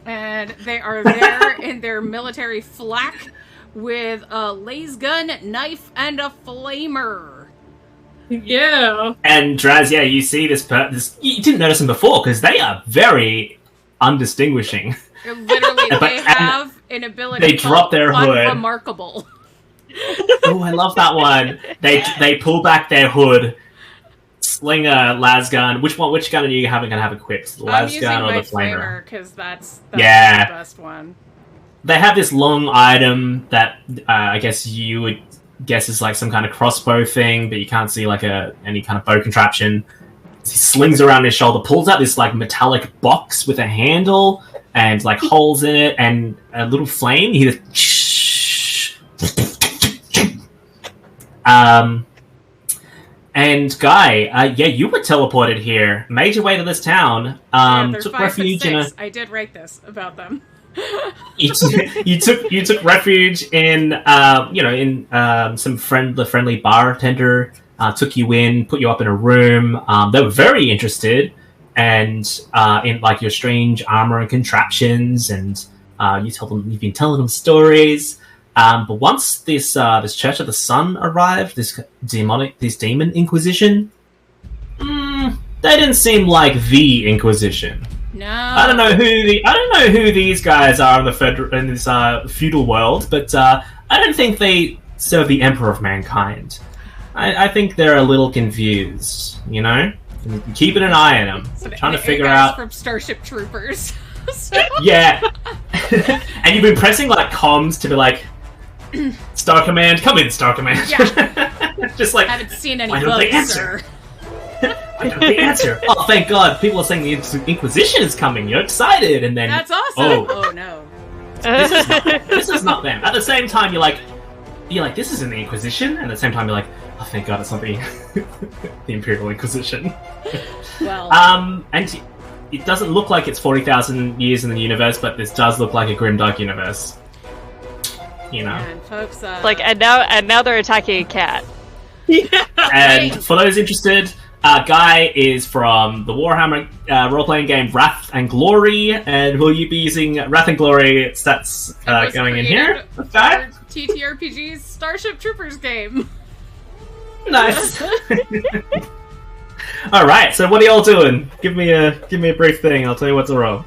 And they are there in their military flak with a laser gun, knife, and a flamer. Yeah. And Draz, you see this you didn't notice them before because they are very undistinguishing. Literally, they have an ability. They drop their hood. Unremarkable. Oh, I love that one. They pull back their hood, sling a las gun. Which gun are you going to have equipped? The las gun or the flamer? Because that's the best one. They have this long item that I guess you would guess is like some kind of crossbow thing, but you can't see any kind of bow contraption. He slings around his shoulder, pulls out this metallic box with a handle and holes in it and a little flame. He just and Guy, you were teleported here, made your way to this town, took refuge in a... I did write this about them. you took refuge in the friendly bartender took you in, put you up in a room. They were very interested and in your strange armor and contraptions, and you've been telling them stories. But once this Church of the Sun arrived, this demon Inquisition, they didn't seem like the Inquisition. No, I don't know who these guys are in this feudal world, but I don't think they serve the Emperor of Mankind. I think they're a little confused, Keeping an eye on them, trying to figure out from Starship Troopers. Yeah, and you've been pressing comms to be Star Command, come in, Star Command. Yeah. Just I haven't seen any bugs, sir. Why don't they answer? Oh, thank God! People are saying the Inquisition is coming. You're excited, and then that's awesome. Oh no, this is not them. At the same time, you're like, this isn't the Inquisition, and at the same time, you're like, oh, thank God, it's not the Imperial Inquisition. Well, and it doesn't look like it's 40,000 years in the universe, but this does look like a grimdark universe. And folks, and now they're attacking a cat. And for those interested, Guy is from the Warhammer role-playing game Wrath and Glory, and will you be using Wrath and Glory stats going in here? Guy? TTRPG's Starship Troopers game. Nice. All right, so what are y'all doing? Give me a brief thing. I'll tell you what to roll.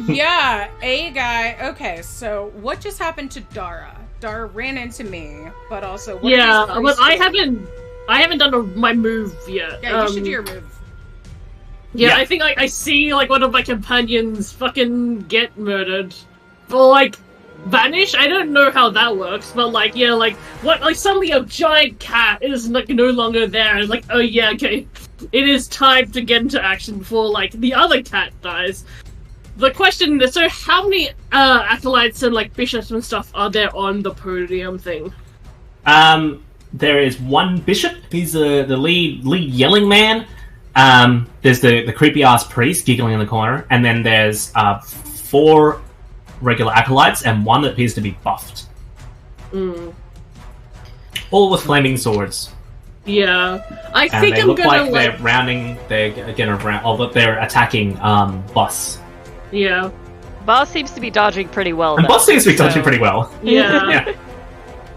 Yeah, a guy. Okay, so what just happened to Dara? Dara ran into me, but also what but I haven't done my move yet. Yeah, you should do your move. Yeah, I think I see one of my companions fucking get murdered. like vanish. I don't know how that works, but like yeah, like what? Like suddenly a giant cat is like no longer there. It's like oh yeah, okay, it is time to get into action before like the other cat dies. The question is, so how many acolytes and like bishops and stuff are there on the podium thing? There is one bishop. He's the lead yelling man. There's the creepy ass priest giggling in the corner, and then there's 4 regular acolytes and one that appears to be buffed. All with flaming swords. Yeah, I And think they I'm look gonna like they're rounding. They're gonna round. Oh, but they're attacking Boss. Yeah. Boss seems to be dodging pretty well. And though, Boss seems to be dodging so- pretty well. Yeah.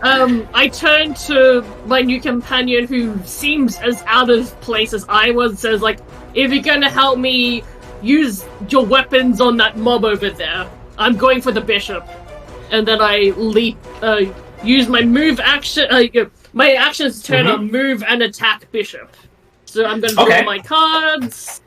Yeah. I turn to my new companion who seems as out of place as I was, says like, if you're gonna help me use your weapons on that mob over there, I'm going for the bishop. And then I use my move action, my actions turn on move and attack bishop. So I'm gonna draw my cards.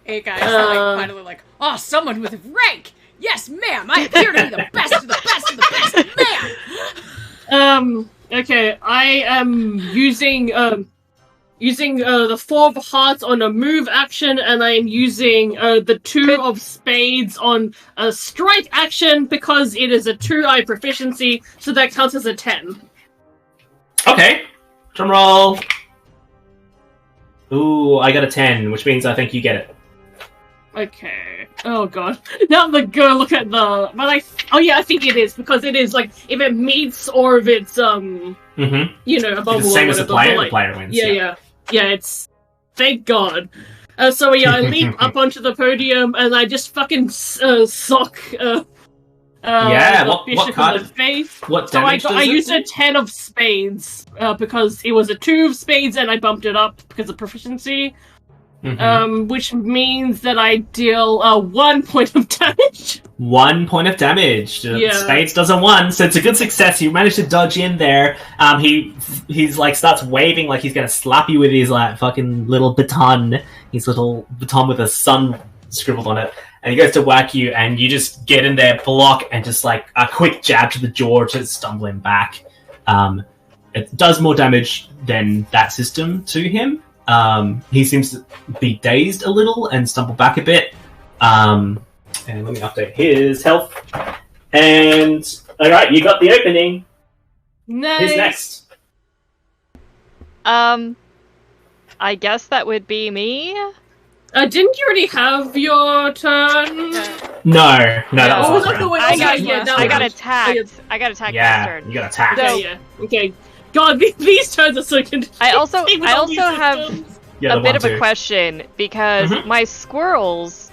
Hey guys, like, finally like, oh, someone with rank! Yes, ma'am! I appear to be the best of the best of the best, ma'am! Okay, I am using the 4 of hearts on a move action, and I am using the 2 of spades on a strike action because it is a 2 proficiency, so that counts as a 10. Okay. Drum roll. Ooh, I got a 10, which means I think you get it. Okay. Oh god. Now I'm gonna go look at the. But oh yeah, I think it is because it is like if it meets or if it's you know above It's the or same as the whatever, player. but, The player wins. Yeah. It's thank God. So yeah, I leap up onto the podium and I just fucking sock. Yeah. The What bishop card? in the face. What So damage? I used a 10 of spades because it was a 2 of spades and I bumped it up because of proficiency. Which means that I deal 1 point of damage. 1 point of damage. Yeah. Spades does a 1, so it's a good success. You managed to dodge in there. He's like starts waving like he's gonna slap you with his like fucking little baton. His little baton with a sun scribbled on it. And he goes to whack you, and you just get in there, block, and just like a quick jab to the jaw to stumble him back. It does more damage than that system to him. He seems to be dazed a little and stumble back a bit. And let me update his health. And alright, you got the opening. Nice. Who's next? I guess that would be me. Didn't you already have your turn? No, that was Oh, last was that round. the way? I got, yeah, that I was- got attacked. I got attacked last Yeah, turn. you got attacked. So- Yeah. Okay. God, these turns are so confusing. I also with all these have systems. Yeah, a the bit 1, of a 2. question because my squirrels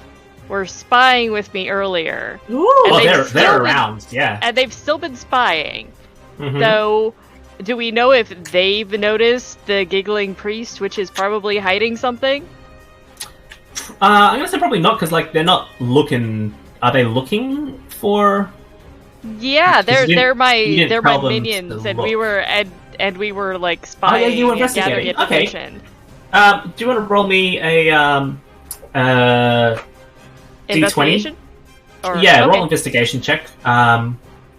were spying with me earlier, Ooh. And Oh, they've they're still been- around, yeah. and they've still been spying. Mhm. So, do we know if they've noticed the giggling priest, which is probably hiding something? I'm gonna say probably not, because like they're not looking. Are they looking for? Yeah, Because you didn't- they're my you didn't they're my tell them minions, to and we look. were and we were like spying you were and gathering investigating. Okay. information. Do you want to roll me a D20? Investigation? Or, Yeah, okay. roll investigation check.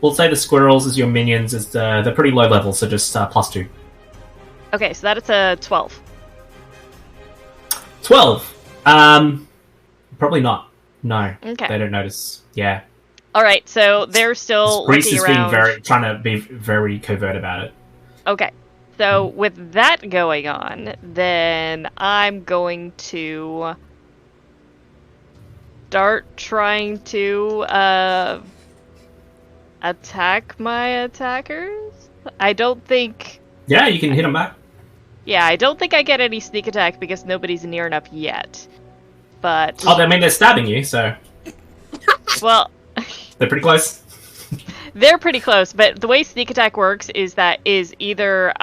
We'll say the squirrels as your minions, as they're pretty low level, so just +2. Okay, so that is a 12. 12. Probably not. No, Okay. they don't notice. Yeah, All right, so they're this still priest looking is being around. trying to be very covert about it. Okay, so with that going on, then I'm going to start trying to attack my attackers. I don't think. Yeah, you can hit them back. Yeah, I don't think I get any sneak attack because nobody's near enough yet. But Oh, I mean they're stabbing you, so well, they're pretty close. they're pretty close. But the way sneak attack works is that is either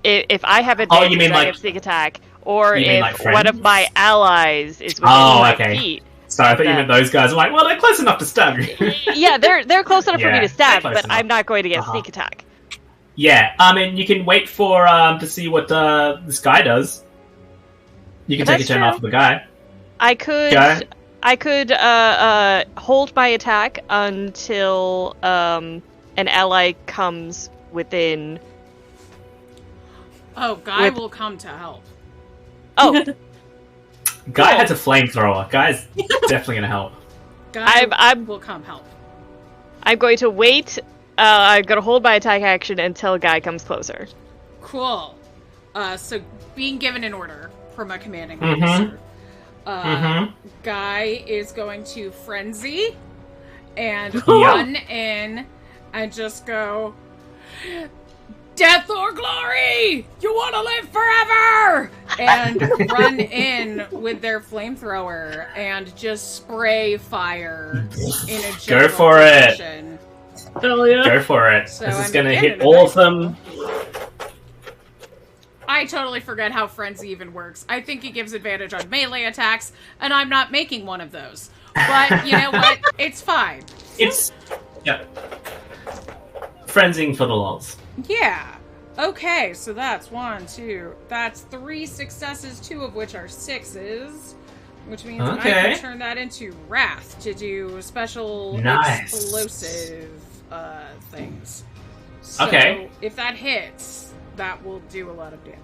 if I have advantage, you mean I like- have sneak attack, or you mean if like one of friends? my allies is within Oh, 5 okay. feet. Sorry, I thought you meant those guys. I'm like, well, they're close enough to stab you. Yeah, they're close enough for Yeah, me to stab, they're but close enough. I'm not going to get Uh-huh. sneak attack. Yeah, and you can wait for to see what this guy does. You can take a That's turn true. off the guy. I could. Okay. I could hold my attack until an ally comes within. Oh, Guy will come to help. Oh, Guy has a flamethrower. Guy's definitely gonna help. Guy will come help. I'm going to wait. I'm going to hold my attack action until Guy comes closer. Cool. So being given an order from a commanding officer, Guy is going to frenzy and run in and just go, "Death or glory! You want to live forever!" And run in with their flamethrower and just spray fire in a general Go for direction. Hell yeah. Go for it. So this is I'm gonna beginning hit all of to- them. I totally forget how frenzy even works. I think it gives advantage on melee attacks, and I'm not making one of those. But you know what? It's fine. It's frenzying for the lols. Yeah. Okay, so that's 1, 2. That's 3 successes, 2 of which are 6s. Which means I Okay. can turn that into Wrath to do special Nice. explosive things. So Okay. if that hits, that will do a lot of damage.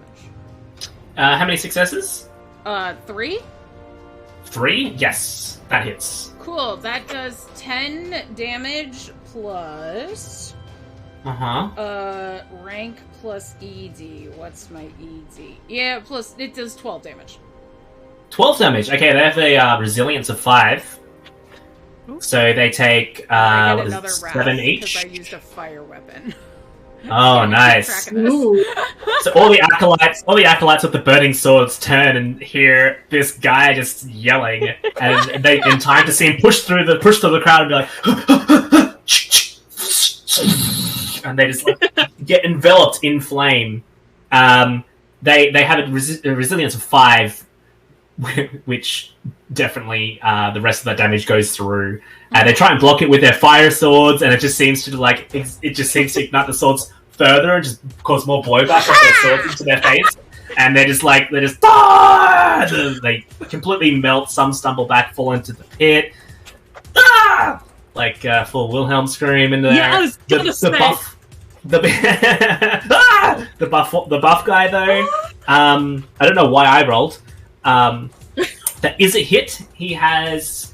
How many successes? 3? 3? Yes, that hits. Cool, that does 10 damage plus... rank plus ED. What's my ED? Yeah, plus it does 12 damage. 12 damage. Okay, they have a resilience of 5. So they take I what get is another it, wrath 7 because each. I used a fire weapon. Oh, Keep nice. track of this. Ooh. So all the acolytes with the burning swords turn and hear this guy just yelling, and they in time to see him push through the crowd and be like, and they just like get enveloped in flame. They have a resilience of 5, which definitely the rest of that damage goes through. They try and block it with their fire swords, and it just seems to ignite the swords further and just cause more blowback of their swords into their face. And they're just ah! They completely melt. Some stumble back, fall into the pit. Ah! Like full Wilhelm scream in there. Yeah, I was gonna say. The buff guy though. I don't know why I rolled. That is a hit. He has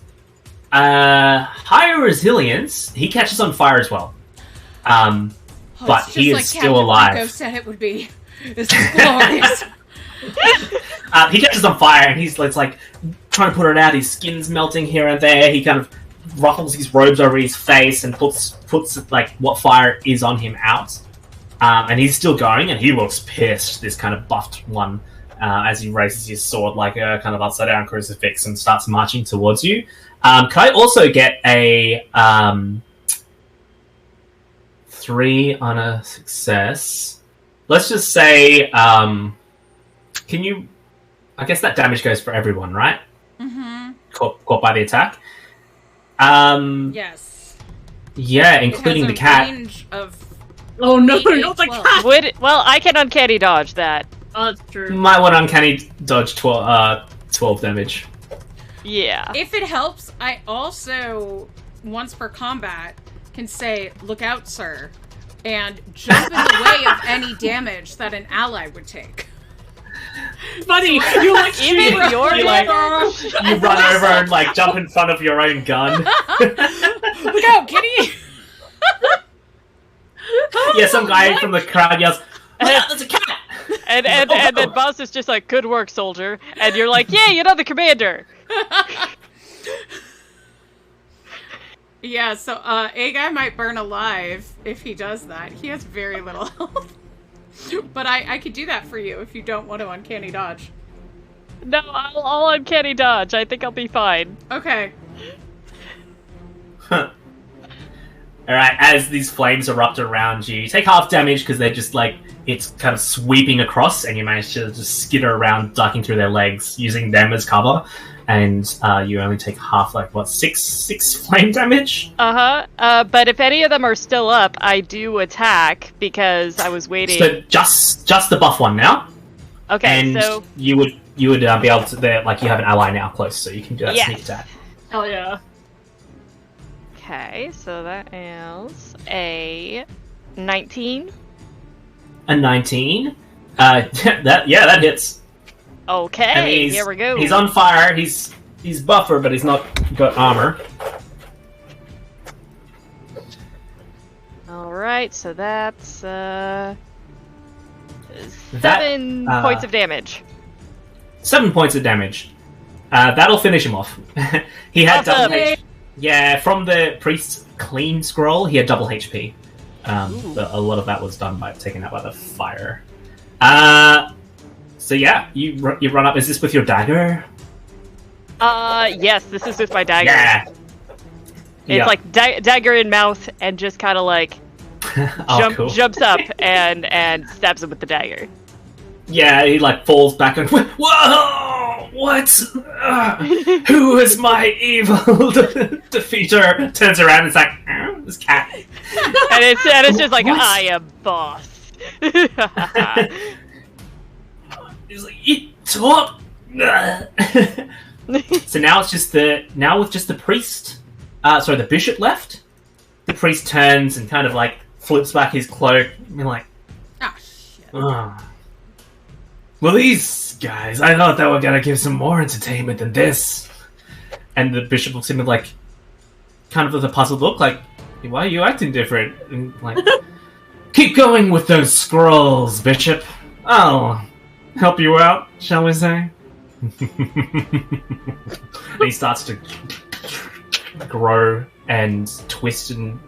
higher resilience. He catches on fire as well. But it's he just is still Captain alive. Rico said it would be. This is glorious. He catches on fire and he's like trying to put it out. His skin's melting here and there. He kind of ruffles his robes over his face and puts like what fire is on him out. And he's still going, and he looks pissed. This kind of buffed one, as he raises his sword like a kind of upside down crucifix and starts marching towards you. Can I also get a 3 on a success? Let's just say, can you? I guess that damage goes for everyone, right? Mm-hmm. Caught by the attack. Yes. Yeah, It including has the a cat. range of Oh no, 8, not the 12. cat! Well, I can uncanny dodge that. Oh, that's true. Might want to uncanny dodge 12 damage. Yeah. If it helps, I also, once per combat, can say, "Look out, sir," and jump in the way of any damage that an ally would take. Funny, you like Even shoot your you, like- damage. You run over and like jump in front of your own gun. Look out, kitty! Yeah, some guy from the crowd yells, "Look out, there's a cat!" And then boss is just like, "Good work, soldier," and you're like, "Yeah, you're not the commander." Yeah, so a guy might burn alive if he does that. He has very little health. But I could do that for you if you don't want to uncanny dodge. No, I'll uncanny dodge. I think I'll be fine. Okay. Alright, as these flames erupt around you, you take half damage because they're just like, it's kind of sweeping across, and you manage to just skitter around, ducking through their legs, using them as cover, and you only take half, like, what, 6 flame damage? But if any of them are still up, I do attack because I was waiting. So just the buff one now, Okay, and so you would be able to, like, you have an ally now close, so you can do that Yes. sneak attack. Hell yeah. Okay, so that is a 19. A 19. That hits. Okay, I mean, here we go. He's on fire. He's buffer, but he's not got armor. Alright, so that's 7 points of damage. 7 points of damage. That'll finish him off. He had double HP. Yeah, from the priest's clean scroll, he had double HP. But a lot of that was done by taken out by the fire. So yeah, you run up. Is this with your dagger? Yes, this is with my dagger. Yeah. It's like dagger in mouth, and just kind of like Cool. jumps up and stabs him with the dagger. Yeah, he like falls back and whoa! What? Who is my evil defeater? Turns around and it's like this cat. And it's just like, I am boss. He's like, eat top. So now it's just with just the priest. Sorry, the bishop left. The priest turns and kind of like flips back his cloak and like, shit. Well, these guys, I thought they were gonna give some more entertainment than this. And the bishop looks at him like, kind of with a puzzled look, like, why are you acting different? And like, keep going with those scrolls, bishop. I'll help you out, shall we say? And he starts to grow and twist and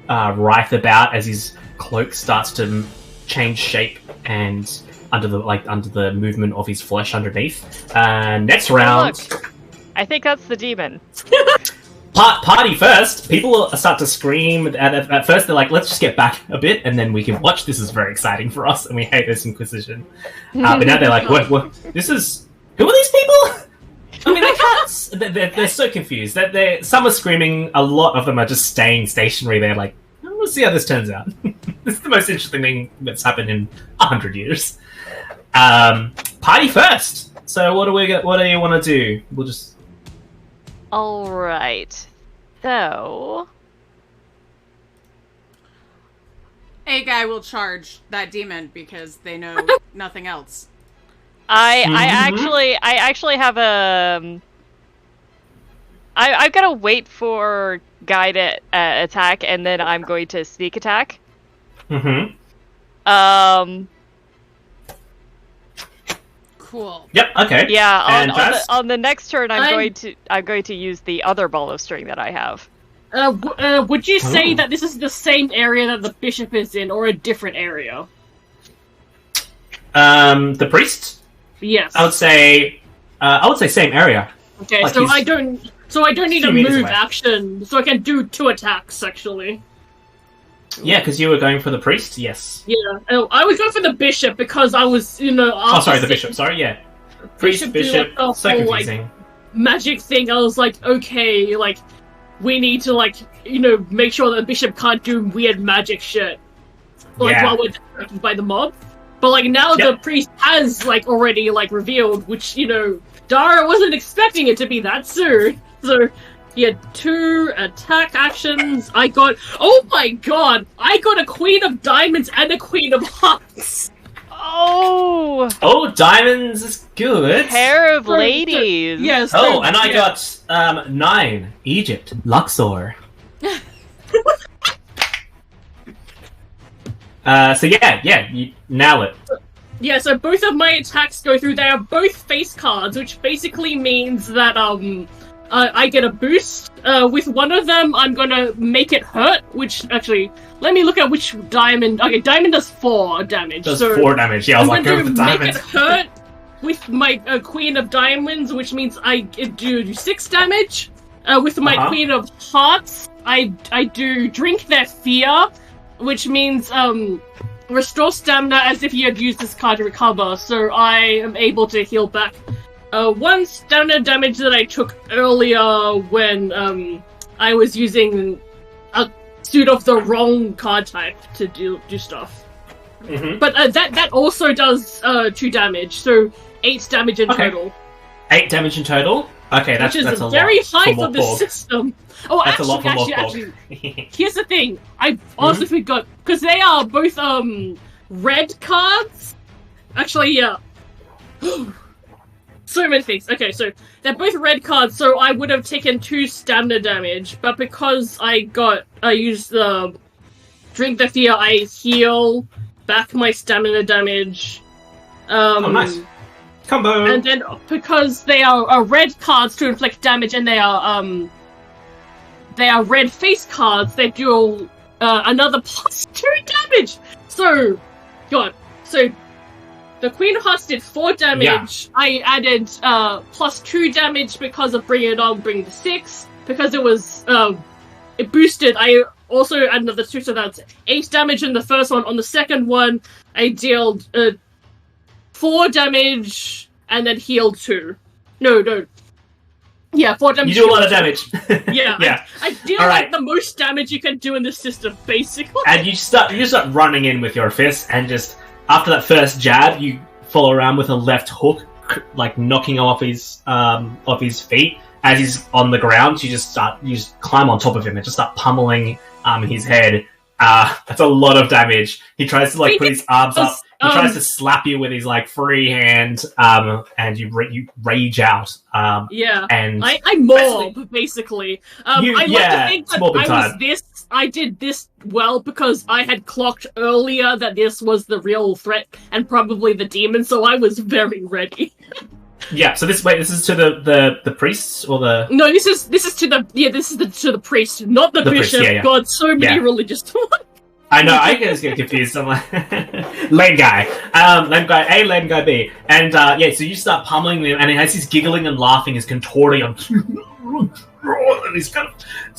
writhe about as his cloak starts to change shape and under the movement of his flesh underneath. Next round. Look, I think that's the demon. Party first. People start to scream. At first, they're like, "Let's just get back a bit, and then we can watch." This is very exciting for us, and we hate this Inquisition. But now they're like, "What? This is who are these people?" I mean, they can't. They're so confused. Some are screaming. A lot of them are just staying stationary. They're like, "We'll see how this turns out." This is the most interesting thing that's happened in 100 years. Party first. So what do you want to do? We'll just. All right. So, A guy will charge that demon because they know nothing else. I actually have a. I've got to wait for guy to attack, and then I'm going to sneak attack. Mm-hmm. Cool. Yep. Okay. Yeah. On the next turn, I'm going to use the other ball of string that I have. Would you say that this is the same area that the bishop is in, or a different area? The priest. Yes. I would say same area. Okay, like so I don't need a 2 meters move away. action, so I can do 2 attacks actually. Yeah, because you were going for the priest. Yes. Yeah, I was going for the bishop because I was, Oh, sorry, the bishop. Sorry, yeah. Priest, bishop. the So whole, confusing. magic thing. I was like, okay, we need to make sure that the bishop can't do weird magic shit, Yeah. while we're distracted by the mob. But now the priest has already revealed, which Dara wasn't expecting it to be that soon. So he had 2 attack actions. Oh my god! I got a Queen of Diamonds and a Queen of Hearts. Oh, diamonds is good. Pair of ladies. Yes. Oh, and I got 9 Egypt Luxor. So you nail it. Yeah, so both of my attacks go through. They are both face cards, which basically means that I get a boost. With one of them, I'm gonna make it hurt, which actually, let me look at which diamond. Okay, diamond does 4 damage. Does 4 damage. Yeah, I was I'm like, go gonna with the make diamonds. it hurt with my Queen of Diamonds, which means I do 6 damage. With my Queen of Hearts, I do Drink Their Fear, which means restore stamina as if you had used this card to recover, so I am able to heal back 1 stamina damage that I took earlier when I was using a suit of the wrong card type to do stuff. Mm-hmm. But that also does 2 damage, so 8 damage in total. 8 damage in total. Okay, which is that's a very lot high for for the Mork Borg. system. Oh, That's a lot for Mork actually, Borg. here's the thing. I honestly forgot because they are both red cards. Actually, yeah. So many things. Okay, so they're both red cards, so I would have taken 2 stamina damage, but because I used the Drink the Fear, I heal back my stamina damage. Oh, nice. Combo! And then, because they are red cards to inflict damage, and they are red face cards, they deal another +2 damage! So, God. So, the Queen of Hearts did 4 damage. Yeah. I added +2 damage because of Bring It On, bring the 6. Because it was, it boosted, I also added another 2, so that's 8 damage in the first one. On the second one, I dealt 4 damage, and then healed 2. No. Yeah, 4 damage. You do a lot of damage. Yeah. Yeah. I deal like the most damage you can do in this system, basically. And you start running in with your fist, and just after that first jab, you follow around with a left hook, like knocking him off his feet. As he's on the ground, you just climb on top of him and just start pummeling his head. That's a lot of damage. He tries to put his arms up. He tries to slap you with his free hand, and you rage out. Yeah, and I mob basically. I like to think that I did this well because I had clocked earlier that this was the real threat and probably the demon, so I was very ready. Yeah. So this is to the priests or the no. This is to the priest, not the bishop. Priest, yeah. God, so many religious. I know, I just get confused. I'm like, lame guy A, lame guy B. And, so you start pummeling him, and as he's giggling and laughing, he's contorting, and he's kind of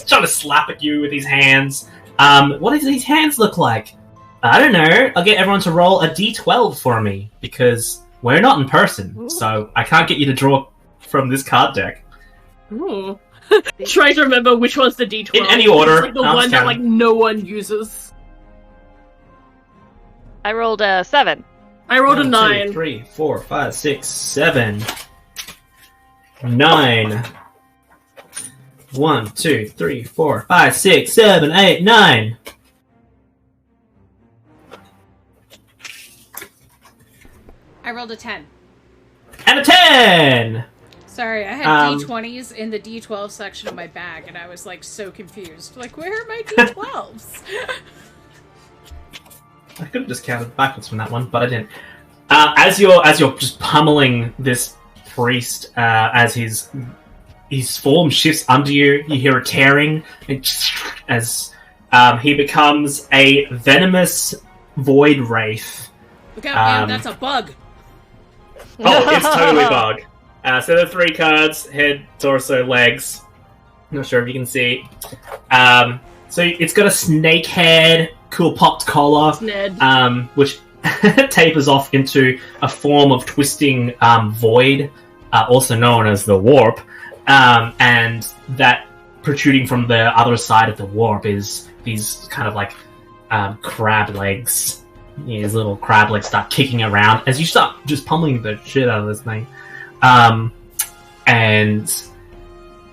trying to slap at you with his hands. What does these hands look like? I don't know. I'll get everyone to roll a d12 for me, because we're not in person, so I can't get you to draw from this card deck. Ooh. Try to remember which one's the d12. In any order. It's the one that, no one uses. I rolled a 7. I rolled a 9. 1, 2, 3, 4, 5, 6, 7, 9. 1, 2, 3, 4, 5, 6, 7, 8, 9. I rolled a 10. And a 10! Sorry, I had D20s in the D12 section of my bag, and I was so confused. Where are my D12s? I could have just counted backwards from that one, but I didn't. As you're just pummeling this priest, as his form shifts under you, you hear a tearing as he becomes a venomous void wraith. Look out, man! That's a bug. Oh, it's totally bug. So there are 3 cards: head, torso, legs. Not sure if you can see. So it's got a snake head, cool popped collar, which tapers off into a form of twisting void, also known as the warp, and that protruding from the other side of the warp is these kind of crab legs. His little crab legs start kicking around as you start just pummeling the shit out of this thing. And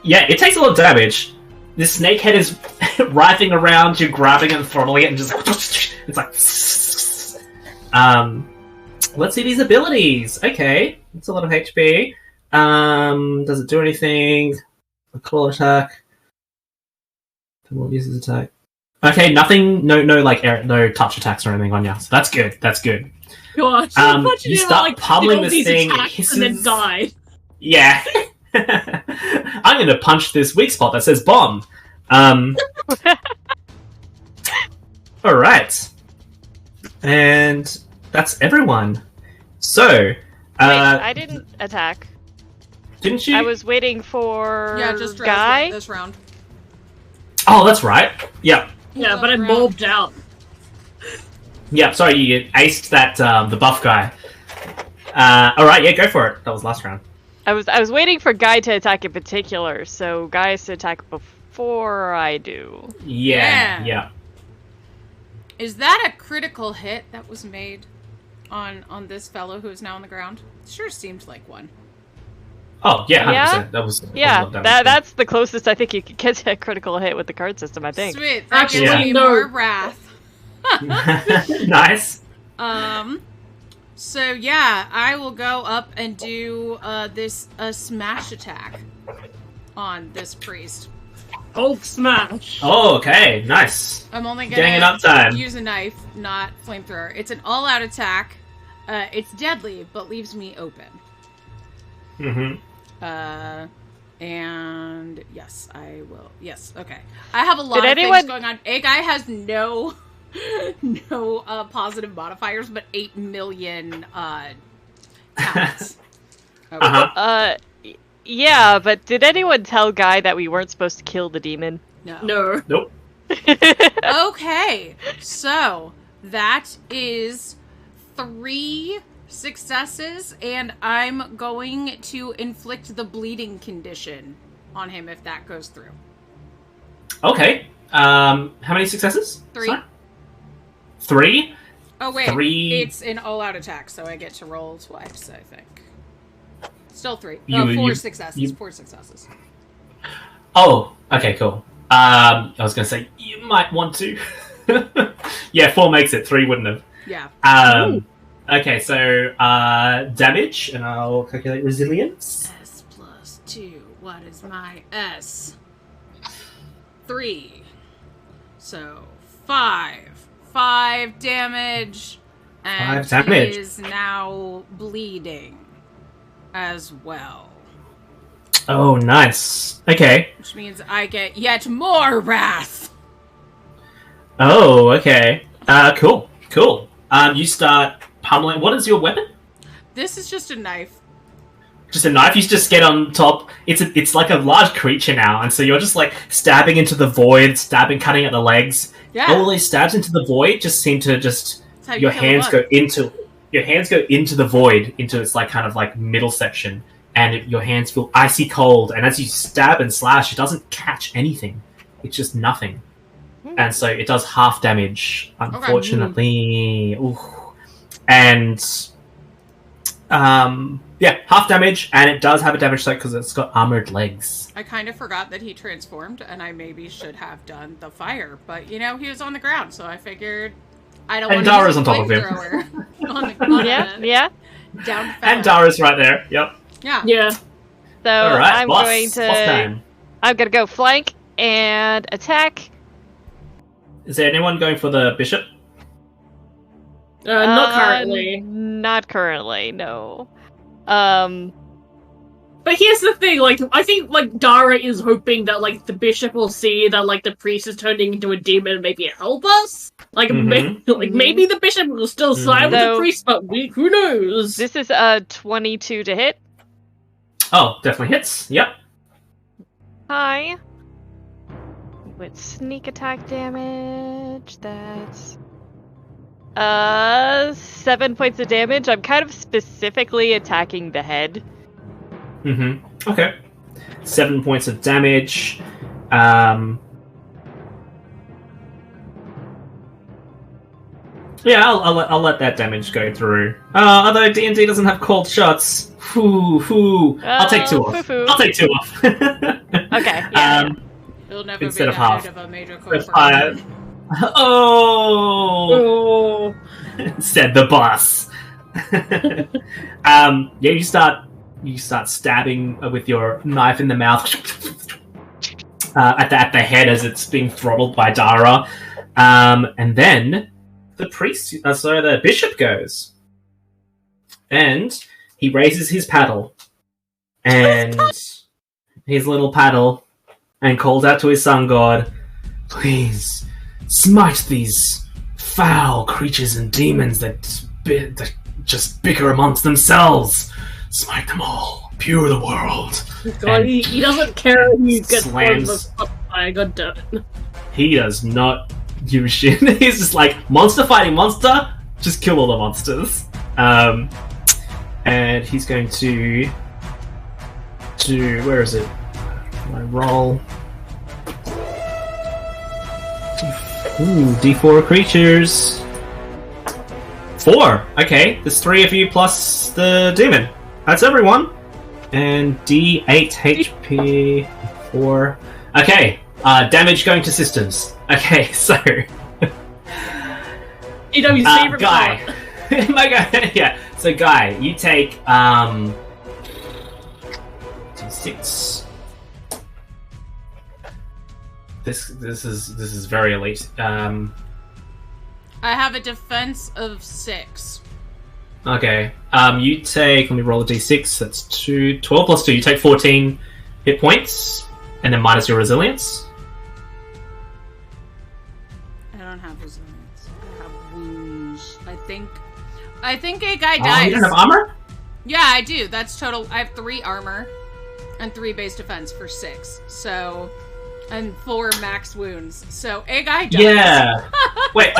yeah, it takes a lot of damage. This snake head is writhing around, you're grabbing it and throttling it, and just it's like let's see these abilities. Okay, it's a lot of HP. Does it do anything? A claw attack. What uses attack? Okay, nothing. No touch attacks or anything on you. So that's good. That's good. Gosh, you start pummeling this thing, it hisses, and then die. Yeah. I'm going to punch this weak spot that says bomb. Alright. And that's everyone. So, wait, I didn't attack. Didn't you? I was waiting for just Guy. this round. Oh, that's right. Yeah. Yeah, but I mobbed out. Yeah, sorry, you aced that, the buff guy. Alright, yeah, go for it. That was last round. I was waiting for Guy to attack in particular, so Guy has to attack before I do. Yeah. Is that a critical hit that was made on this fellow who is now on the ground? It sure seemed like one. Oh, yeah, 100%. Yeah? That was a Yeah, lot of damage. that's the closest I think you could get to a critical hit with the card system, I think. Sweet. That Actually, gives Yeah. me no. more wrath. Nice. So yeah, I will go up and do a smash attack on this priest. Hulk smash. Oh, okay, nice. I'm only Getting it gonna up time. use a knife, not flamethrower. It's an all-out attack. It's deadly, but leaves me open. Mm-hmm. And yes, I will. Yes, okay. I have a lot Did of anyone- things going on. A guy has no positive modifiers, but 8 million talents. Okay. Uh-huh. Yeah, but did anyone tell Guy that we weren't supposed to kill the demon? No. Nope. Okay, so that is 3 successes, and I'm going to inflict the bleeding condition on him if that goes through. Okay. How many successes? 3. Sorry? 3? Oh wait, 3. it's an all-out attack, so I get to roll twice, I think. Still 3. You- 4 you- successes. you- 4 successes. Oh, okay, cool. I was gonna say, you might want to. Yeah, 4 makes it, 3 wouldn't have. Yeah. Okay, so, damage, and I'll calculate resilience. S plus 2. What is my S? 3. So 5. 5 damage. And 5 damage. he is now bleeding as well. Oh, nice. Okay. Which means I get yet more wrath. Oh, okay. Cool. You start pummeling. What is your weapon? This is just a knife. Just a knife. You just get on top. It's like a large creature now, and so you're just like stabbing into the void, cutting at the legs. Yeah. All these stabs into the void just seem to just That's how you your kill a hands bug. go into the void, into its like kind of like middle section, and your hands feel icy cold. And as you stab and slash, it doesn't catch anything. It's just nothing, and so it does half damage. Unfortunately, Ooh. And yeah, half damage, and it does have a damage site because it's got armored legs. I kind of forgot that he transformed, and I maybe should have done the fire. But, you know, he was on the ground, so I figured I don't And want to Dara's use a on top of him. flamethrower on Yeah. down And Dara's right there. Yep. Yeah. Yeah. So All right, I'm boss. going Boss to time. I'm gonna go flank and attack. Is there anyone going for the bishop? Not currently. Not currently, no. But here's the thing, like, I think, like, Dara is hoping that, like, the bishop will see that, like, the priest is turning into a demon and maybe help us? Like, maybe the bishop will still side with the So- priest, but who knows? This is a 22 to hit. Oh, definitely hits. Yep. Hi. With sneak attack damage, that's 7 points of damage. I'm kind of specifically attacking the head. Mm-hmm. Okay. 7 points of damage. Yeah, I'll let that damage go through. Although D&D doesn't have cold shots. I'll take 2 off. foo-foo. I'll take 2 off. Okay, yeah. It'll never Instead be of the half. head of a major With corporation. 5. Oh! Oh. Said the boss. Yeah, you start stabbing with your knife in the mouth at the head as it's being throttled by Dara, and then the bishop goes, and he raises his paddle, and his little paddle, and calls out to his sun god, "Please smite these foul creatures and demons that just bicker amongst themselves. Smite them all. Pure the world." God, he doesn't care if he gets slams. I got done. He does not give a shit. He's just like, monster fighting monster, just kill all the monsters. And he's going to where is it? My roll. D4 creatures. 4. Okay, there's 3 of you plus the demon. That's everyone. And D8 HP 4. Okay, damage going to systems. Okay, so EW's favorite Guy. part. My guy, yeah. So Guy, you take D6. This is very elite. I have a defense of 6. Okay. You take. Let me roll a d6. That's 12 plus 2. You take 14 hit points, and then minus your resilience. I don't have resilience. I have wounds. I think a guy dies. You don't have armor? Yeah, I do. That's total. I have 3 armor and 3 base defense for 6. So, and 4 max wounds. So a guy dies. Yeah. Wait.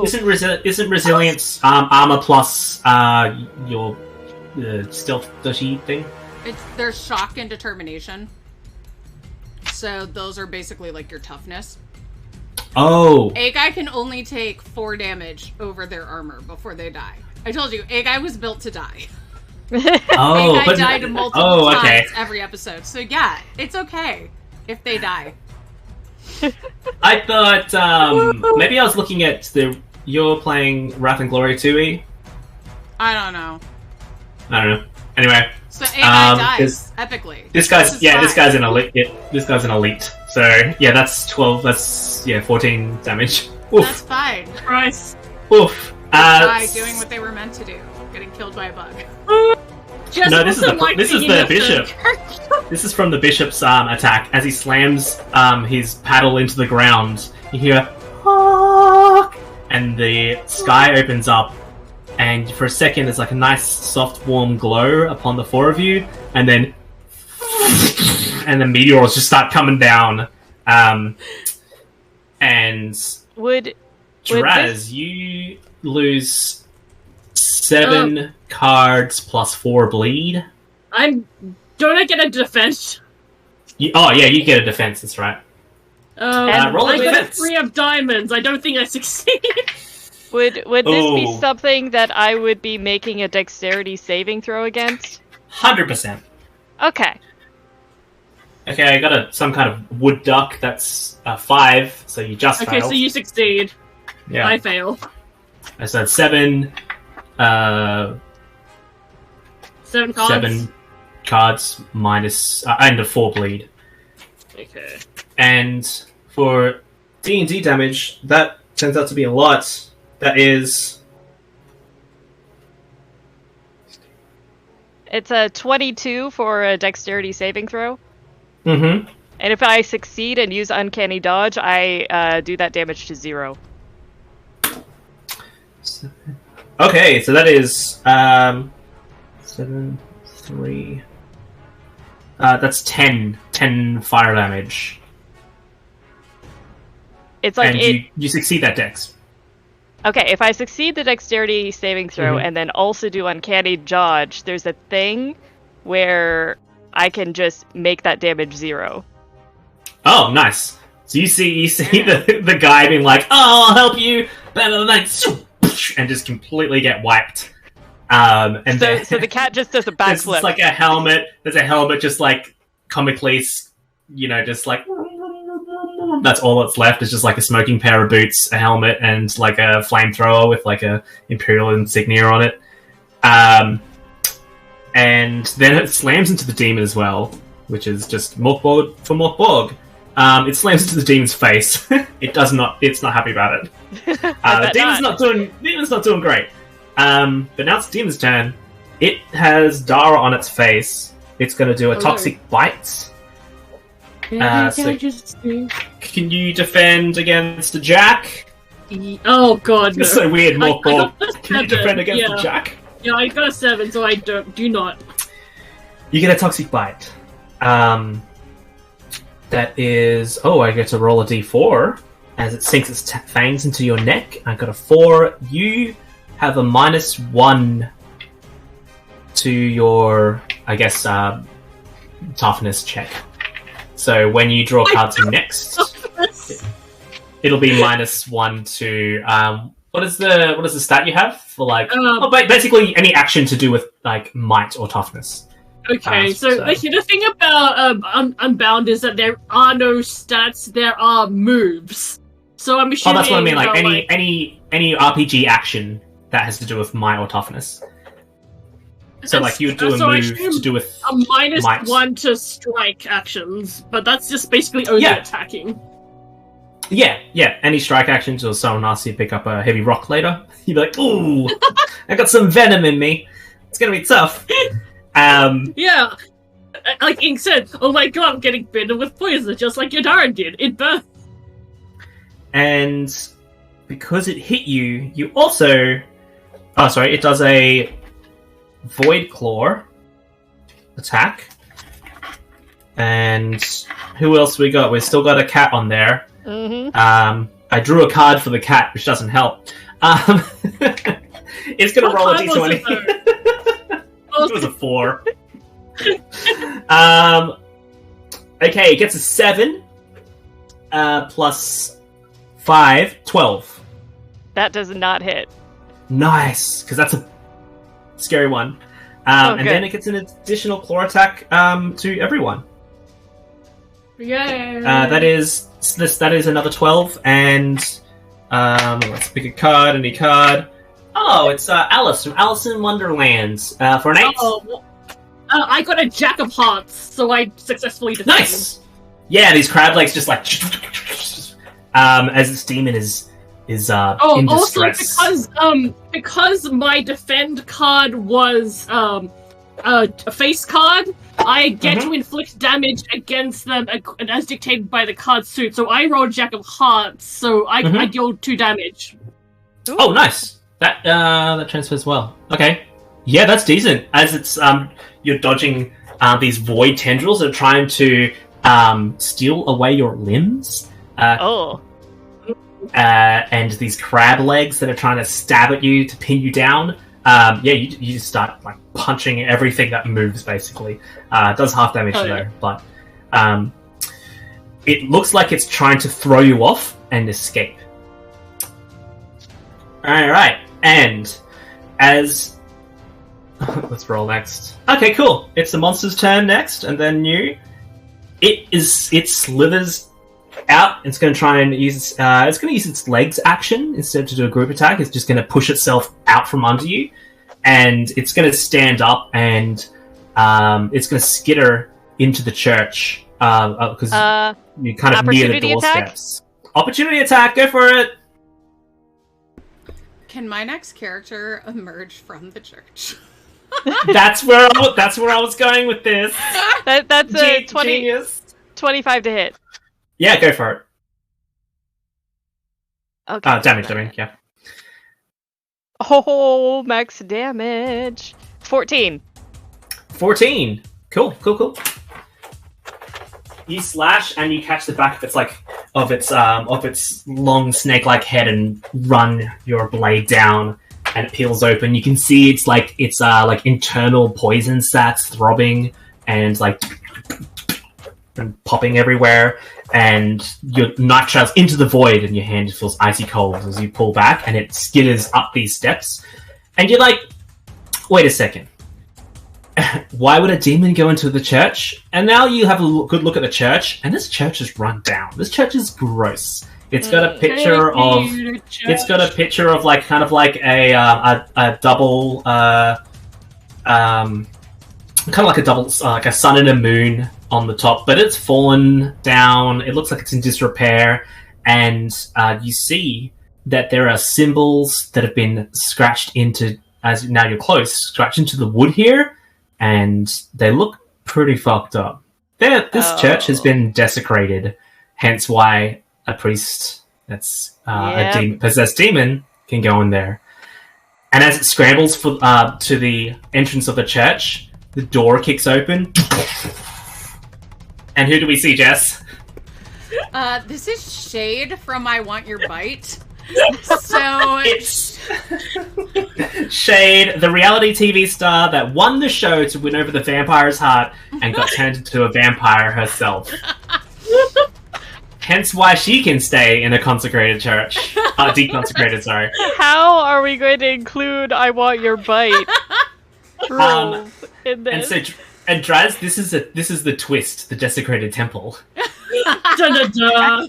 Isn't resilience armor plus your stealth dodgy thing? There's shock and determination. So those are basically like your toughness. Oh. A guy can only take 4 damage over their armor before they die. I told you, A guy was built to die. Oh, A guy died multiple okay. times every episode. So yeah, it's okay if they die. I thought maybe I was looking at you're playing Wrath and Glory 2E. I don't know. I don't know. Anyway, so A guy dies epically. This guy's an elite. Yeah, this guy's an elite. So yeah, that's 12. That's 14 damage. Oof. That's fine. Christ. Oof. Guy doing what they were meant to do, getting killed by a bug. No, this is the bishop. This is from the bishop's attack. As he slams his paddle into the ground, you hear "Hawk!" and the sky opens up, and for a second there's like a nice soft warm glow upon the 4 of you, and then the meteors just start coming down. And Draz, you lose 7 cards plus 4 bleed. Don't I get a defense? You get a defense. That's right. Roll a I got defense. 3 of diamonds. I don't think I succeed. Would this be something that I would be making a dexterity saving throw against? 100%. Okay. Okay, I got some kind of wood duck. That's 5, so you just failed. Okay, so you succeed. Yeah. I fail. I said 7. 7 cards. 7 cards minus and a 4 bleed. Okay. And for D&D damage, that turns out to be a lot. That is... It's a 22 for a dexterity saving throw. Mm-hmm. And if I succeed and use uncanny dodge, I do that damage to 0. Okay, so that is 7, 3. That's 10 fire damage. It's like and you succeed that dex. Okay, if I succeed the dexterity saving throw and then also do uncanny dodge, there's a thing where I can just make that damage 0. Oh, nice. So you see the guy being like, "Oh, I'll help you," and just completely get wiped. And so the cat just does a backflip. It's like a helmet. There's a helmet, just like comically, just like. That's all that's left. Is just like a smoking pair of boots, a helmet, and like a flamethrower with like a imperial insignia on it. And then it slams into the demon as well, which is just Mork Borg for Mork Borg. It slams into the demon's face. It's not happy about it. The demon's not doing great. But now it's the demon's turn. It has Dara on its face. It's going to do a toxic bite. Can you defend against a jack? Oh god, no. It's so weird, Mork Borg. Can you 7, defend against a jack? Yeah, I got a 7, so I do not. You get a toxic bite. That is... Oh, I get to roll a d4 as it sinks its fangs into your neck. I got a 4. You have a -1 to your, I guess, toughness check. So when you draw cards next, it'll be -1 to what is the stat you have for like basically any action to do with like might or toughness. Okay, so the thing about Unbound is that there are no stats, there are moves. So I'm assuming. Oh, that's what I mean. Like that, any RPG action that has to do with might or toughness. So like you would do a move to do with a minus might. 1 to strike actions, but that's just basically only attacking. Yeah. Any strike actions, or someone asks you to pick up a heavy rock later, you'd be like, "Ooh, I got some venom in me. It's gonna be tough." Yeah, like Ink said, "Oh my god, I'm getting bitten with poison, just like Yadara did. It burns." And because it hit you, you also... Oh, sorry, it does a Void Claw attack. And who else we got? We've still got a cat on there. Mm-hmm. I drew a card for the cat, which doesn't help. It's going to roll a d20. It was a 4. Okay, it gets a 7. Plus 5, 12. That does not hit. Nice, because that's a scary one. And then it gets an additional claw attack to everyone. Yay! That is another 12, and let's pick a card, any card. Oh, it's Alice from Alice in Wonderland for an 8. I got a Jack of Hearts, so I successfully defended. Nice! Yeah, these crab legs just like... as this demon is in distress. Also because my defend card was a face card, I get to inflict damage against them as dictated by the card suit. So I rolled Jack of Hearts, so I deal 2 damage. Ooh. Oh, nice. That transfers well. Okay, yeah, that's decent. As it's you're dodging these void tendrils that are trying to steal away your limbs. And these crab legs that are trying to stab at you to pin you down. You just start like punching everything that moves. Basically, it does half damage though, but it looks like it's trying to throw you off and escape. All right, and as let's roll next. Okay, cool. It's the monster's turn next, and then you. It slithers out. It's going to try and use. It's going to use its legs action instead to do a group attack. It's just going to push itself out from under you, and it's going to stand up and it's going to skitter into the church because you're kind of near the doorsteps. Opportunity attack. Go for it. Can my next character emerge from the church? That's where I was going with this. That's a 20, genius. 25 to hit. Yeah, go for it. Okay. Damage, I mean, yeah. Oh, max damage. 14. 14. Cool. You slash and you catch the back of its long snake-like head and run your blade down, and it peels open. You can see it's internal poison sats throbbing and popping everywhere, and your knife trails into the void, and your hand feels icy cold as you pull back, and it skitters up these steps, and you're like, wait a second. Why would a demon go into the church? And now you have a good look at the church, and this church is run down. This church is gross. It's got a picture of. It's got a picture of kind of like a double, kind of like a double, like a sun and a moon on the top, but it's fallen down. It looks like it's in disrepair, and you see that there are symbols that have been scratched into. As now you're close, scratched into the wood here. And they look pretty fucked up. This church has been desecrated, hence why a priest that's a possessed demon can go in there. And as it scrambles to the entrance of the church, the door kicks open. And who do we see, Jess? This is Shade from I Want Your Bite. So it's Shade, the reality TV star that won the show to win over the vampire's heart and got turned into a vampire herself. Hence why she can stay in a consecrated church. Deconsecrated, sorry. How are we going to include I Want Your Bite rules in this? And Draz, this is the twist, the desecrated temple. Da-da-da.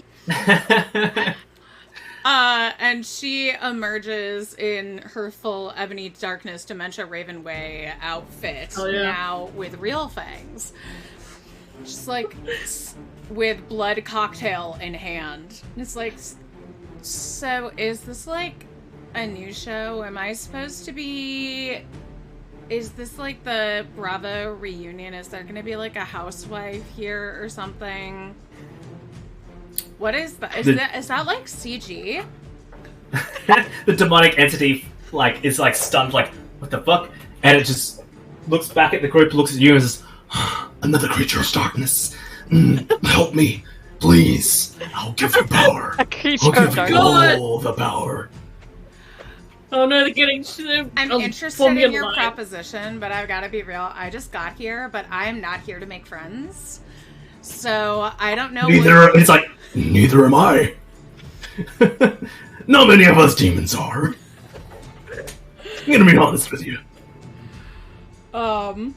And she emerges in her full Ebony Darkness Dementia Ravenway outfit, now with real fangs. Just like, with blood cocktail in hand. It's like, so is this like a new show? Am I supposed to be... Is this like the Bravo reunion? Is there gonna be like a housewife here or something? What is that? Is that like CG? The demonic entity is stunned, like, what the fuck? And it just looks back at the group, looks at you, and says, "Another creature of darkness. Help me, please. I'll give you power. A creature I'll of give you darkness. all the power." Oh no, they're getting... I'm interested in your proposition, but I've got to be real. I just got here, but I'm not here to make friends. So, I don't know It's like, neither am I. Not many of us demons are. I'm gonna be honest with you. Oh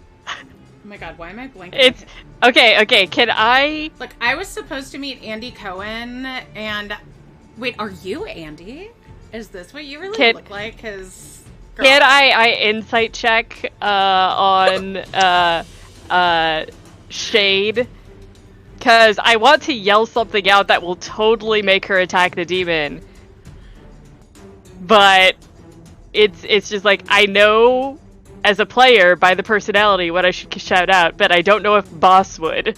my god, why am I blanking? It's... Okay, can I... Look, I was supposed to meet Andy Cohen, and... Wait, are you Andy? Is this what you really look like? Because... Can I insight check on Shade? Because I want to yell something out that will totally make her attack the demon. But it's just like, I know as a player by the personality what I should shout out, but I don't know if Boss would.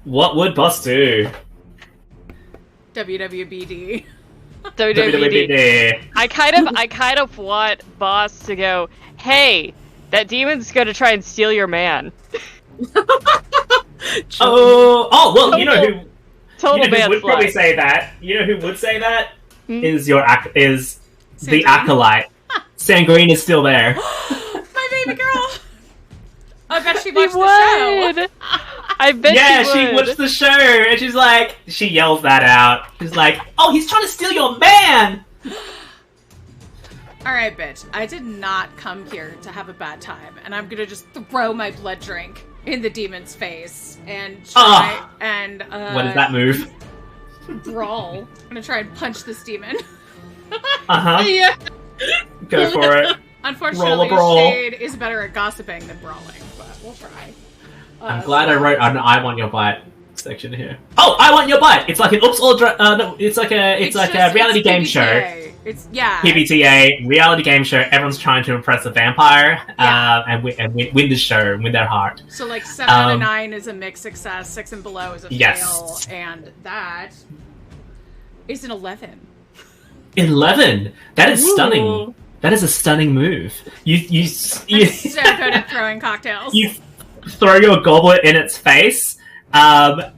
What would Boss do? WWBD. WWBD. I kind of want Boss to go, "Hey, that demon's gonna try and steal your man." Well, you know who would probably manslaughter. say that? You know who would say that? Is the Sangreen. acolyte. Sangreen is still there. My baby girl! I bet she He watched the show. would. I bet She watched the show, and she's like, she yells that out. She's like, "Oh, he's trying to steal your man!" Alright, bitch. I did not come here to have a bad time, and I'm gonna just throw my blood drink in the demon's face and try and what is that move? brawl. I'm gonna try and punch this demon. Yeah. Go for it. Unfortunately, Roll a brawl. Shade is better at gossiping than brawling, but we'll try. I'm glad I wrote an "I want your bite" section here. Oh, I want your bite. It's like an oops all no. It's like a reality game show. It's PBTA reality game show. Everyone's trying to impress a vampire and win the show and win their heart. So like 7 out of 9 is a mixed success, 6 and below is a fail, and that is an 11. 11. That is stunning. Ooh. That is a stunning move. You I'm so good at throwing cocktails. You throw your goblet in its face, and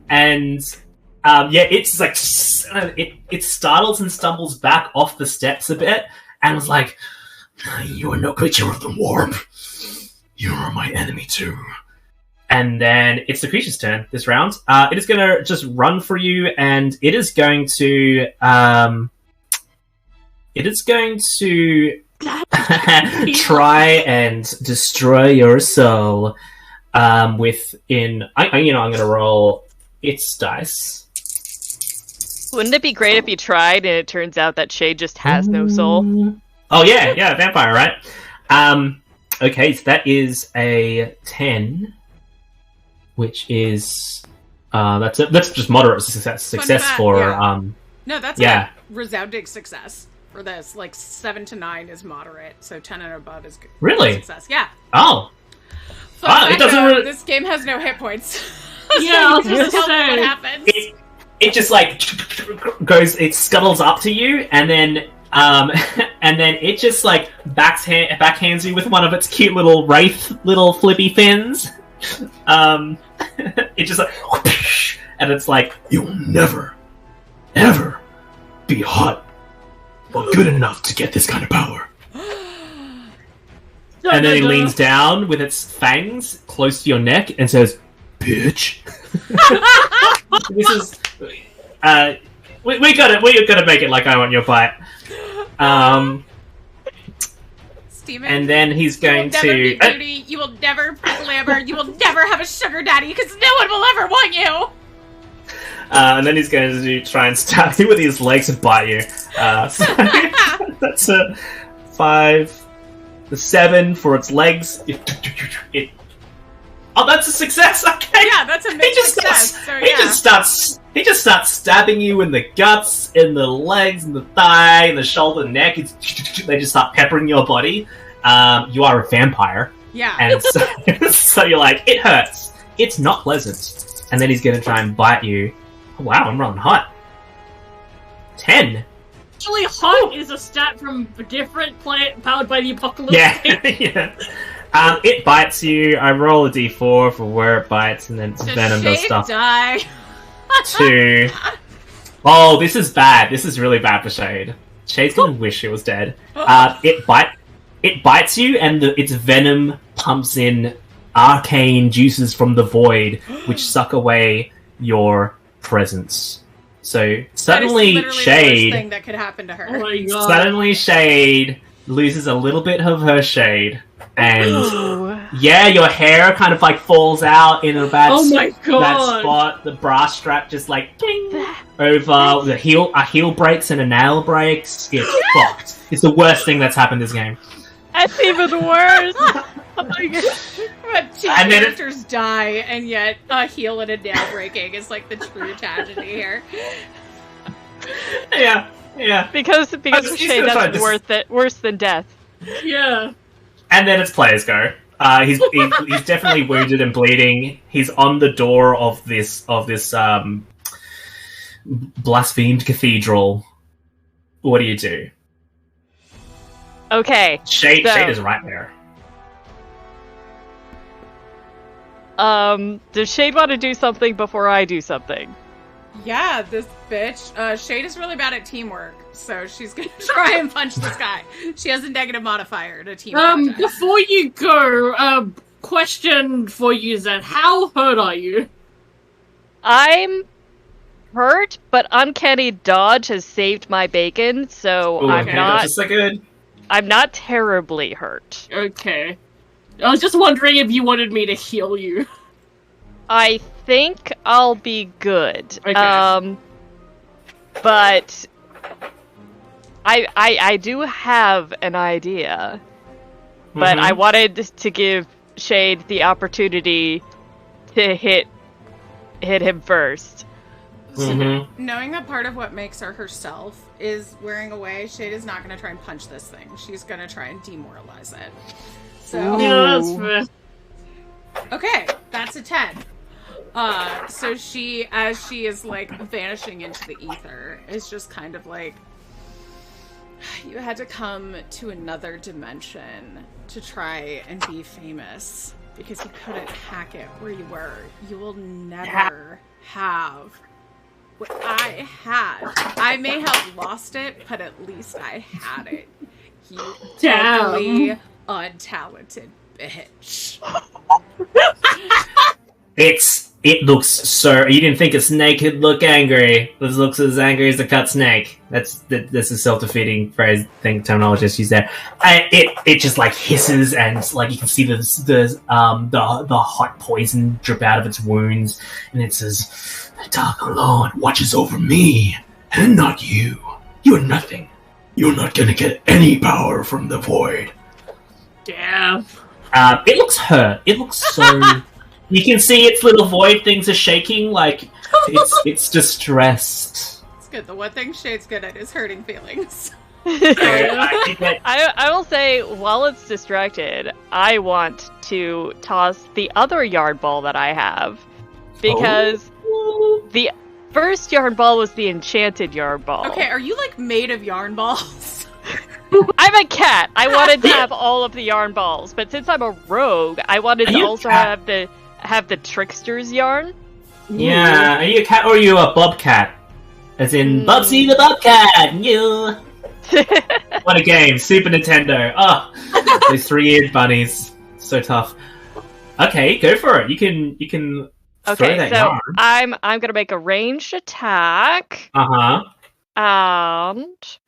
it's like it startles and stumbles back off the steps a bit, and was like, "You are no creature of the warp. You are my enemy too." And then it's the creature's turn this round. It is going to just run for you, and it is going to try and destroy your soul. I'm going to roll its dice. Wouldn't it be great if you tried and it turns out that Shade just has no soul? Oh yeah, vampire, right? Okay, so that is a 10, which is that's just moderate success for No, that's a resounding success for this. Like 7 to 9 is moderate, so 10 and above is good. Really? Success. Yeah. Oh. It doesn't really... This game has no hit points. Yeah, so you just tell me what happens. It just like goes, it scuttles up to you, and then it just like backhands you with one of its cute little wraith, little flippy fins. It just like, and it's like, "You'll never, ever be hot or good enough to get this kind of power." And then he leans down with its fangs close to your neck and says, "Bitch." This is we gotta make it like I want your bite. Steven. And then he's You will going never to. be beauty. You will never be glamour. You will never have a sugar daddy because no one will ever want you. And then he's going to try and stab you with his legs and bite you. So that's a 5. The 7 for its legs. Oh, that's a success. Okay. Yeah, that's a big success. He just starts stabbing you in the guts, in the legs, in the thigh, in the shoulder, neck. They just start peppering your body. You are a vampire. Yeah. And so you're like, it hurts. It's not pleasant. And then he's going to try and bite you. Oh, wow, I'm rolling hot. 10. Actually, hot is a stat from a different planet powered by the apocalypse. Yeah, yeah. It bites you. I roll a d4 for where it bites, and then venom does stuff. Die. 2. Oh, this is bad. This is really bad for Shade. Shade's gonna wish she was dead. It bites you, and its venom pumps in arcane juices from the void, which suck away your presence. So suddenly, that is literally Shade. the worst thing that could happen to her. Oh my god. Suddenly, Shade loses a little bit of her shade, and yeah, your hair kind of like falls out in a bad, my god. bad spot. The bra strap just like ding, over the heel. A heel breaks and a nail breaks. It's fucked. It's the worst thing that's happened this game. That's even worse. Oh my god. But two And then characters die, and yet a heel and a nail breaking is like the true tragedy here. Yeah, yeah. Because He's Shay, gonna try that's worse than death. Yeah. And then it's players go. He's definitely wounded and bleeding. He's on the door of this blasphemed cathedral. What do you do? Okay. Shade So- is right there. Does Shade want to do something before I do something? Yeah, this bitch. Shade is really bad at teamwork, so she's gonna try and punch this guy. She has a negative modifier to team project. Before you go, question for you, Zen. How hurt are you? I'm hurt, but uncanny dodge has saved my bacon, so Ooh, I'm okay, not. that's so good. I'm not terribly hurt. Okay. I was just wondering if you wanted me to heal you. I think I'll be good. Okay. But I do have an idea. But I wanted to give Shade the opportunity to hit him first. Knowing that part of what makes her herself is wearing away, Shade is not going to try and punch this thing. She's going to try and demoralize it. So, Yeah, that's fair. okay, that's a 10. So she, as she is like vanishing into the ether, is just kind of like, you had to come to another dimension to try and be famous because you couldn't hack it where you were. You will never have what I had. I may have lost it, but at least I had it. You totally untalented bitch. It looks so. You didn't think a snake could look angry. It looks as angry as a cut snake. That's a self-defeating phrase. Terminology use there. It just like hisses and like you can see the hot poison drip out of its wounds, and it says, "The Dark Lord watches over me, and not you. You are nothing. You're not gonna get any power from the void." Damn. It looks hurt. It looks so. You can see its little void things are shaking, like it's distressed. It's good. The one thing Shade's good at is hurting feelings. I will say, while it's distracted, I want to toss the other yarn ball that I have. Because the first yarn ball was the enchanted yarn ball. Okay, are you like made of yarn balls? I'm a cat. I wanted to have all of the yarn balls, but since I'm a rogue, I wanted to also have the trickster's yarn. Yeah, are you a cat or are you a bobcat? As in Bubsy the Bobcat. Yeah. What a game, Super Nintendo. Oh, those 3-eared bunnies, so tough. Okay, go for it. You can. Okay, that so yarn. I'm gonna make a ranged attack. Uh huh. And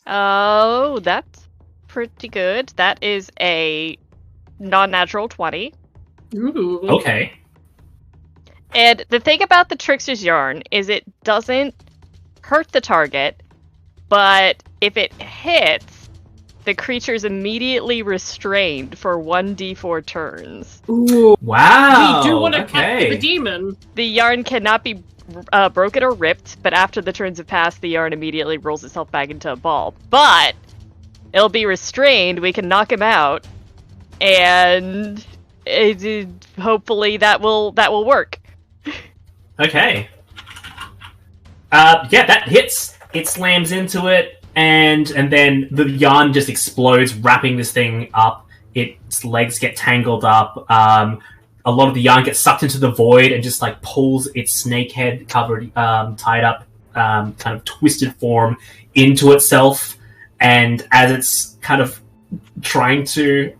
oh, that's pretty good. That is a non-natural 20. Ooh. Okay. And the thing about the Trickster's Yarn is it doesn't hurt the target, but if it hits, the creature is immediately restrained for 1d4 turns. Ooh. Wow. We do want to okay. capture the demon. The yarn cannot be broken or ripped, but after the turns have passed, the yarn immediately rolls itself back into a ball. But it'll be restrained, we can knock him out, and hopefully that will work. Okay. Yeah, that hits. It slams into it, and then the yarn just explodes, wrapping this thing up. Its legs get tangled up. A lot of the yarn gets sucked into the void and just like pulls its snake head covered, tied up, kind of twisted form into itself. And as it's kind of trying to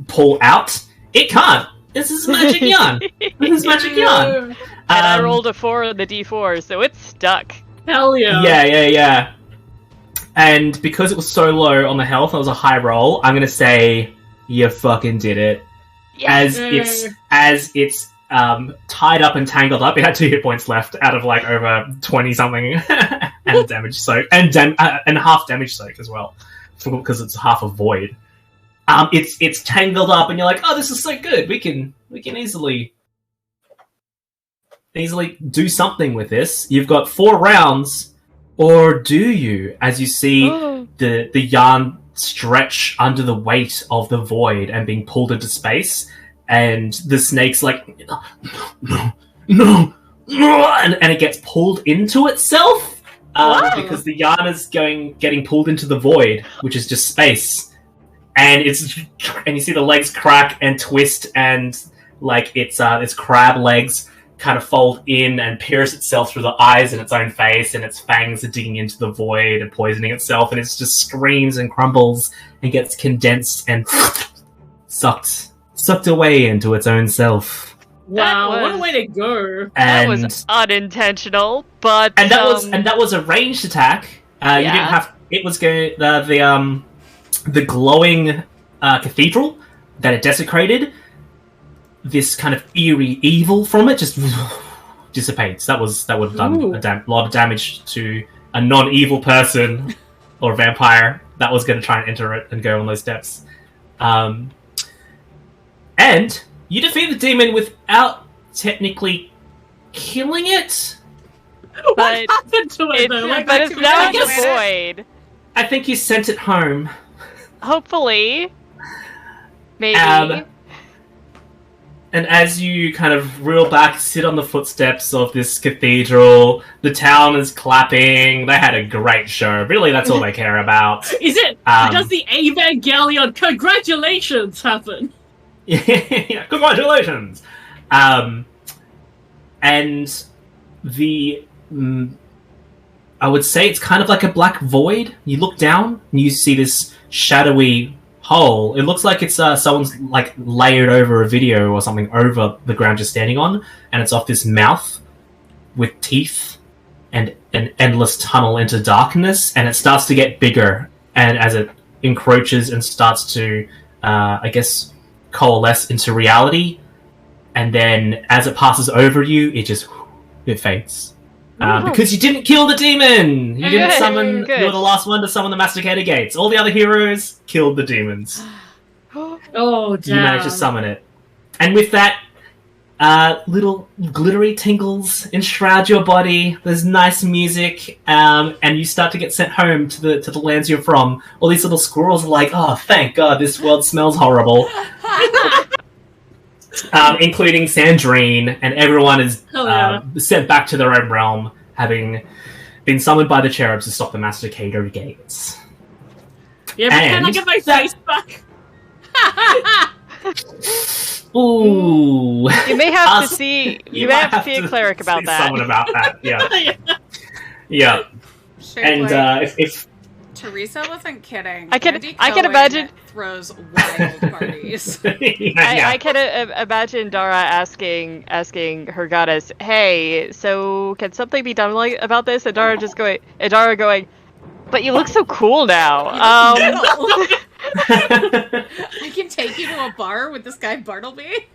pull out, it can't. This is magic yarn. This is magic yarn. And I rolled a 4 on the d4, so it's stuck. Hell yeah. Yeah. And because it was so low on the health, it was a high roll, I'm gonna say you fucking did it. Yes. As it's tied up and tangled up, it had 2 hit points left out of like over 20 something, and damage soak, and half damage soak as well, because it's half a void. It's tangled up, and you're like, oh, this is so good. We can easily do something with this. You've got 4 rounds, or do you? As you see the yarn stretch under the weight of the void and being pulled into space, and the snake's like, no, and it gets pulled into itself because the yarn is getting pulled into the void, which is just space, and you see the legs crack and twist, and like its crab legs kind of fold in and pierce itself through the eyes in its own face, and its fangs are digging into the void and poisoning itself, and it just screams and crumbles and gets condensed and sucked away into its own self. Wow, what a way to go! That was unintentional, but that was a ranged attack. You didn't have. It was going the glowing cathedral that it desecrated. This kind of eerie evil from it just dissipates. That would have done a lot of damage to a non-evil person or vampire that was going to try and enter it and go on those steps. And you defeat the demon without technically killing it. What happened to it though? But it's now in the void. I think you sent it home. Hopefully. Maybe. And as you kind of reel back, sit on the footsteps of this cathedral, the town is clapping. They had a great show. Really, that's all they care about. Is it? Does the Evangelion congratulations happen? Yeah, congratulations! And the... I would say it's kind of like a black void. You look down, and you see this shadowy hole. It looks like it's someone's like layered over a video or something over the ground you're standing on, and it's off this mouth with teeth and an endless tunnel into darkness, and it starts to get bigger, and as it encroaches and starts to I guess coalesce into reality, and then as it passes over you, it fades. Because you didn't kill the demon! You didn't summon... You were the last one to summon the Masticator gates. All the other heroes killed the demons. Oh, damn. You managed to summon it. And with that, little glittery tingles enshroud your body. There's nice music, and you start to get sent home to the lands you're from. All these little squirrels are like, oh, thank God, this world smells horrible. Including Sandrine, and everyone is sent back to their own realm, having been summoned by the cherubs to stop the Masticator gates. Yeah, but can I get my face back? Ooh. You may have to see. You may have to see a cleric about that. Someone about that. Yeah. Yeah. Sure, And if Teresa wasn't kidding. I can Cohen imagine throws wild parties. I can imagine Dara asking her goddess, "Hey, so can something be done about this?" And Dara going, But you look so cool now. I can take you to a bar with this guy Bartleby.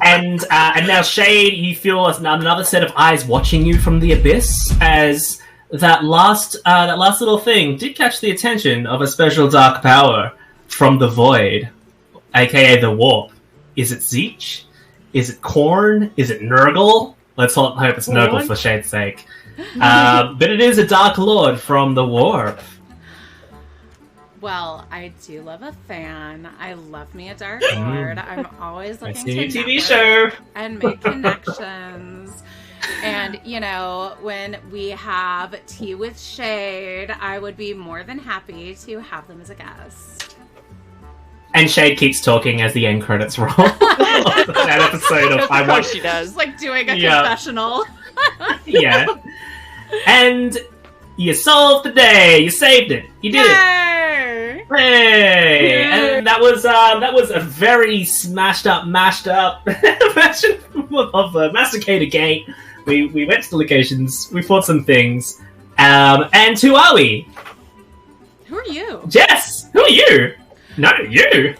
And now, Shade, you feel another set of eyes watching you from the abyss as that last little thing did catch the attention of a special dark power from the void, aka the warp. Is it Zeech? Is it Korn? Is it Nurgle? Let's hope it's Nurgle for Shade's sake. But it is a Dark Lord from the warp. Well, I do love a fan. I love me a Dark Lord. I'm always looking to TV show and make connections. And, you know, when we have tea with Shade, I would be more than happy to have them as a guest. And Shade keeps talking as the end credits roll. That episode of I Watch. She does. It's like doing a confessional. Yeah. And you solved the day. You saved it. You did it. Hey! And that was a very mashed up version of the Masticator game. We went to the locations, we fought some things, and who are we? Who are you? Jess! Who are you? No, you!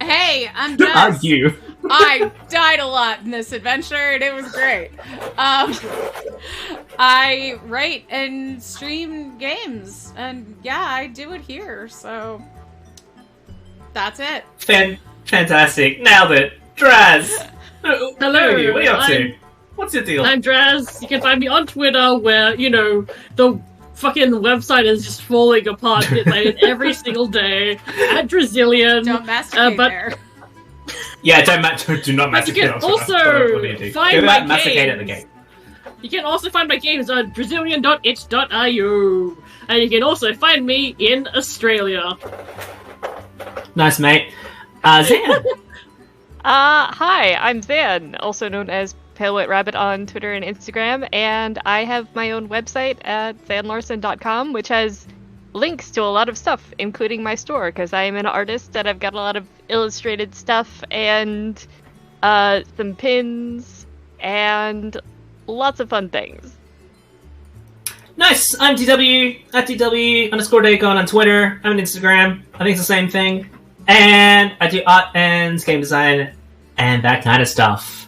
Hey, I'm Who Jess. are you? I died a lot in this adventure, and it was great. I write and stream games, and yeah, I do it here, so that's it. Fantastic. Nailed it. Draz! Hello. Hello, What are you up to? What's your deal? I'm Draz. You can find me on Twitter where, you know, the fucking website is just falling apart every single day. At Drazillion. Don't masticate but there. Yeah, do not But you massacre. can also find my Masticator at the games. game. You can also find my games on Brazilian.itch.io. And you can also find me in Australia. Nice, mate. Zan. Hi, I'm Zan, also known as Pale White Rabbit on Twitter and Instagram, and I have my own website at zanlarson.com, which has links to a lot of stuff, including my store, because I am an artist and I've got a lot of illustrated stuff and some pins and lots of fun things. Nice. I'm DW at DW_Dagon on Twitter. I'm on Instagram. I think it's the same thing. And I do art and game design and that kind of stuff.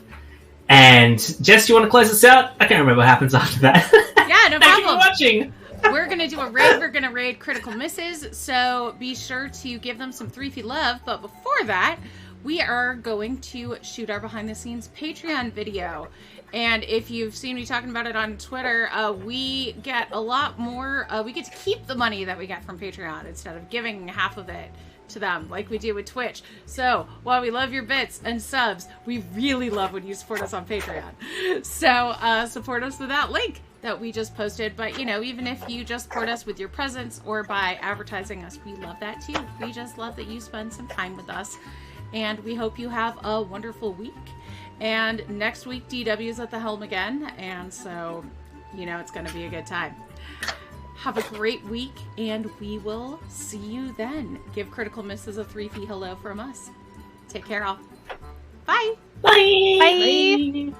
And Jess, do you want to close this out? I can't remember what happens after that. Yeah, no Thank you for problem. watching. We're going to do a raid. We're going to raid Critical Misses, so be sure to give them some Threefy love. But before that, we are going to shoot our behind-the-scenes Patreon video. And if you've seen me talking about it on Twitter, we get a lot more. We get to keep the money that we get from Patreon instead of giving half of it to them like we do with Twitch. So while we love your bits and subs, we really love when you support us on Patreon. So support us with that link that we just posted. But, you know, even if you just support us with your presence or by advertising us, we love that too. We just love that you spend some time with us. And we hope you have a wonderful week. And next week, DW is at the helm again. And so, you know, it's going to be a good time. Have a great week, and we will see you then. Give Critical Misses a Threefy hello from us. Take care, all. Bye. Bye. Bye. Bye.